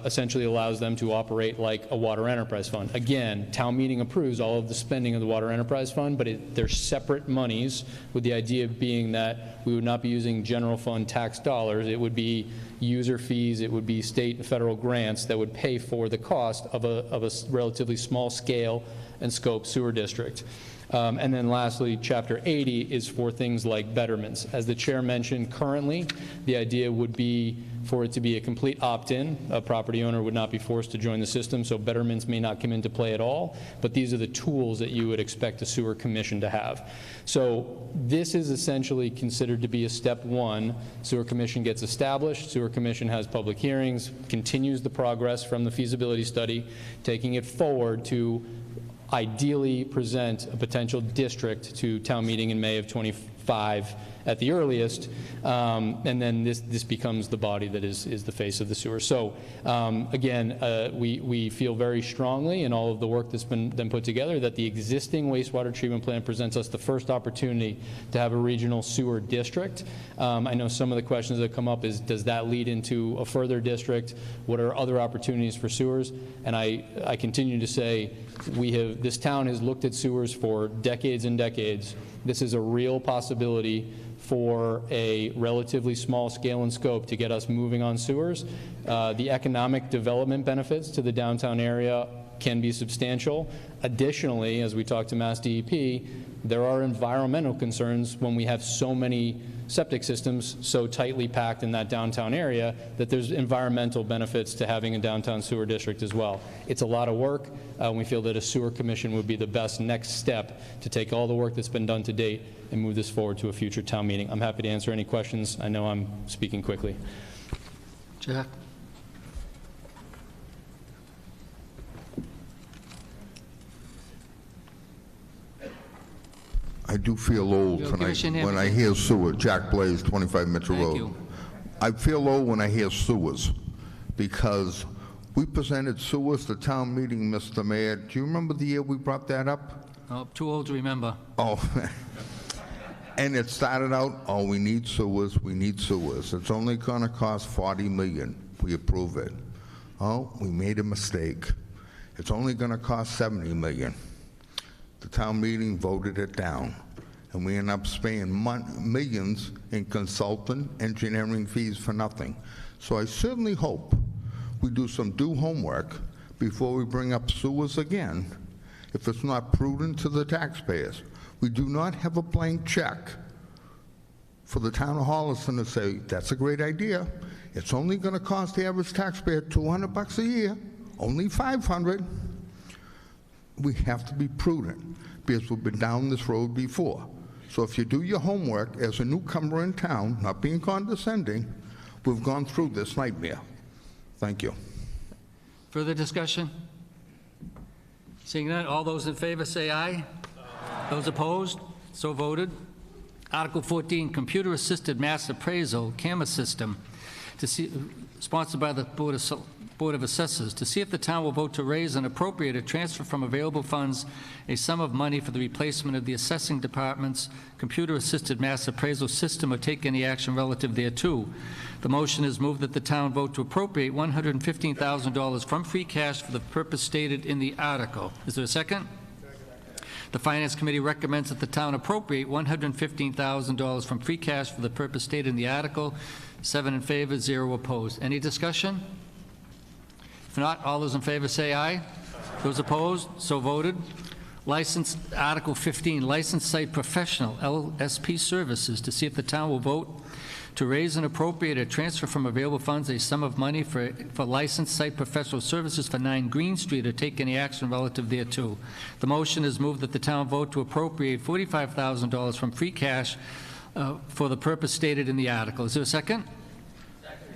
essentially allows them to operate like a water enterprise fund. Again, town meeting approves all of the spending of the water enterprise fund, but they're separate monies, with the idea being that we would not be using general fund tax dollars. It would be user fees, it would be state and federal grants that would pay for the cost of a relatively small scale and scope sewer district. And then lastly, Chapter 80 is for things like betterments. As the chair mentioned, currently, the idea would be for it to be a complete opt-in. A property owner would not be forced to join the system, so betterments may not come into play at all, but these are the tools that you would expect a sewer commission to have. So this is essentially considered to be a step 1. Sewer commission gets established, sewer commission has public hearings, continues the progress from the feasibility study, taking it forward to ideally present a potential district to town meeting in May of 25 at the earliest, and then this becomes the body that is the face of the sewer. So again, we feel very strongly in all of the work that's been put together that the existing wastewater treatment plant presents us the first opportunity to have a regional sewer district. I know some of the questions that come up is, does that lead into a further district? What are other opportunities for sewers? And I continue to say, this town has looked at sewers for decades and decades. This is a real possibility for a relatively small scale and scope to get us moving on sewers. The economic development benefits to the downtown area can be substantial. Additionally, as we talk to Mass DEP, there are environmental concerns when we have so many septic systems so tightly packed in that downtown area that there's environmental benefits to having a downtown sewer district as well. It's a lot of work. We feel that a sewer commission would be the best next step to take all the work that's been done to date and move this forward to a future town meeting. I'm happy to answer any questions. I know I'm speaking quickly. Jack? I do feel old tonight when I hear sewer. Jack Blaze, 25 Mitchell Road. you. I feel old when I hear sewers because we presented sewers to town meeting, Mr. Mayor. Do you remember the year we brought that up? Oh, too old to remember. Oh, and it started out, oh, we need sewers, we need sewers. It's only going to cost $40 million. We approve it. Oh, we made a mistake. It's only going to cost $70 million. The town meeting voted it down, and we end up spending millions in consultant engineering fees for nothing. So I certainly hope we do some due homework before we bring up sewers again, if it's not prudent to the taxpayers. We do not have a blank check for the town of Holliston to say, that's a great idea. It's only going to cost the average taxpayer $200 a year, only $500. We have to be prudent because we've been down this road before. So if you do your homework as a newcomer in town, not being condescending, we've gone through this nightmare. Thank you. Further discussion? Seeing none, all those in favor say aye. Those opposed? So voted. Article 14, Computer-Assisted Mass Appraisal Camera System, sponsored by the Board of Assessors, to see if the town will vote to raise and appropriate a transfer from available funds a sum of money for the replacement of the assessing department's computer-assisted mass appraisal system or take any action relative thereto. The motion is moved that the town vote to appropriate $115,000 from free cash for the purpose stated in the article. Is there a second? The Finance Committee recommends that the town appropriate $115,000 from free cash for the purpose stated in the article. 7 in favor, 0 opposed. Any discussion? If not, all those in favor say aye. Those opposed, so voted. License, Article 15, licensed site professional, LSP services, to see if the town will vote to raise and appropriate or transfer from available funds a sum of money for licensed site professional services for 9 Green Street or take any action relative thereto. The motion is moved that the town vote to appropriate $45,000 from free cash for the purpose stated in the article. Is there a second?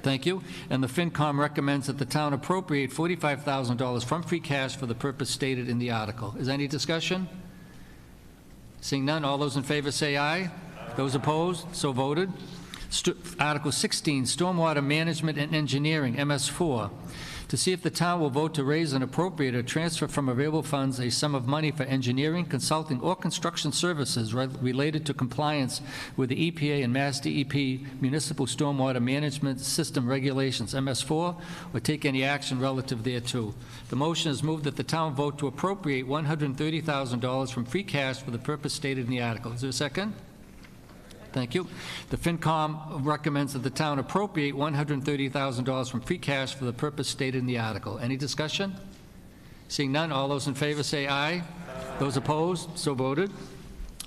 Thank you. And the FinCom recommends that the town appropriate $45,000 from free cash for the purpose stated in the article. Is there any discussion? Seeing none, all those in favor say aye. Those opposed, so voted. Article 16, Stormwater Management and Engineering, MS4, to see if the town will vote to raise and appropriate or transfer from available funds a sum of money for engineering, consulting, or construction services related to compliance with the EPA and Mass DEP Municipal Stormwater Management System Regulations, MS4, or take any action relative thereto. The motion is moved that the town vote to appropriate $130,000 from free cash for the purpose stated in the article. Is there a second? Thank you. The FinCom recommends that the town appropriate $130,000 from free cash for the purpose stated in the article. Any discussion? Seeing none, all those in favor say aye. Those opposed, so voted.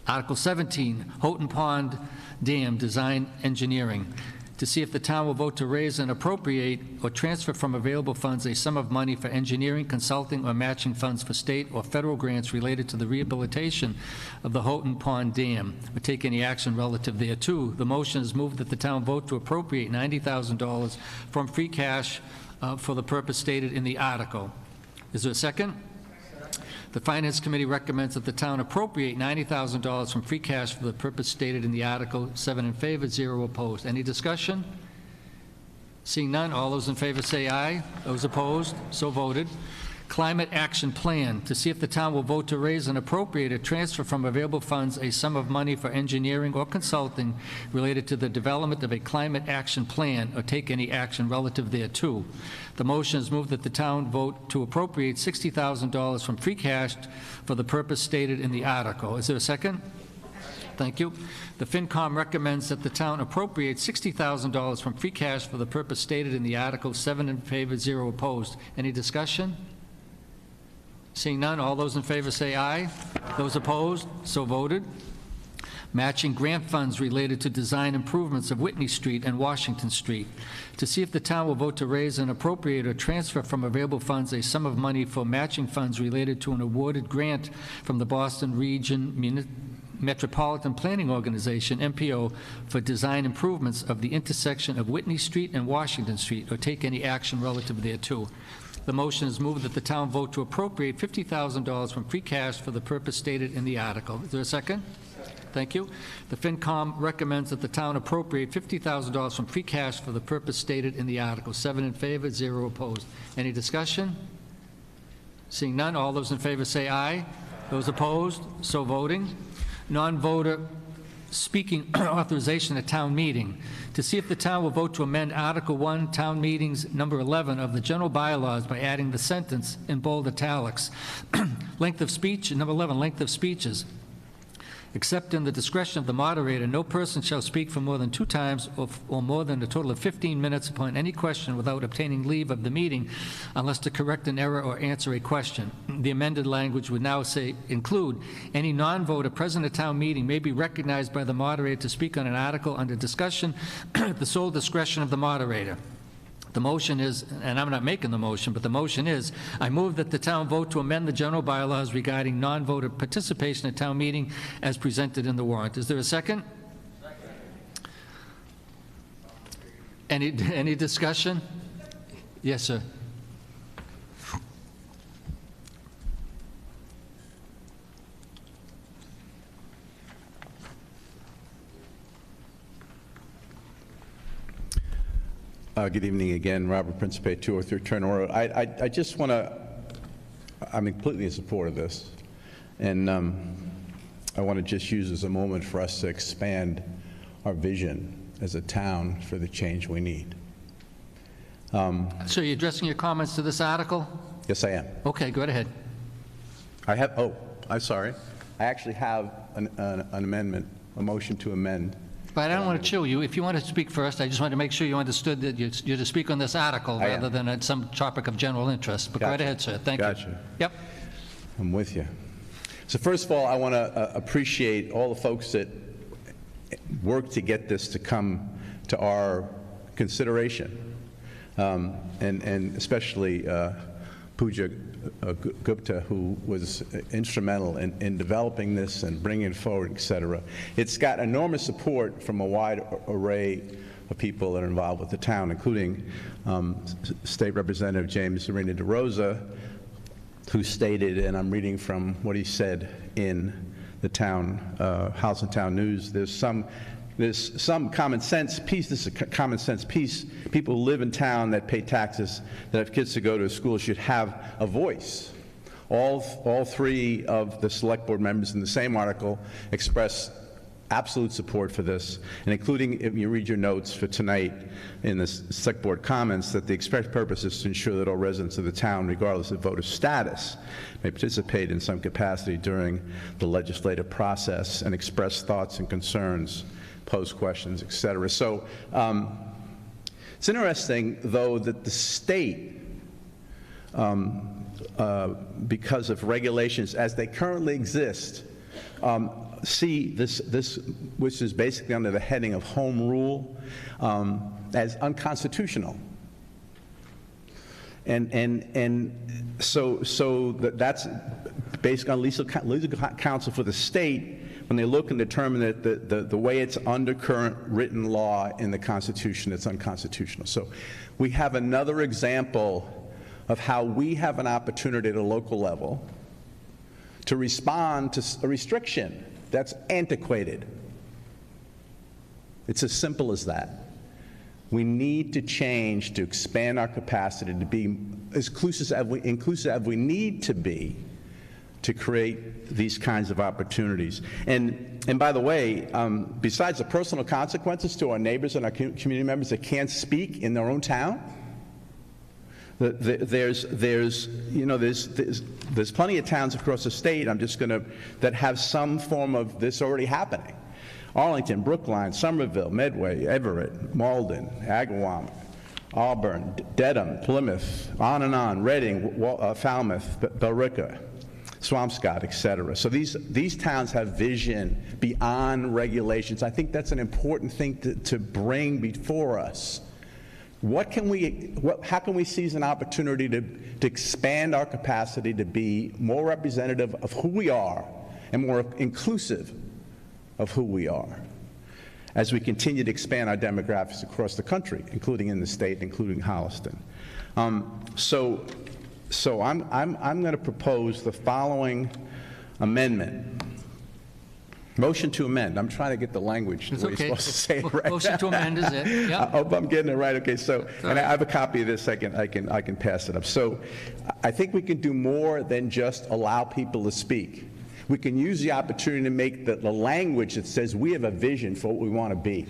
Article 17, Houghton Pond Dam Design Engineering, to see if the town will vote to raise and appropriate or transfer from available funds a sum of money for engineering, consulting, or matching funds for state or federal grants related to the rehabilitation of the Houghton Pond Dam, or take any action relative thereto. The motion is moved that the town vote to appropriate $90,000 from free cash for the purpose stated in the article. Is there a second? The Finance Committee recommends that the town appropriate $90,000 from free cash for the purpose stated in the article. 7 in favor, 0 opposed. Any discussion? Seeing none, all those in favor say aye. Those opposed, so voted. Climate Action Plan, to see if the town will vote to raise and appropriate or transfer from available funds a sum of money for engineering or consulting related to the development of a climate action plan or take any action relative thereto. The motion is moved that the town vote to appropriate $60,000 from free cash for the purpose stated in the article. Is there a second? Thank you. The FinCom recommends that the town appropriate $60,000 from free cash for the purpose stated in the article. 7 in favor, 0 opposed. Any discussion? Seeing none, all those in favor say aye. Those opposed, so voted. Matching grant funds related to design improvements of Whitney Street and Washington Street, to see if the town will vote to raise and appropriate or transfer from available funds a sum of money for matching funds related to an awarded grant from the Boston Region Metropolitan Planning Organization, MPO, for design improvements of the intersection of Whitney Street and Washington Street, or take any action relative thereto. The motion is moved that the town vote to appropriate $50,000 from free cash for the purpose stated in the article. Is there a second? Thank you. The FinCom recommends that the town appropriate $50,000 from free cash for the purpose stated in the article. 7 in favor, 0 opposed. Any discussion? Seeing none, all those in favor say aye. Those opposed, so voting. Non-voter speaking authorization at town meeting, to see if the town will vote to amend Article 1, Town Meetings Number 11 of the general bylaws by adding the sentence in bold italics. Length of speech, number 11, length of speeches. Except in the discretion of the moderator, no person shall speak for more than 2 times or more than a total of 15 minutes upon any question without obtaining leave of the meeting unless to correct an error or answer a question. The amended language would now say, include, any non-voter present at town meeting may be recognized by the moderator to speak on an article under discussion at the sole discretion of the moderator. The motion is, and I'm not making the motion, but the motion is, I move that the town vote to amend the general bylaws regarding non-voter participation at town meeting as presented in the warrant. Is there a second? Any discussion? Yes, sir. Good evening again, Robert Principe, 203 Turner Road. I just want to, I'm completely in support of this, and I want to just use as a moment for us to expand our vision as a town for the change we need. So you're addressing your comments to this article? Yes, I am. Okay, go right ahead. I have, oh, I'm sorry. I actually have an amendment, a motion to amend. But I don't want to chill you. If you want to speak first, I just wanted to make sure you understood that you're to speak on this article I am. rather than on some topic of general interest. But go right Gotcha. ahead, sir. Thank you. Gotcha. Yep. I'm with you. So first of all, I want to appreciate all the folks that worked to get this to come to our consideration, and especially Pooja Gupta, who was instrumental in developing this and bringing it forward, et cetera. It's got enormous support from a wide array of people that are involved with the town, including State Representative James Arena DeRosa, who stated, and I'm reading from what he said in the town, Holliston Town News, there's some common sense piece. This is a common sense piece. People who live in town that pay taxes, that have kids to go to a school, should have a voice. All three of the select board members in the same article express absolute support for this, and including, if you read your notes for tonight in the select board comments, that the express purpose is to ensure that all residents of the town, regardless of voter status, may participate in some capacity during the legislative process and express thoughts and concerns, pose questions, et cetera. So it's interesting, though, that the state, because of regulations as they currently exist, see this, which is basically under the heading of home rule, as unconstitutional. And so that's based on legal counsel for the state, when they look and determine that the way it's under current written law in the Constitution, it's unconstitutional. So we have another example of how we have an opportunity at a local level to respond to a restriction that's antiquated. It's as simple as that. We need to change to expand our capacity to be as inclusive as we need to be to create these kinds of opportunities. And by the way, besides the personal consequences to our neighbors and our community members that can't speak in their own town, there's plenty of towns across the state, that have some form of this already happening. Arlington, Brookline, Somerville, Medway, Everett, Malden, Agawam, Auburn, Dedham, Plymouth, on, Reading, Falmouth, Billerica, Swampscott, et cetera. So these towns have vision beyond regulations. I think that's an important thing to bring before us. How can we seize an opportunity to expand our capacity to be more representative of who we are and more inclusive of who we are as we continue to expand our demographics across the country, including in the state, including Holliston. So I'm going to propose the following amendment. Motion to amend. I'm trying to get the language the way you're supposed to say it right. Motion to amend is it? Yeah. I hope I'm getting it right. Okay, so, and I have a copy of this. I can pass it up. So I think we can do more than just allow people to speak. We can use the opportunity to make the language that says we have a vision for what we want to be.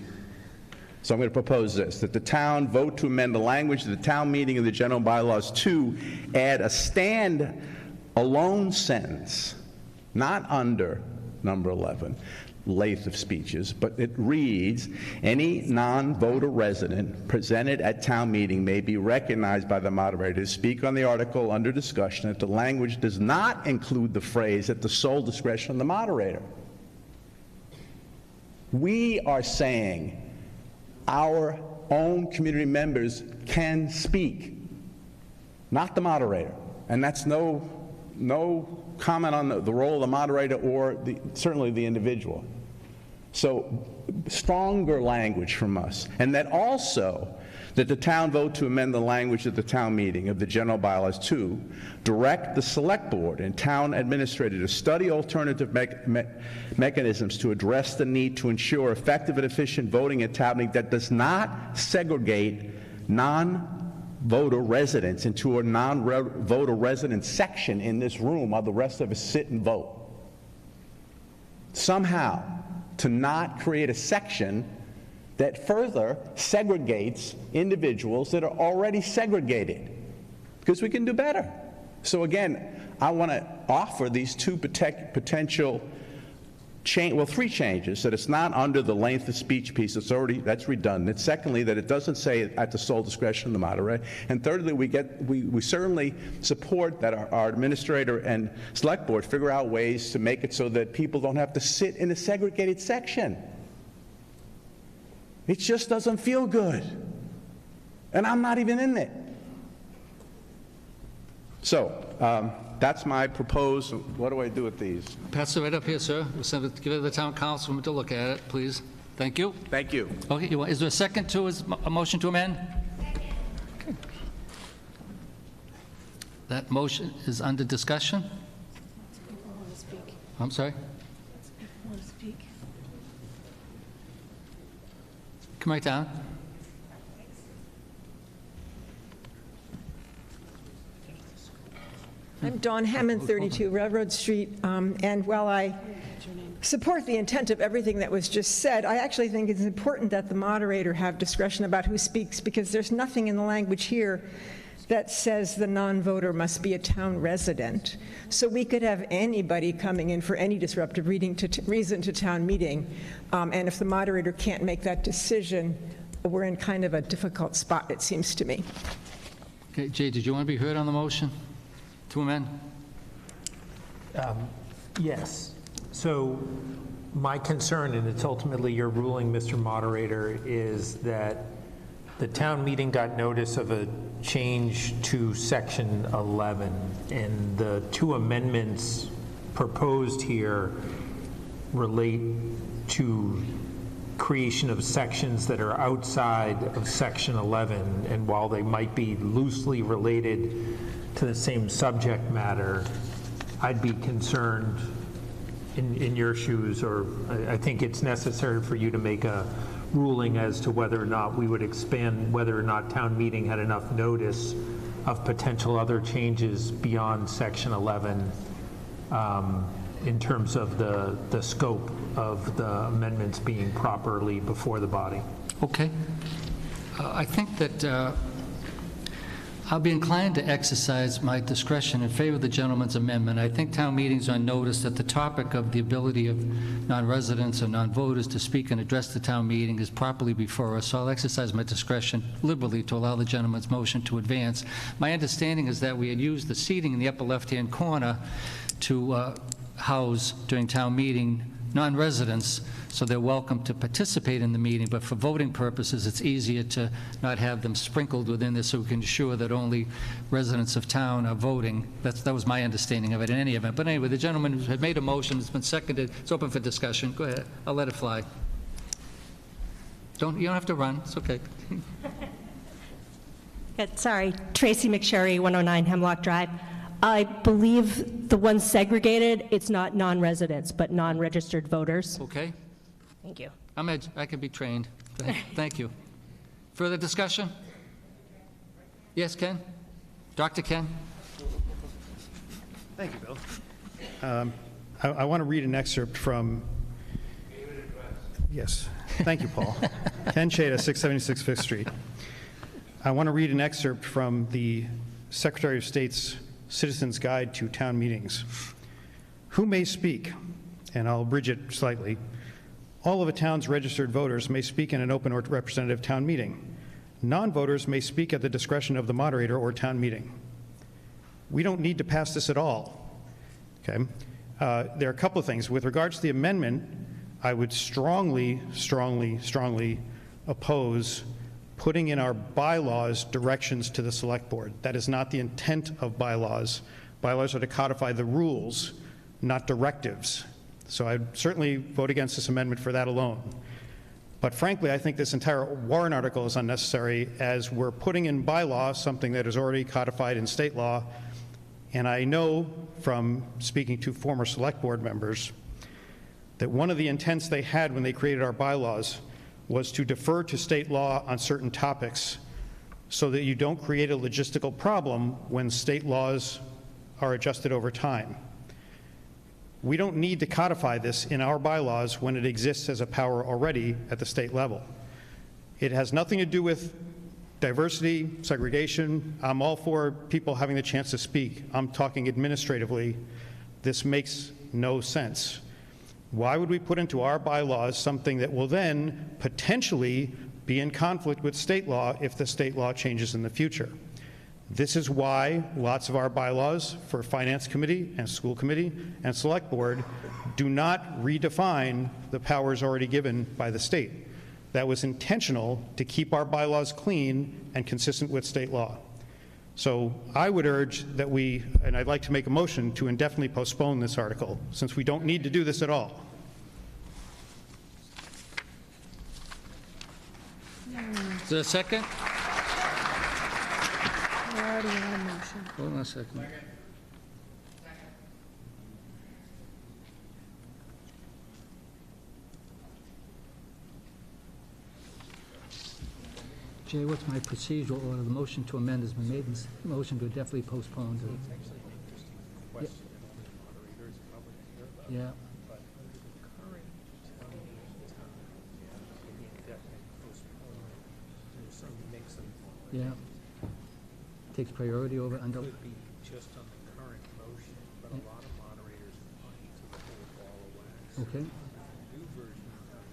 So I'm going to propose this, that the town vote to amend the language of the town meeting of the general bylaws to add a stand-alone sentence, not under number 11, length of speeches, but it reads, any non-voter resident presented at town meeting may be recognized by the moderator to speak on the article under discussion if the language does not include the phrase at the sole discretion of the moderator. We are saying our own community members can speak, not the moderator. And that's no comment on the role of the moderator or certainly the individual. So stronger language from us. And that also that the town vote to amend the language of the town meeting of the general bylaws to direct the select board and town administrator to study alternative mechanisms to address the need to ensure effective and efficient voting at town meeting that does not segregate non-voter residents into a non-voter resident section in this room while the rest of us sit and vote. Somehow, to not create a section that further segregates individuals that are already segregated, because we can do better. So again, I want to offer these two potential three changes, that it's not under the length of speech piece, that's redundant. Secondly, that it doesn't say at the sole discretion of the moderator. And thirdly, we certainly support that our administrator and select board figure out ways to make it so that people don't have to sit in a segregated section. It just doesn't feel good. And I'm not even in it. So, that's my proposed. What do I do with these? Pass it right up here, sir. We'll send it, give it to the town council to look at it, please. Thank you. Thank you. Okay, is there a second to a motion to amend? Okay. That motion is under discussion. I'm sorry? Come right down. I'm Dawn Hammond, 32 Railroad Street, and while I support the intent of everything that was just said, I actually think it's important that the moderator have discretion about who speaks, because there's nothing in the language here that says the non-voter must be a town resident. So we could have anybody coming in for any disruptive reason to town meeting, and if the moderator can't make that decision, we're in kind of a difficult spot, it seems to me. Okay, Jay, did you want to be heard on the motion to amend? Yes. So my concern, and it's ultimately your ruling, Mr. Moderator, is that the town meeting got notice of a change to Section 11, and the two amendments proposed here relate to creation of sections that are outside of Section 11, and while they might be loosely related to the same subject matter, I'd be concerned in your shoes, or I think it's necessary for you to make a ruling as to whether or not we would expand, whether or not town meeting had enough notice of potential other changes beyond Section 11 in terms of the scope of the amendments being properly before the body. Okay. I think that I'll be inclined to exercise my discretion in favor of the gentleman's amendment. I think town meetings are noticed that the topic of the ability of non-residents or non-voters to speak and address the town meeting is properly before us, so I'll exercise my discretion liberally to allow the gentleman's motion to advance. My understanding is that we had used the seating in the upper left-hand corner to house during town meeting non-residents, so they're welcome to participate in the meeting, but for voting purposes, it's easier to not have them sprinkled within this, so we can ensure that only residents of town are voting. That was my understanding of it in any event. But anyway, the gentleman who had made a motion, it's been seconded, it's open for discussion. Go ahead, I'll let it fly. You don't have to run, it's okay. Sorry, Tracy McSherry, 109 Hemlock Drive. I believe the ones segregated, it's not non-residents, but non-registered voters. Okay. Thank you. I can be trained. Thank you. Further discussion? Yes, Ken? Dr. Ken? Thank you, Bill. I want to read an excerpt from... Yes. Thank you, Paul. Ken Chada, 676 Fifth Street. I want to read an excerpt from the Secretary of State's Citizens Guide to Town Meetings. Who may speak? And I'll abridge it slightly. All of a town's registered voters may speak in an open or representative town meeting. Non-voters may speak at the discretion of the moderator or town meeting. We don't need to pass this at all. Okay. There are a couple of things. With regards to the amendment, I would strongly oppose putting in our bylaws directions to the select board. That is not the intent of bylaws. Bylaws are to codify the rules, not directives. So I'd certainly vote against this amendment for that alone. But frankly, I think this entire warrant article is unnecessary, as we're putting in bylaw something that is already codified in state law. And I know from speaking to former select board members that one of the intents they had when they created our bylaws was to defer to state law on certain topics so that you don't create a logistical problem when state laws are adjusted over time. We don't need to codify this in our bylaws when it exists as a power already at the state level. It has nothing to do with diversity, segregation. I'm all for people having the chance to speak. I'm talking administratively. This makes no sense. Why would we put into our bylaws something that will then potentially be in conflict with state law if the state law changes in the future? This is why lots of our bylaws for Finance Committee and School Committee and Select Board do not redefine the powers already given by the state. That was intentional to keep our bylaws clean and consistent with state law. So I would urge that we, and I'd like to make a motion to indefinitely postpone this article, since we don't need to do this at all. Is there a second? We already had a motion. Hold on a second. Jay, what's my procedural order? The motion to amend has been made, and the motion to definitely postpone. Yeah. Yeah. Takes priority over under. It would be just on the current motion, but a lot of moderators are finding to the whole ball of wax. Okay. The new version of the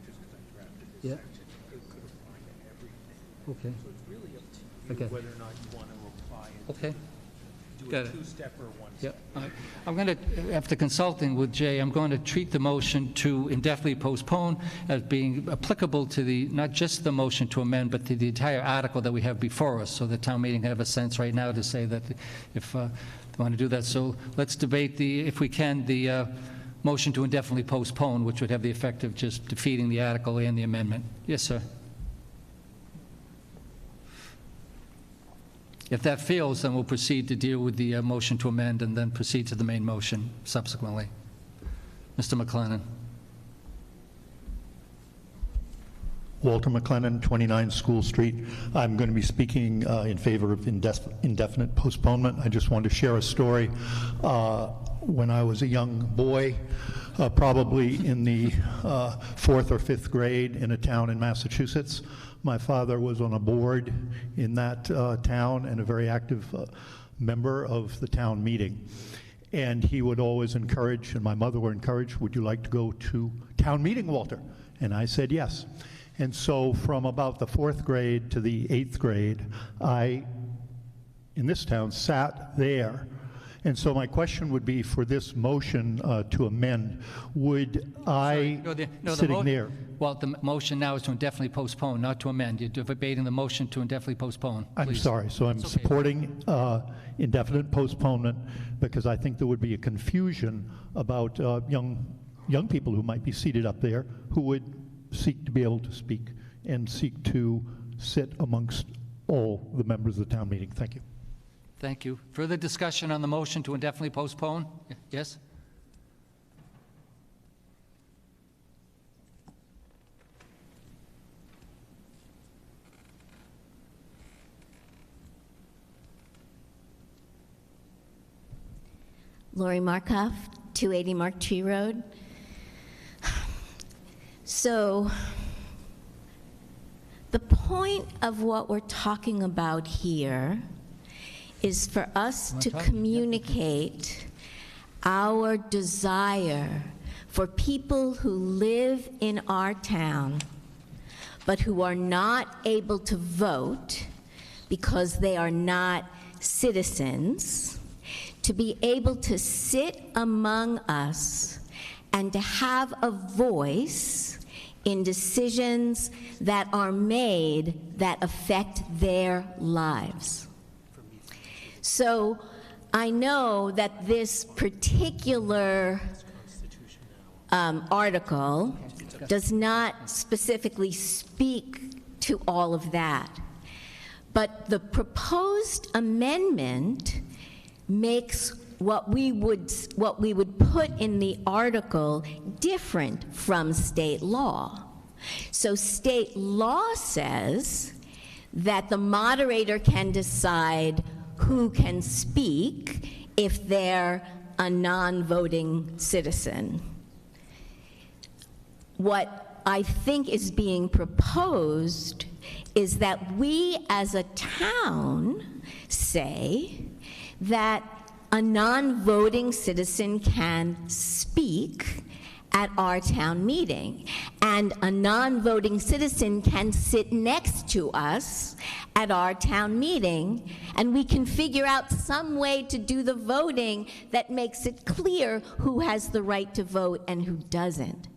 just because I drafted this Yeah. section, it could apply to everything. Okay. So it's really up to you Okay. whether or not you want to apply it. Okay. Do Got a it. two-step or one Yeah, step. I'm going to, after consulting with Jay, I'm going to treat the motion to indefinitely postpone as being applicable to the, not just the motion to amend, but to the entire article that we have before us, so the town meeting can have a sense right now to say that if they want to do that. So let's debate the, if we can, the motion to indefinitely postpone, which would have the effect of just defeating the article and the amendment. Yes, sir. If that fails, then we'll proceed to deal with the motion to amend and then proceed to the main motion subsequently. Mr. McLennan. Walter McLennan, 29 School Street. I'm going to be speaking in favor of indefinite postponement. I just wanted to share a story. When I was a young boy, probably in the 4th or 5th grade in a town in Massachusetts, my father was on a board in that town and a very active member of the town meeting. And he would always encourage, and my mother would encourage, would you like to go to town meeting, Walter? And I said yes. And so from about the 4th grade to the 8th grade, I, in this town, sat there. And so my question would be for this motion to amend, would I, sitting there? Well, the motion now is to indefinitely postpone, not to amend. You're debating the motion to indefinitely postpone. I'm Please. sorry, so I'm supporting indefinite postponement because I think there would be a confusion about young people who might be seated up there who would seek to be able to speak and seek to sit amongst all the members of the town meeting. Thank you. Thank you. Further discussion on the motion to indefinitely postpone? Yes? Lori Markoff, 280 Mark Tree Road. So, the point of what we're talking about here is for us to communicate our desire for people who live in our town but who are not able to vote because they are not citizens, to be able to sit among us and to have a voice in decisions that are made that affect their lives. So I know that this particular article does not specifically speak to all of that, but the proposed amendment makes what we would put in the article different from state law. So state law says that the moderator can decide who can speak if they're a non-voting citizen. What I think is being proposed is that we as a town say that a non-voting citizen can speak at our town meeting, and a non-voting citizen can sit next to us at our town meeting, and we can figure out some way to do the voting that makes it clear who has the right to vote and who doesn't.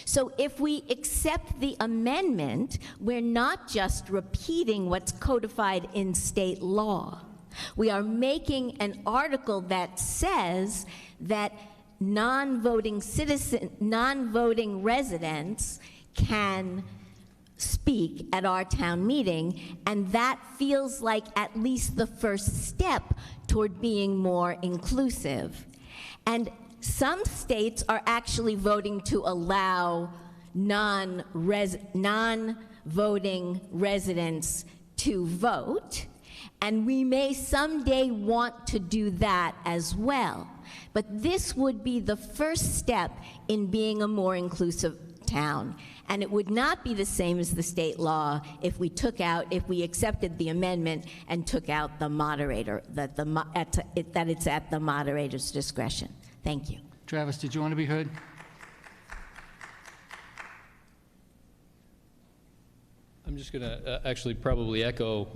So if we accept the amendment, we're not just repeating what's codified in state law. We are making an article that says that non-voting residents can speak at our town meeting, and that feels like at least the first step toward being more inclusive. And some states are actually voting to allow non-voting residents to vote, and we may someday want to do that as well. But this would be the first step in being a more inclusive town. And it would not be the same as the state law if we accepted the amendment and took out the moderator, that it's at the moderator's discretion. Thank you. Travis, did you want to be heard? I'm just going to actually probably echo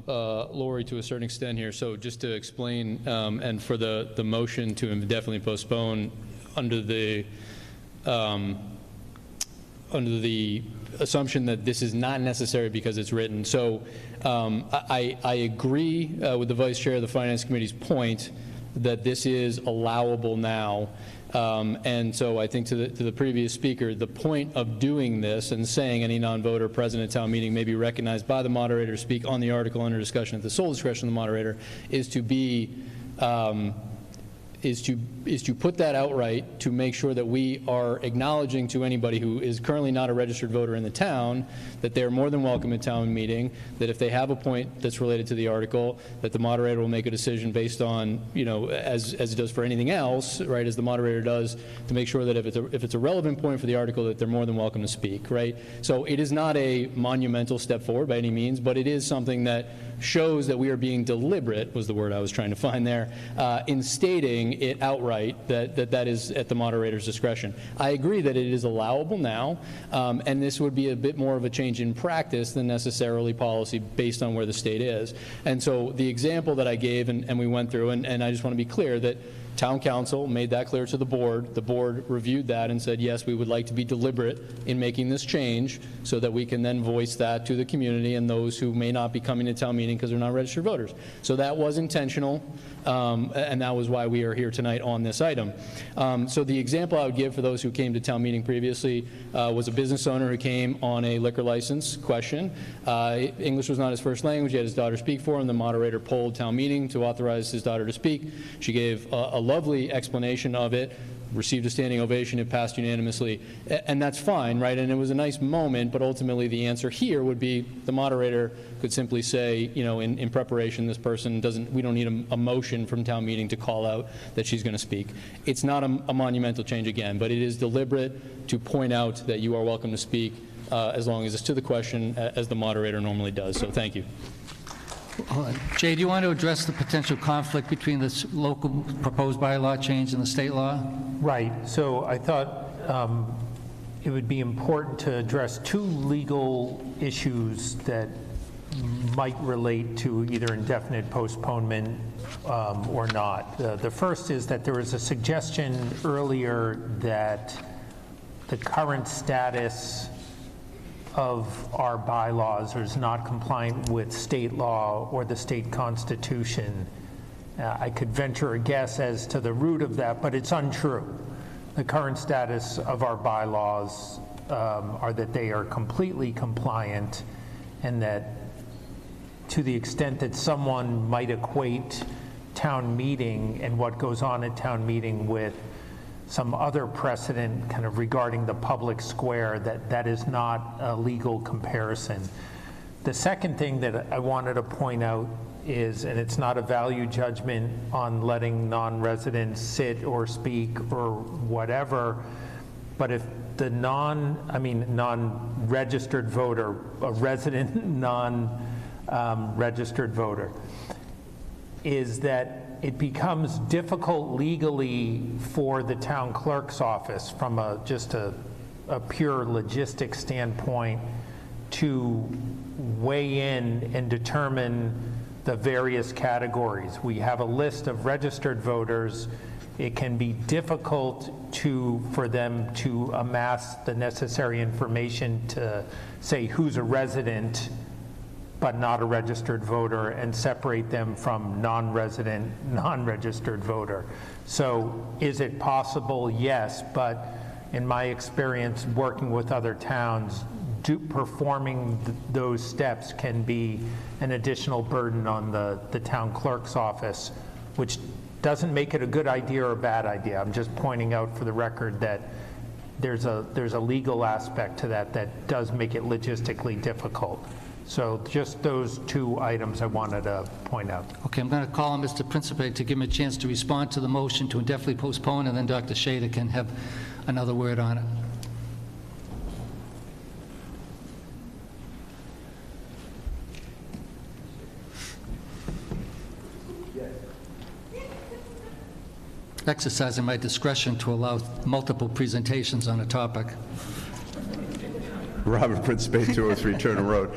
Lori to a certain extent here. So just to explain, and for the motion to indefinitely postpone under the assumption that this is not necessary because it's written. So I agree with the Vice Chair of the Finance Committee's point that this is allowable now. And so I think to the previous speaker, the point of doing this and saying any non-voter present at town meeting may be recognized by the moderator to speak on the article under discussion at the sole discretion of the moderator is to put that outright to make sure that we are acknowledging to anybody who is currently not a registered voter in the town that they're more than welcome at town meeting, that if they have a point that's related to the article, that the moderator will make a decision based on, as it does for anything else, right, as the moderator does, to make sure that if it's a relevant point for the article, that they're more than welcome to speak, right? So it is not a monumental step forward by any means, but it is something that shows that we are being deliberate, was the word I was trying to find there, in stating it outright that is at the moderator's discretion. I agree that it is allowable now, and this would be a bit more of a change in practice than necessarily policy based on where the state is. And so the example that I gave and we went through, and I just want to be clear that Town Council made that clear to the board. The board reviewed that and said, yes, we would like to be deliberate in making this change so that we can then voice that to the community and those who may not be coming to town meeting because they're not registered voters. So that was intentional, and that was why we are here tonight on this item. So the example I would give for those who came to town meeting previously was a business owner who came on a liquor license question. English was not his first language. He had his daughter speak for him. The moderator polled town meeting to authorize his daughter to speak. She gave a lovely explanation of it, received a standing ovation, it passed unanimously, and that's fine, right? And it was a nice moment, but ultimately the answer here would be the moderator could simply say, in preparation, this person we don't need a motion from town meeting to call out that she's going to speak. It's not a monumental change again, but it is deliberate to point out that you are welcome to speak as long as it's to the question as the moderator normally does. So thank you. Jay, do you want to address the potential conflict between this local proposed bylaw change and the state law? Right. So I thought it would be important to address two legal issues that might relate to either indefinite postponement or not. The first is that there was a suggestion earlier that the current status of our bylaws is not compliant with state law or the state constitution. I could venture a guess as to the root of that, but it's untrue. The current status of our bylaws are that they are completely compliant, and that to the extent that someone might equate town meeting and what goes on at town meeting with some other precedent kind of regarding the public square, that is not a legal comparison. The second thing that I wanted to point out is, and it's not a value judgment on letting non-residents sit or speak or whatever, but if the non-registered voter, a resident non-registered voter, is that it becomes difficult legally for the town clerk's office from just a pure logistic standpoint to weigh in and determine the various categories. We have a list of registered voters. It can be difficult for them to amass the necessary information to say who's a resident but not a registered voter, and separate them from non-resident, non-registered voter. So is it possible? Yes, but in my experience working with other towns, performing those steps can be an additional burden on the town clerk's office, which doesn't make it a good idea or a bad idea. I'm just pointing out for the record that there's a legal aspect to that does make it logistically difficult. So just those two items I wanted to point out. Okay, I'm going to call on Mr. Principe to give him a chance to respond to the motion to indefinitely postpone, and then Dr. Shader can have another word on it. Exercising my discretion to allow multiple presentations on a topic. Robert Principe, 203 Turner Road.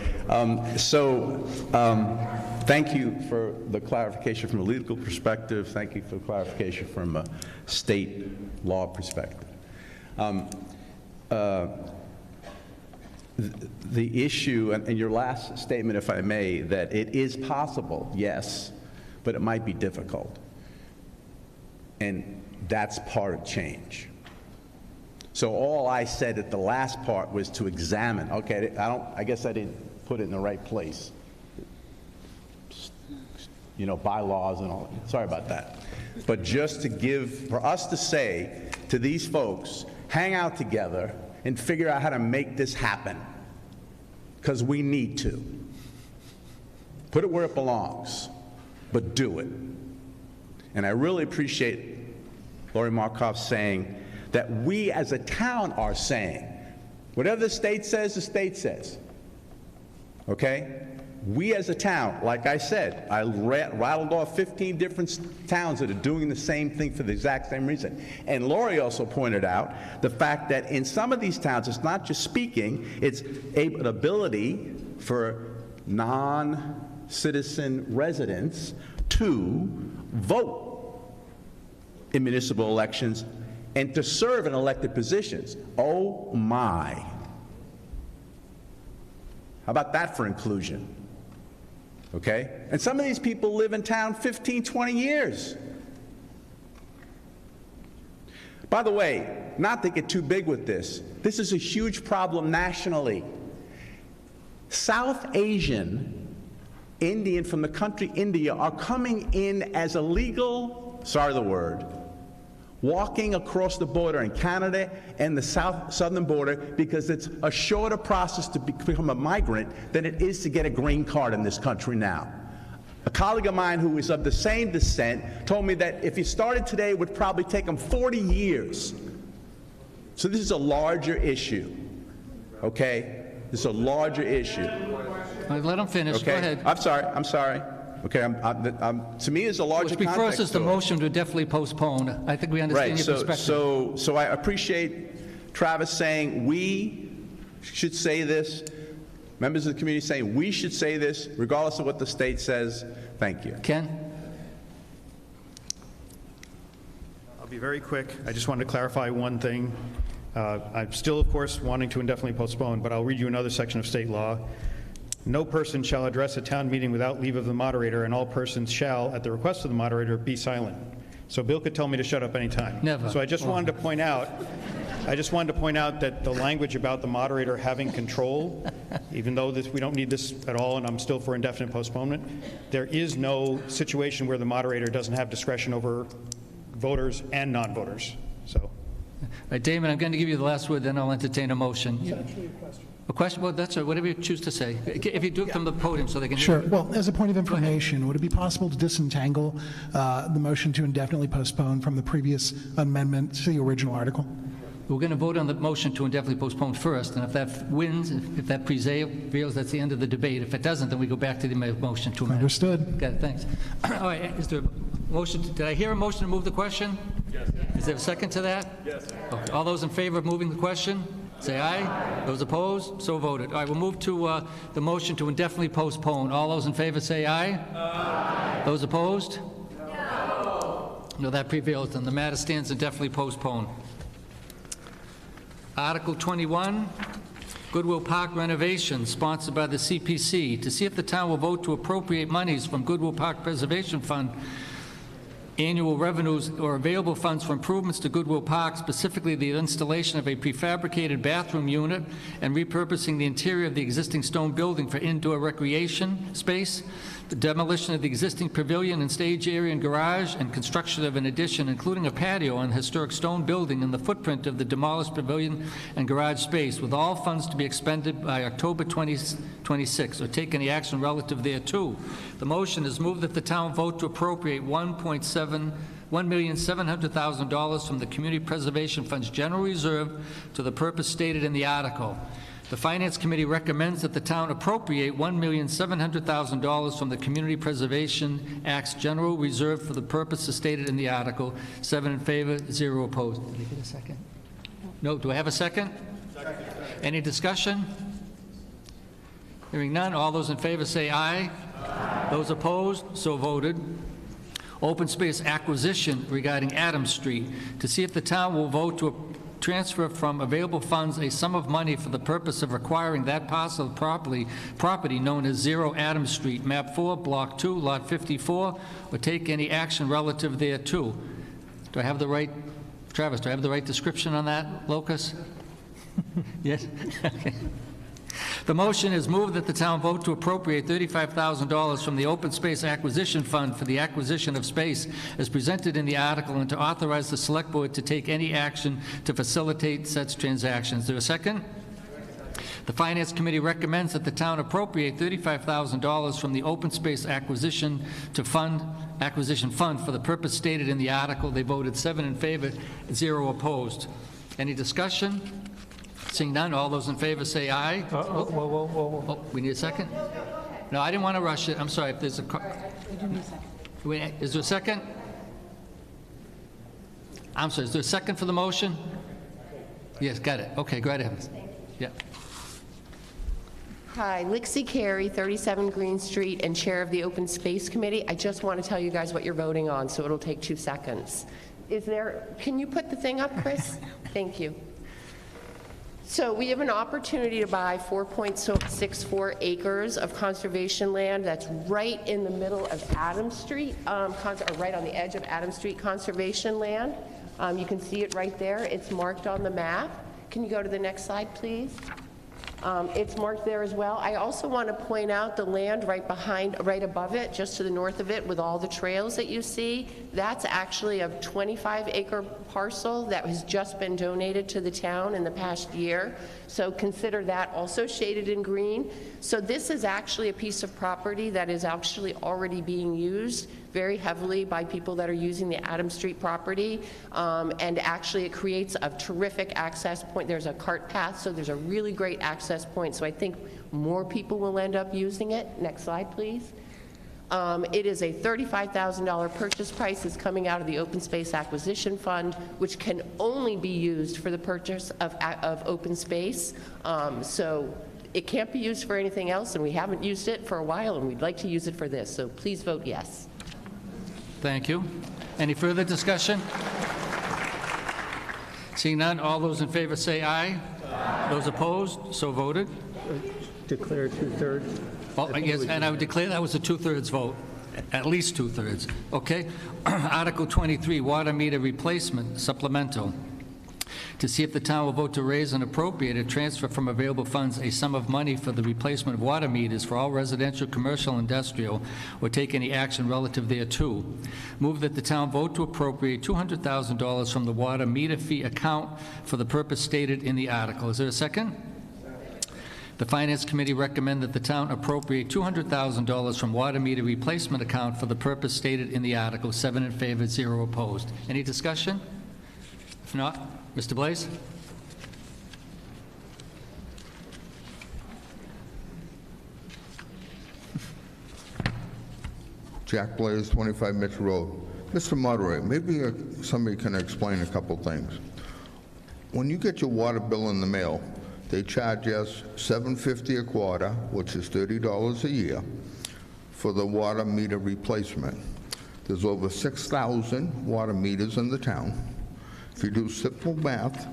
Thank you for the clarification from a legal perspective. Thank you for the clarification from a state law perspective. The issue, and your last statement, if I may, that it is possible, yes, but it might be difficult. And that's part of change. So all I said at the last part was to examine. Okay, I guess I didn't put it in the right place. You know, bylaws and all. Sorry about that. But just to for us to say to these folks, hang out together and figure out how to make this happen. Because we need to. Put it where it belongs, but do it. And I really appreciate Lori Markoff saying that we as a town are saying, whatever the state says, okay? We as a town, like I said, I rattled off 15 different towns that are doing the same thing for the exact same reason. And Lori also pointed out the fact that in some of these towns, it's not just speaking, it's an ability for non-citizen residents to vote in municipal elections and to serve in elected positions. Oh my. How about that for inclusion? Okay? And some of these people live in town 15, 20 years. By the way, not to get too big with this is a huge problem nationally. South Asian, Indian from the country India are coming in as illegal, sorry the word, walking across the border in Canada and the southern border because it's a shorter process to become a migrant than it is to get a green card in this country now. A colleague of mine who is of the same descent told me that if he started today, it would probably take him 40 years. So this is a larger issue, okay? This is a larger issue. Let him finish. Okay? Go ahead. I'm sorry. Okay, to me, it's a larger context. Before us is the motion to definitely postpone. I think we understand your perspective. So I appreciate Travis saying we should say this, members of the community saying we should say this, regardless of what the state says. Thank you. Ken? I'll be very quick. I just wanted to clarify one thing. I'm still, of course, wanting to indefinitely postpone, but I'll read you another section of state law. No person shall address a town meeting without leave of the moderator, and all persons shall, at the request of the moderator, be silent. So Bill could tell me to shut up anytime. Never. So I just wanted to point out, that the language about the moderator having control, even though we don't need this at all, and I'm still for indefinite postponement, there is no situation where the moderator doesn't have discretion over voters and non-voters. So. All right, Damon, I'm going to give you the last word, then I'll entertain a motion. It's actually a question. A question? Well, that's right. Whatever you choose to say. If you do it from the podium so they can Sure. hear. Well, as a point of information, would it be possible to disentangle the motion to indefinitely postpone from the previous amendment to the original article? We're going to vote on the motion to indefinitely postpone first, and if that wins, if that prevails, that's the end of the debate. If it doesn't, then we go back to the motion to amend. Understood. Got it. Thanks. All right. Is there Motion, did I hear a motion to move the question? Yes. Is there a second to that? Yes. Okay. All those in favor of moving the question, say aye. Those opposed, so voted. All right, we'll move to the motion to indefinitely postpone. All those in favor say aye. Aye. Those opposed? No. No, that prevails, and the matter stands indefinitely postponed. Article 21, Goodwill Park renovation, sponsored by the CPC, to see if the town will vote to appropriate monies from Goodwill Park Preservation Fund annual revenues or available funds for improvements to Goodwill Park, specifically the installation of a prefabricated bathroom unit and repurposing the interior of the existing stone building for indoor recreation space, the demolition of the existing pavilion and stage area and garage, and construction of an addition, including a patio on the historic stone building in the footprint of the demolished pavilion and garage space, with all funds to be expended by October 2026, or take any action relative thereto. The motion is moved that the town vote to appropriate $1,700,000 from the Community Preservation Fund's general reserve to the purpose stated in the article. The Finance Committee recommends that the town appropriate $1,700,000 from the Community Preservation Act's general reserve for the purposes stated in the article. 7 in favor, 0 opposed. Did I get a second? No. Do I have a second? Second. Any discussion? Hearing none. All those in favor say aye. Aye. Those opposed, so voted. Open space acquisition regarding Adams Street, to see if the town will vote to transfer from available funds a sum of money for the purpose of acquiring that parcel of property known as 0 Adams Street, map 4, block 2, lot 54, or take any action relative thereto. Do I have the right, Travis, do I have the right description on that, Locus? Yes? Okay. The motion is moved that the town vote to appropriate $35,000 from the Open Space Acquisition Fund for the acquisition of space as presented in the article, and to authorize the Select Board to take any action to facilitate such transactions. Is there a second? The Finance Committee recommends that the town appropriate $35,000 from the Open Space Acquisition Fund for the purpose stated in the article. They voted 7 in favor, 0 opposed. Any discussion? Seeing none, all those in favor say aye. Oh, we need a second? No, I didn't want to rush it. I'm sorry. If there's a... Is there a second? I'm sorry. Is there a second for the motion? Yes, got it. Okay, go ahead. Yeah. Hi, Lixie Carey, 37 Green Street, and Chair of the Open Space Committee. I just want to tell you guys what you're voting on, so it'll take 2 seconds. Can you put the thing up, Chris? Thank you. So we have an opportunity to buy 4.64 acres of conservation land that's right in the middle of Adams Street, or right on the edge of Adams Street conservation land. You can see it right there. It's marked on the map. Can you go to the next slide, please? It's marked there as well. I also want to point out the land right above it, just to the north of it, with all the trails that you see. That's actually a 25-acre parcel that has just been donated to the town in the past year. So consider that also shaded in green. So this is actually a piece of property that is actually already being used very heavily by people that are using the Adams Street property, and actually it creates a terrific access point. There's a cart path, so there's a really great access point, so I think more people will end up using it. Next slide, please. It is a $35,000 purchase price. Is coming out of the Open Space Acquisition Fund, which can only be used for the purchase of open space. So it can't be used for anything else, and we haven't used it for a while, and we'd like to use it for this, so please vote yes. Thank you. Any further discussion? Seeing none, all those in favor say aye. Aye. Those opposed, so voted. Declare 2/3. Oh, yes, and I would declare that was a 2/3 vote, at least 2/3. Okay. Article 23, water meter replacement, supplemental. To see if the town will vote to raise and appropriate a transfer from available funds a sum of money for the replacement of water meters for all residential, commercial, industrial, or take any action relative thereto. Move that the town vote to appropriate $200,000 from the water meter fee account for the purpose stated in the article. Is there a second? The Finance Committee recommend that the town appropriate $200,000 from water meter replacement account for the purpose stated in the article. 7 in favor, 0 opposed. Any discussion? If not, Mr. Blaze? Jack Blaze, 25 Mitchell Road. Mr. Moderator, maybe somebody can explain a couple things. When you get your water bill in the mail, they charge us $7.50 a quarter, which is $30 a year, for the water meter replacement. There's over 6,000 water meters in the town. If you do simple math,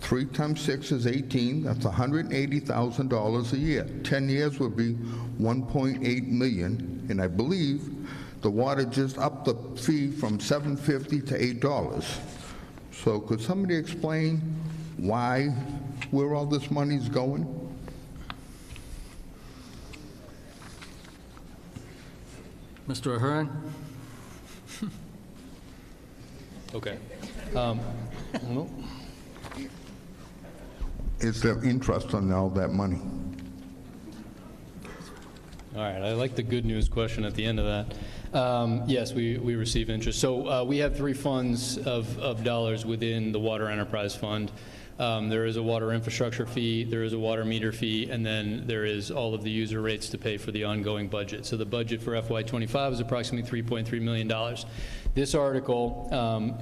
3 times 6 is 18. That's $180,000 a year. 10 years would be $1.8 million, and I believe the water just upped the fee from $7.50 to $8. So could somebody explain where all this money's going? Mr. Ahern? Okay. Is there interest on all that money? All right, I like the good news question at the end of that. Yes, we receive interest. So we have 3 funds of dollars within the Water Enterprise Fund. There is a water infrastructure fee, there is a water meter fee, and then there is all of the user rates to pay for the ongoing budget. So the budget for FY25 is approximately $3.3 million. This article,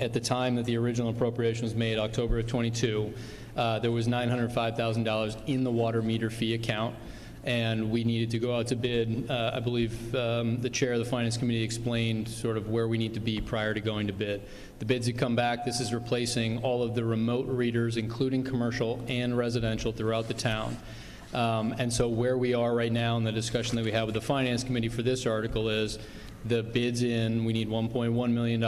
at the time that the original appropriation was made, October of 22, there was $905,000 in the water meter fee account, and we needed to go out to bid. I believe the chair of the Finance Committee explained sort of where we need to be prior to going to bid. The bids have come back. This is replacing all of the remote readers, including commercial and residential, throughout the town. And so where we are right now in the discussion that we have with the Finance Committee for this article is the bids in, we need $1.1 million,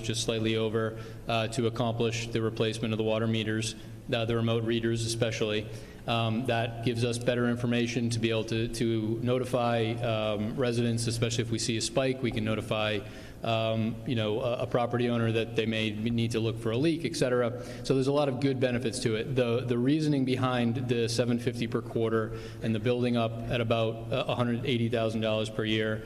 just slightly over, to accomplish the replacement of the water meters, the remote readers especially. That gives us better information to be able to notify residents, especially if we see a spike. We can notify a property owner that they may need to look for a leak, et cetera. So there's a lot of good benefits to it. The reasoning behind the $750 per quarter and the building up at about $180,000 per year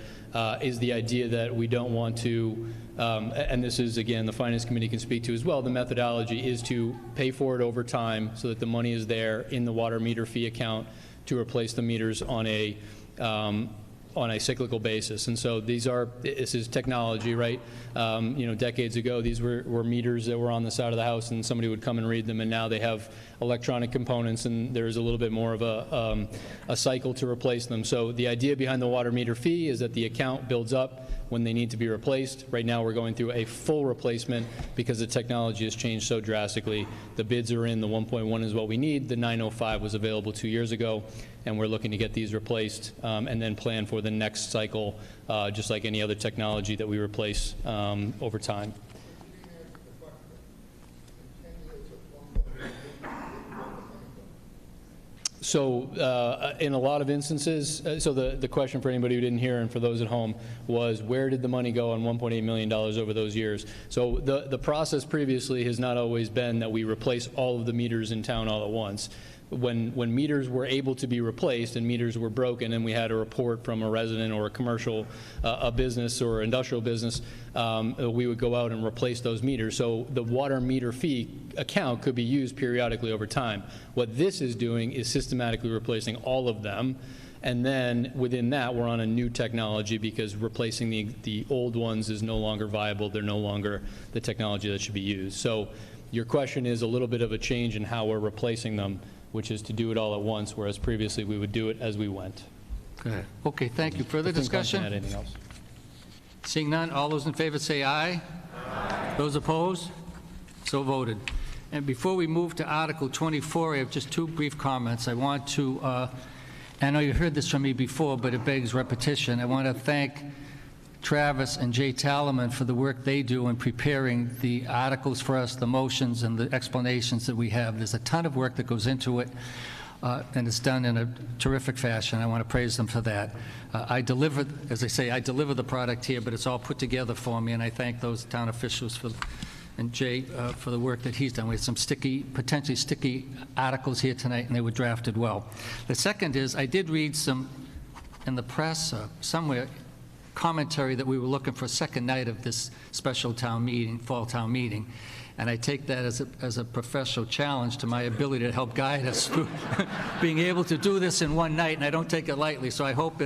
is the idea that we don't want to, and this is, again, the Finance Committee can speak to as well, the methodology is to pay for it over time so that the money is there in the water meter fee account to replace the meters on a cyclical basis. And so this is technology, right? Decades ago, these were meters that were on the side of the house and somebody would come and read them, and now they have electronic components and there's a little bit more of a cycle to replace them. So the idea behind the water meter fee is that the account builds up when they need to be replaced. Right now we're going through a full replacement because the technology has changed so drastically. The bids are in, the 1.1 is what we need, the 905 was available 2 years ago, and we're looking to get these replaced and then plan for the next cycle, just like any other technology that we replace over time. So in a lot of instances, so the question for anybody who didn't hear and for those at home was, where did the money go on $1.8 million over those years? So the process previously has not always been that we replace all of the meters in town all at once. When meters were able to be replaced and meters were broken and we had a report from a resident or a commercial a business or industrial business, we would go out and replace those meters. So the water meter fee account could be used periodically over time. What this is doing is systematically replacing all of them, and then within that we're on a new technology because replacing the old ones is no longer viable. They're no longer the technology that should be used. So your question is a little bit of a change in how we're replacing them, which is to do it all at once, whereas previously we would do it as we went. Okay, thank you. Further discussion? Anything else? Seeing none, all those in favor say aye. Aye. Those opposed? So voted. And before we move to Article 24, I have just 2 brief comments. I want to, I know you heard this from me before, but it begs repetition. I want to thank Travis and Jay Talaman for the work they do in preparing the articles for us, the motions and the explanations that we have. There's a ton of work that goes into it, and it's done in a terrific fashion. I want to praise them for that. I deliver, as I say, I deliver the product here, but it's all put together for me, and I thank those town officials and Jay for the work that he's done. We had some potentially sticky articles here tonight, and they were drafted well. The second is, I did read some in the press somewhere, commentary that we were looking for a second night of this special town meeting, fall town meeting, and I take that as a professional challenge to my ability to help guide us through being able to do this in one night, and I don't take it lightly. So I hope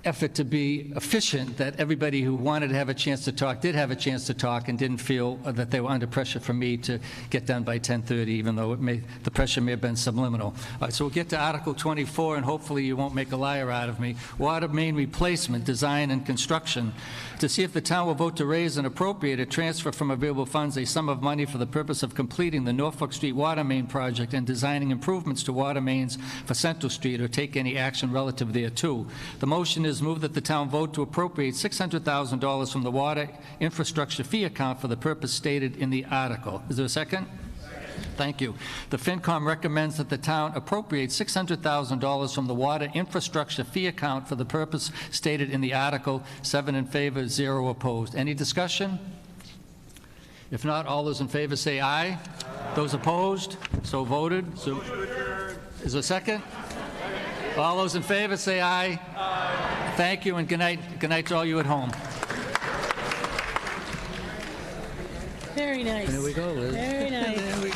effort to be efficient, that everybody who wanted to have a chance to talk did have a chance to talk and didn't feel that they were under pressure from me to get done by 10:30, even though the pressure may have been subliminal. All right, so we'll get to Article 24, and hopefully you won't make a liar out of me. Water main replacement, design, and construction. To see if the town will vote to raise and appropriate a transfer from available funds a sum of money for the purpose of completing the Norfolk Street water main project and designing improvements to water mains for Central Street, or take any action relative thereto. The motion is move that the town vote to appropriate $600,000 from the water infrastructure fee account for the purpose stated in the article. Is there a second? Thank you. The FinCom recommends that the town appropriate $600,000 from the water infrastructure fee account for the purpose stated in the article. 7 in favor, 0 opposed. Any discussion? If not, all those in favor say aye. Those opposed? So voted. So, is there a second? All those in favor say aye. Aye. Thank you, and good night. Good night to all you at home. Very nice. There we go, Liz. Very nice. There we go.